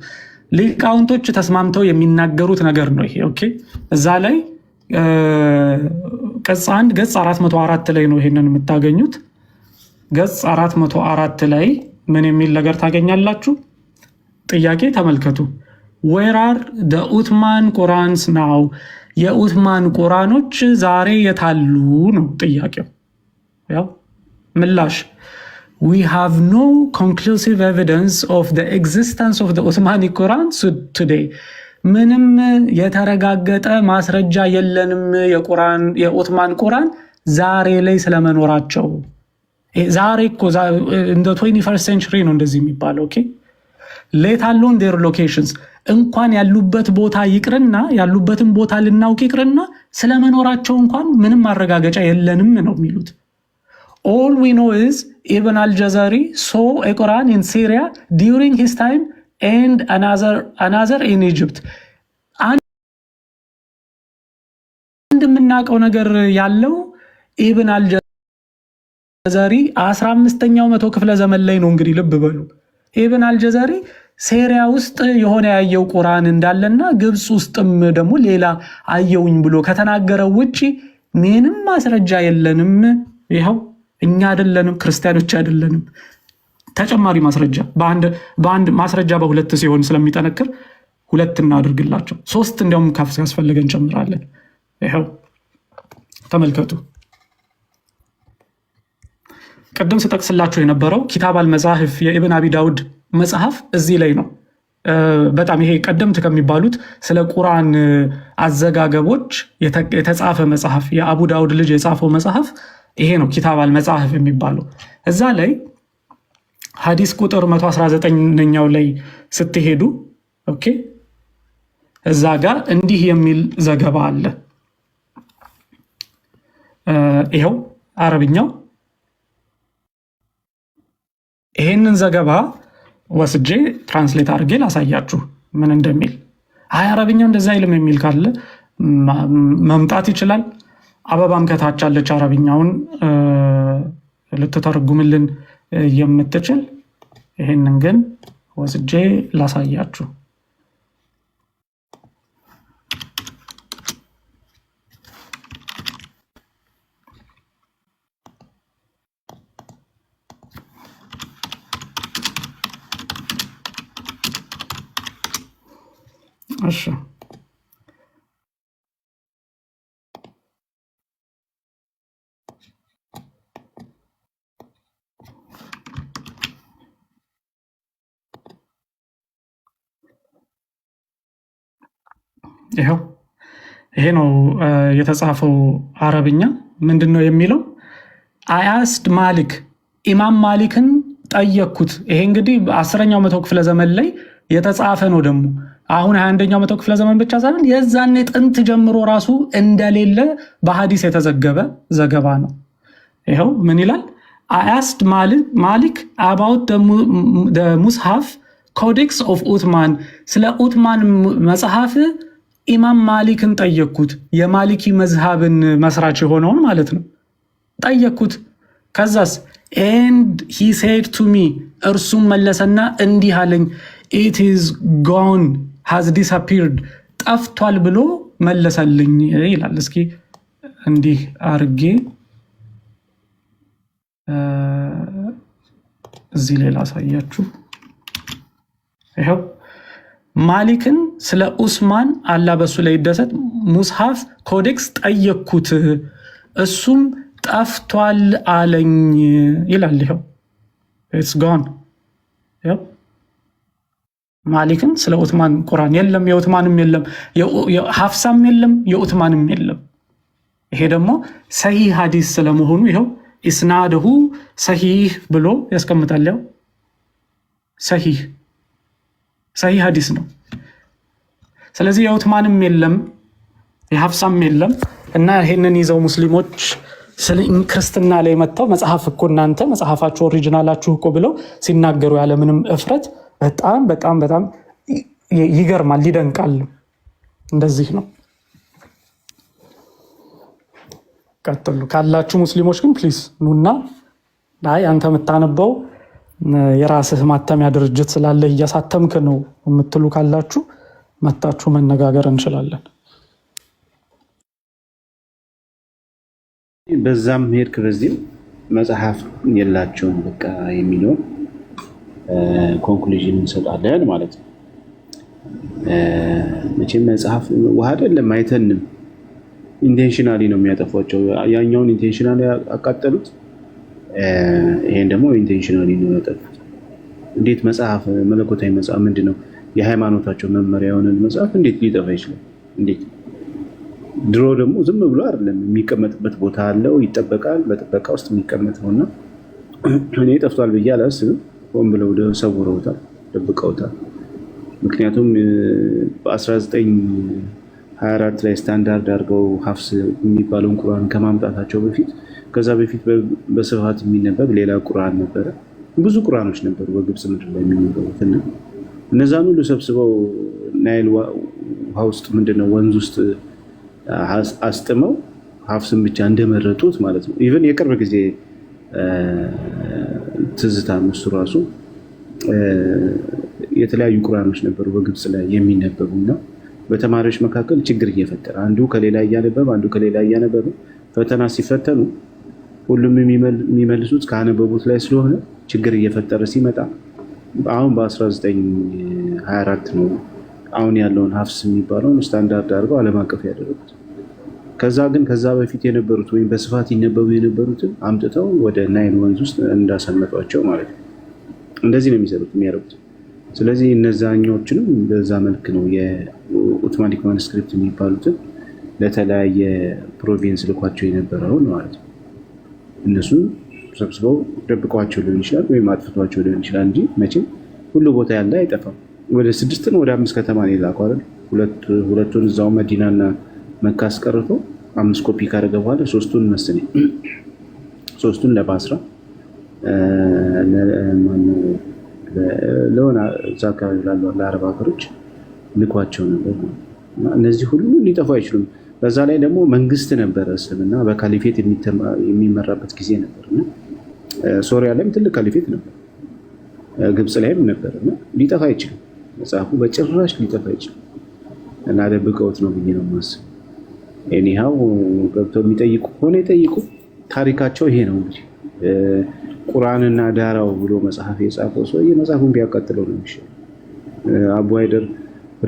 ሊቃውንቶች ተስማምተው የሚናገሩት ነገር ነው ይሄ። ኦኬ እዛ ላይ ገጽ 1 ገጽ 404 ላይ ነው ይሄንን የምታገኙት። ገጽ 404 ላይ ምን የሚል ነገር ታገኛላችሁ? ጥያቄ ተመልከቱ። where are the Uthman Qurans now የኡትማን ቁርአኖች ዛሬ የታሉ ነው ጥያቄው። ያው ምላሽ we have no conclusive evidence of the existence of the Uthmani Quran today ምንም የተረጋገጠ ማስረጃ የለንም የኡትማን ቁርአን ዛሬ ላይ ስለመኖራቸው። ዛሬ እኮ እንደ 21st century ነው እንደዚህ የሚባለው። ኦኬ let alone their locations እንኳን ያሉበት ቦታ ይቅርና ያሉበትን ቦታ ልናውቅ ይቅርና ስለመኖራቸው እንኳን ምንም ማረጋገጫ የለንም ነው የሚሉት። all we know is Ibn al-Jazari saw a Quran in Syria during his time and another in Egypt አንድ የምናውቀው ነገር ያለው ኢብን አልጀዛሪ 15ኛው መቶ ክፍለ ዘመን ላይ ነው። እንግዲህ ልብ በሉ ኢብን አልጀዛሪ ሲሪያ ውስጥ የሆነ ያየው ቁርአን እንዳለና ግብጽ ውስጥም ደግሞ ሌላ አየውኝ ብሎ ከተናገረው ውጪ ምንም ማስረጃ የለንም። ይሄው እኛ አይደለንም ክርስቲያኖች አይደለንም። ተጨማሪ ማስረጃ በአንድ ማስረጃ በሁለት ሲሆን ስለሚጠነክር ሁለት እናድርግላቸው። ሶስት እንደውም ካፍስ ያስፈልገን ጨምራለን። ይሄው ተመልከቱ። ቀደም ስጠቅስላችሁ የነበረው ኪታብ አልመዛሂፍ የኢብን አቢ ዳውድ መጽሐፍ እዚህ ላይ ነው። በጣም ይሄ ቀደምት ከሚባሉት ስለ ቁርአን አዘጋገቦች የተጻፈ መጽሐፍ የአቡ ዳውድ ልጅ የጻፈው መጽሐፍ ይሄ ነው ኪታብ አልመዛሂፍ የሚባለው። እዛ ላይ ሐዲስ ቁጥር 119ኛው ላይ ስትሄዱ ኦኬ እዛ ጋር እንዲህ የሚል ዘገባ አለ። ይኸው አረብኛው ይሄንን ዘገባ ወስጄ ትራንስሌት አድርጌ ላሳያችሁ ምን እንደሚል። አይ አረብኛው እንደዛ አይልም የሚል ካለ መምጣት ይችላል። አበባም ከታች አለች አረብኛውን ልትተረጉምልን የምትችል። ይሄንን ግን ወስጄ ላሳያችሁ። እሺ ይሄ ነው የተጻፈው አረብኛ። ምንድን ነው የሚለው? አያስድ ማሊክ ኢማም ማሊክን ጠየቅኩት። ይሄ እንግዲህ 10ኛው መቶ ክፍለ ዘመን ላይ የተጻፈ ነው። ደግሞ አሁን 21ኛው መቶ ክፍለ ዘመን ብቻ ሳይሆን የዛኔ ጥንት ጀምሮ ራሱ እንደሌለ በሐዲስ የተዘገበ ዘገባ ነው። ይኸው ምን ይላል? አያስድ ማሊክ አባውት ሙስሐፍ ኮዴክስ ኦፍ ኡትማን፣ ስለ ኡትማን መጽሐፍ ኢማም ማሊክን ጠየቅኩት። የማሊኪ መዝሃብን መስራች የሆነውን ማለት ነው። ጠየቅኩት። ከዛስ ኤንድ ሂ ሴድ ቱ ሚ፣ እርሱም መለሰና እንዲህ አለኝ፣ ኢት ኢዝ ጎን ሃዝ ዲስአፒርድ፣ ጠፍቷል ብሎ መለሰልኝ ይላል። እስኪ እንዲህ አርጌ እዚህ ላይ ላሳያችሁ። ይኸው ማሊክን ስለ ኡስማን አላ በሱ ላይ ይደሰት ሙስሐፍ ኮዴክስ ጠየቅኩት፣ እሱም ጠፍቷል አለኝ ይላል። ይኸው ኢትስ ጎን። ማሊክን ስለ ኡትማን ቁርአን የለም፣ የኡትማንም የለም፣ ሐፍሳም የለም፣ የኡትማንም የለም። ይሄ ደግሞ ሰሂህ ሐዲስ ስለመሆኑ ይኸው ኢስናድሁ ሰሂህ ብሎ ያስቀምጣል። ያው ሰሂህ ሐዲስ ነው። ስለዚህ የኡትማንም የለም የሐፍሳም የለም። እና ይሄንን ይዘው ሙስሊሞች ስለ ክርስትና ላይ መጥተው መጽሐፍ እኮ እናንተ መጽሐፋችሁ ኦሪጂናላችሁ እኮ ብለው ሲናገሩ ያለምንም እፍረት በጣም በጣም በጣም ይገርማል፣ ይደንቃል። እንደዚህ ነው። ቀጥሉ ካላችሁ ሙስሊሞች ግን ፕሊዝ ኑና አይ አንተ የምታነበው የራስህ ማተሚያ ድርጅት ስላለህ እያሳተምክ ነው የምትሉ ካላችሁ መታችሁ መነጋገር እንችላለን። በዛም ሄድክ በዚህም መጽሐፍ የላቸውም በቃ የሚለውን ኮንክሉዥን እንሰጣለን ማለት ነው። መቼም መጽሐፍ ውሃ አይደለም አይተንም፣ ኢንቴንሽናሊ ነው የሚያጠፏቸው። ያኛውን ኢንቴንሽናሊ ያቃጠሉት፣ ይሄን ደግሞ ኢንቴንሽናሊ ነው ያጠፉት። እንዴት መጽሐፍ መለኮታዊ መጽሐፍ ምንድን ነው የሃይማኖታቸው መመሪያ የሆነ መጽሐፍ እንዴት ሊጠፋ ይችላል? እንዴት ድሮ ደግሞ ዝም ብሎ አይደለም የሚቀመጥበት ቦታ አለው፣ ይጠበቃል። በጥበቃ ውስጥ የሚቀመጥ ነውና እኔ ጠፍቷል ብዬ አላስብም። ሆን ብለው ሰውረውታል፣ ደብቀውታል። ምክንያቱም በ1924 ላይ ስታንዳርድ አድርገው ሐፍስ የሚባለውን ቁርአን ከማምጣታቸው በፊት ከዛ በፊት በስፋት የሚነበብ ሌላ ቁርአን ነበረ። ብዙ ቁርአኖች ነበሩ በግብፅ ምድር ላይ የሚነበቡት እና እነዛን ሁሉ ሰብስበው ናይል ውሃ ውስጥ ምንድነው ወንዝ ውስጥ አስጥመው ሐፍስን ብቻ እንደመረጡት ማለት ነው። ኢቨን የቅርብ ጊዜ ትዝታ እሱ ራሱ የተለያዩ ቁርአኖች ነበሩ በግብፅ ላይ የሚነበቡና በተማሪዎች መካከል ችግር እየፈጠረ አንዱ ከሌላ እያነበበ ፈተና ሲፈተኑ ሁሉም የሚመልሱት ካነበቡት ላይ ስለሆነ ችግር እየፈጠረ ሲመጣ አሁን በ1924 ነው አሁን ያለውን ሐፍስ የሚባለውን ስታንዳርድ አድርገው ዓለም አቀፍ ያደረጉት። ከዛ በፊት የነበሩት ወይም በስፋት ይነበቡ የነበሩትን አምጥተው ወደ ናይል ወንዝ ውስጥ እንዳሰመጧቸው ማለት ነው። እንደዚህ ነው የሚያደርጉት። ስለዚህ እነዛኞችንም በዛ መልክ ነው የኦቶማቲክ ማኑስክሪፕት የሚባሉትን ለተለያየ ፕሮቪንስ ልኳቸው የነበረውን ማለት ነው። እነሱን ሰብስበው ደብቀዋቸው ሊሆን ይችላል ወይም አጥፍቷቸው ሊሆን ይችላል እንጂ መቼም ሁሉ ቦታ ያለ አይጠፋም። ወደ 6 ነው ወደ 5 ከተማ ነው የላከው አይደል? ሁለቱን እዛው መዲናና መካ አስቀርቶ 5 ኮፒ ካደረገ በኋላ 3ቱን ለባስራ ለሆነ እዛ አካባቢ ላሉ ለአረብ ሀገሮች ልኳቸው ነበር። እነዚህ ሁሉ ሊጠፉ አይችሉም። በዛ ላይ ደግሞ መንግስት ነበረ፣ እስልምና በካሊፌት የሚመራበት ጊዜ ነበር እና ሶሪያ ላይም ትልቅ ካሊፌት ነበር፣ ግብፅ ላይም ነበር እና ሊጠፋ አይችልም። መጽሐፉ በጭራሽ ሊጠፋ አይችልም እና ደብቀውት ነው ብዬ ነው የማስበው። ኤኒሃው ገብተው የሚጠይቁ ሆነ ይጠይቁ። ታሪካቸው ይሄ ነው እንግዲህ። ቁርአንና ዳራው ብሎ መጽሐፍ የጻፈው ሰውዬ መጽሐፉን ቢያቃጥለው ነው የሚሻለው። አቡ ሃይደር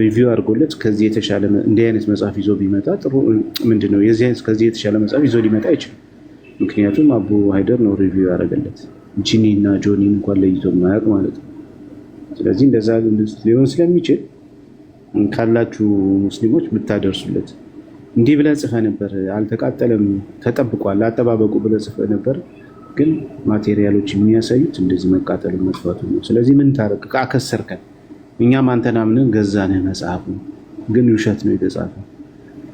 ሪቪው አድርጎለት ከዚህ የተሻለ እንዲህ አይነት መጽሐፍ ይዞ ቢመጣ ጥሩ ምንድነው ከዚህ የተሻለ መጽሐፍ ይዞ ሊመጣ አይችልም። ምክንያቱም አቡ ሃይደር ነው ሪቪው ያደረገለት፣ ጂኒ እና ጆኒን እንኳን ለይቶ ማያውቅ ማለት ነው። ስለዚህ እንደዛ ሊሆን ስለሚችል ካላችሁ ሙስሊሞች ብታደርሱለት። እንዲህ ብለህ ጽፈህ ነበር አልተቃጠለም ተጠብቋል አጠባበቁ ብለህ ጽፈህ ነበር፣ ግን ማቴሪያሎች የሚያሳዩት እንደዚህ መቃጠሉ መጥፋቱ ነው። ስለዚህ ምን ታረቅ አከሰርከን። እኛም አንተን አምነን ገዛንህ መጽሐፉ፣ ግን ውሸት ነው የተጻፈው።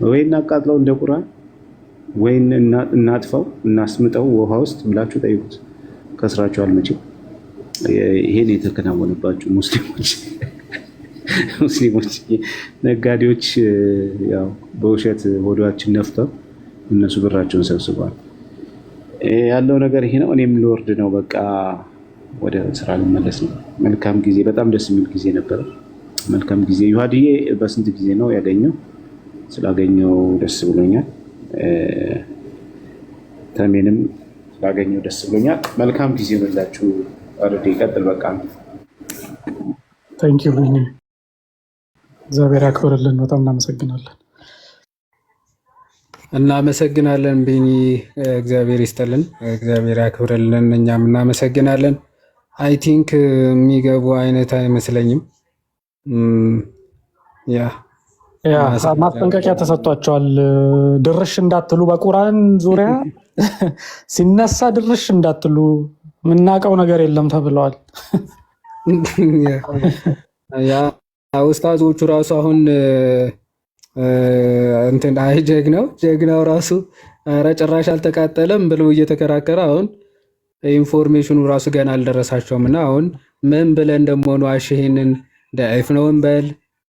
ወይ እናቃጥለው እንደ ቁርአን ወይ እናጥፋው እናስምጠው ውሃ ውስጥ ብላችሁ ጠይቁት። ከስራችኋል መቼም። ይሄን የተከናወነባችሁ ሙስሊሞች ነጋዴዎች ያው በውሸት ሆዷችን ነፍተው እነሱ ብራቸውን ሰብስበዋል። ያለው ነገር ይሄ ነው። እኔም ልወርድ ነው፣ በቃ ወደ ስራ ልመለስ ነው። መልካም ጊዜ፣ በጣም ደስ የሚል ጊዜ ነበረ። መልካም ጊዜ። ዩሃድዬ በስንት ጊዜ ነው ያገኘው? ስላገኘው ደስ ብሎኛል። ተሜንም ስላገኘው ደስ ብሎኛል። መልካም ጊዜ ነው። አረዲ ይቀጥል። በቃ ታንኪ ዩ። እግዚአብሔር ያክብርልን። በጣም እናመሰግናለን። እናመሰግናለን ቢኒ፣ እግዚአብሔር ይስጥልን፣ እግዚአብሔር ያክብርልን። እኛም እናመሰግናለን። አይ ቲንክ የሚገቡ አይነት አይመስለኝም። ማስጠንቀቂያ ተሰጥቷቸዋል። ድርሽ እንዳትሉ፣ በቁርአን ዙሪያ ሲነሳ ድርሽ እንዳትሉ፣ የምናውቀው ነገር የለም ተብለዋል። ኡስታዞቹ ራሱ አሁን እንትን አይ ጀግናው ራሱ ኧረ ጭራሽ አልተቃጠለም ብለው እየተከራከረ አሁን ኢንፎርሜሽኑ ራሱ ገና አልደረሳቸውም እና አሁን ምን ብለን ደግሞ ነው ይሄንን ዳይፍ ነው እንበል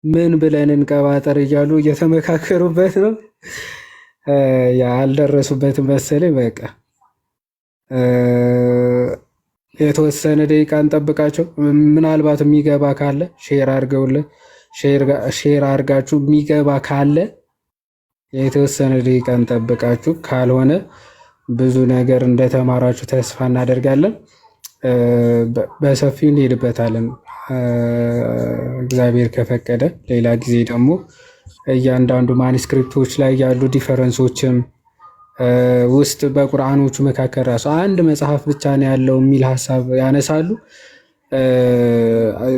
ምን ብለን እንቀባጠር እያሉ እየተመካከሩበት ነው። አልደረሱበትም መሰለኝ። በቃ የተወሰነ ደቂቃ እንጠብቃቸው። ምናልባት የሚገባ ካለ ሼር አድርገውለት ሼር አድርጋችሁ የሚገባ ካለ የተወሰነ ደቂቃ እንጠብቃችሁ። ካልሆነ ብዙ ነገር እንደተማራችሁ ተስፋ እናደርጋለን። በሰፊው እንሄድበታለን እግዚአብሔር ከፈቀደ። ሌላ ጊዜ ደግሞ እያንዳንዱ ማኒስክሪፕቶች ላይ ያሉ ዲፈረንሶችም ውስጥ በቁርአኖቹ መካከል ራሱ አንድ መጽሐፍ ብቻ ነው ያለው የሚል ሀሳብ ያነሳሉ።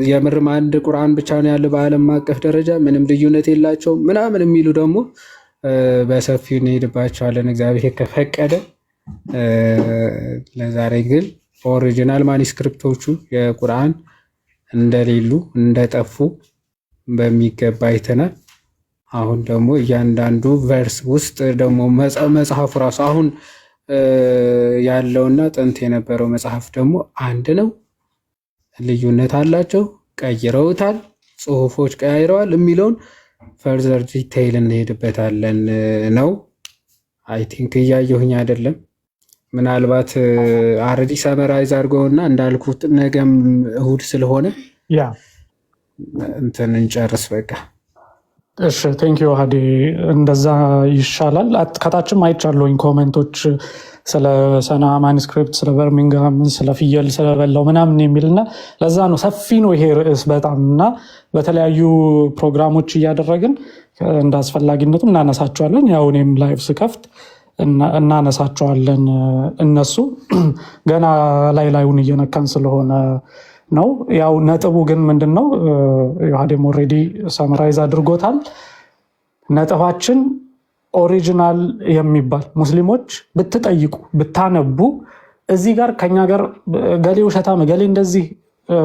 የምርም አንድ ቁርአን ብቻ ነው ያለው በዓለም አቀፍ ደረጃ ምንም ልዩነት የላቸውም ምናምን የሚሉ ደግሞ በሰፊው እንሄድባቸዋለን እግዚአብሔር ከፈቀደ። ለዛሬ ግን ኦሪጂናል ማኒስክሪፕቶቹ የቁርአን እንደሌሉ እንደጠፉ በሚገባ አይተናል። አሁን ደግሞ እያንዳንዱ ቨርስ ውስጥ ደግሞ መጽሐፉ ራሱ አሁን ያለውና ጥንት የነበረው መጽሐፍ ደግሞ አንድ ነው፣ ልዩነት አላቸው፣ ቀይረውታል፣ ጽሁፎች ቀያይረዋል የሚለውን ፈርዘር ዲቴይል እንሄድበታለን ነው። አይ ቲንክ እያየሁኝ አይደለም። ምናልባት አረዲ ሰመራይዝ አድርገውና እንዳልኩት ነገም እሁድ ስለሆነ እንትን እንጨርስ በቃ። እሺ ቴንክ ዩ ሃዲ፣ እንደዛ ይሻላል። ከታችም አይቻለሁኝ ኮሜንቶች ስለ ሰና ማኒስክሪፕት፣ ስለ በርሚንግሃም፣ ስለ ፍየል ስለበላው ምናምን የሚልና ለዛ ነው ሰፊ ነው ይሄ ርዕስ በጣም እና በተለያዩ ፕሮግራሞች እያደረግን እንደ አስፈላጊነቱ እናነሳቸዋለን። ያው እኔም ላይቭ ስከፍት እናነሳቸዋለን። እነሱ ገና ላዩን እየነካን ስለሆነ ነው። ያው ነጥቡ ግን ምንድን ነው? ዮሐዴም ኦልሬዲ ሰመራይዝ አድርጎታል። ነጥባችን ኦሪጂናል የሚባል ሙስሊሞች ብትጠይቁ ብታነቡ እዚህ ጋር ከኛ ጋር ገሌ ውሸታም ገሌ እንደዚህ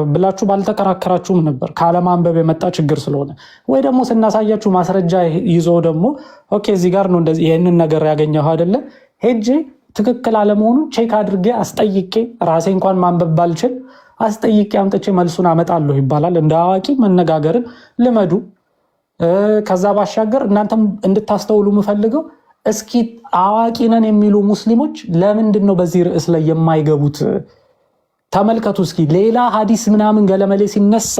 ብላችሁ ባልተከራከራችሁም ነበር። ካለማንበብ የመጣ ችግር ስለሆነ ወይ ደግሞ ስናሳያችሁ ማስረጃ ይዞ ደግሞ ኦኬ እዚህ ጋር ነው እንደዚህ ይህንን ነገር ያገኘው አይደለ ሄጄ ትክክል አለመሆኑን ቼክ አድርጌ አስጠይቄ ራሴ እንኳን ማንበብ ባልችል አስጠይቄ አምጥቼ መልሱን አመጣለሁ ይባላል። እንደ አዋቂ መነጋገርን ልመዱ። ከዛ ባሻገር እናንተም እንድታስተውሉ የምፈልገው እስኪ አዋቂ ነን የሚሉ ሙስሊሞች ለምንድን ነው በዚህ ርዕስ ላይ የማይገቡት? ተመልከቱ እስኪ። ሌላ ሀዲስ ምናምን ገለመሌ ሲነሳ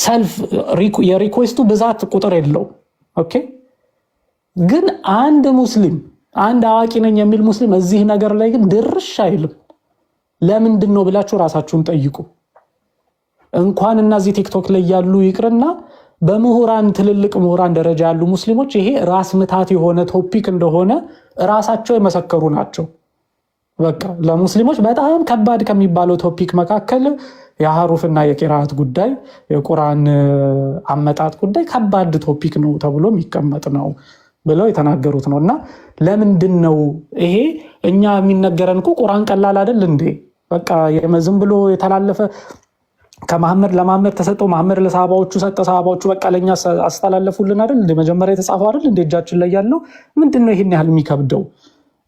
ሰልፍ የሪኩዌስቱ ብዛት ቁጥር የለውም። ኦኬ ግን አንድ ሙስሊም አንድ አዋቂ ነኝ የሚል ሙስሊም እዚህ ነገር ላይ ግን ድርሽ አይልም። ለምንድን ነው ብላችሁ ራሳችሁን ጠይቁ። እንኳን እነዚህ ቲክቶክ ላይ ያሉ ይቅርና በምሁራን ትልልቅ ምሁራን ደረጃ ያሉ ሙስሊሞች ይሄ ራስ ምታት የሆነ ቶፒክ እንደሆነ ራሳቸው የመሰከሩ ናቸው። በቃ ለሙስሊሞች በጣም ከባድ ከሚባለው ቶፒክ መካከል የሐሩፍና የቂራአት ጉዳይ የቁርአን አመጣጥ ጉዳይ ከባድ ቶፒክ ነው ተብሎ የሚቀመጥ ነው ብለው የተናገሩት ነው። እና ለምንድን ነው ይሄ እኛ የሚነገረን እኮ ቁርአን ቀላል አይደል እንዴ? በቃ ዝም ብሎ የተላለፈ ከመሐመድ ለመሐመድ ተሰጠው መሐመድ ለሰሃባዎቹ ሰጠ ሰሃባዎቹ በቃ ለኛ አስተላለፉልን አይደል እንዴ? መጀመሪያ የተጻፈው አይደል እንዴ እጃችን ላይ ያለው? ምንድነው ይሄን ያህል የሚከብደው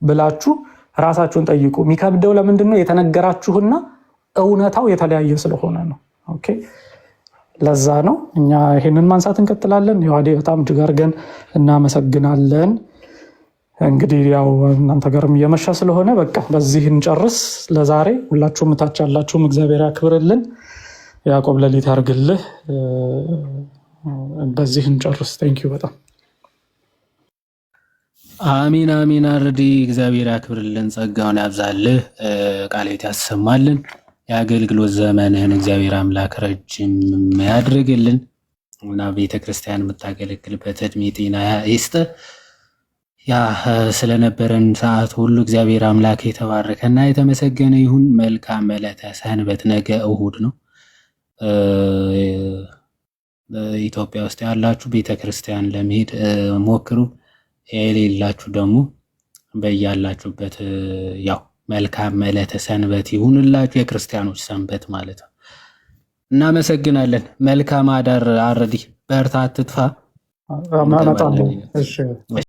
ብላችሁ ራሳችሁን ጠይቁ። የሚከብደው ለምንድነው? የተነገራችሁና እውነታው የተለያየ ስለሆነ ነው። ኦኬ ለዛ ነው እኛ ይሄንን ማንሳት እንቀጥላለን። ዮሐዴ በጣም እጅግ አድርገን እናመሰግናለን። እንግዲህ ያው እናንተ ጋርም እየመሻ ስለሆነ በቃ በዚህ እንጨርስ ለዛሬ። ሁላችሁም ታች ያላችሁም እግዚአብሔር ያክብርልን፣ ያዕቆብ ሌሊት ያርግልህ። በዚህ እንጨርስ። ቴንኪዩ በጣም አሚን አሚን። አርዲ እግዚአብሔር ያክብርልን፣ ጸጋውን ያብዛልህ፣ ቃሌት ያሰማልን፣ የአገልግሎት ዘመንህን እግዚአብሔር አምላክ ረጅም ያድርግልን እና ቤተክርስቲያን የምታገለግልበት እድሜ ጤና ይስጥ። ያ ስለነበረን ሰዓት ሁሉ እግዚአብሔር አምላክ የተባረከና የተመሰገነ ይሁን። መልካም ዕለተ ሰንበት። ነገ እሁድ ነው። ኢትዮጵያ ውስጥ ያላችሁ ቤተክርስቲያን ለመሄድ ሞክሩ። የሌላችሁ ደግሞ በያላችሁበት ያው መልካም ዕለተ ሰንበት ይሁንላችሁ። የክርስቲያኖች ሰንበት ማለት ነው። እናመሰግናለን። መልካም አዳር። አረዲ በርታ፣ አትጥፋ።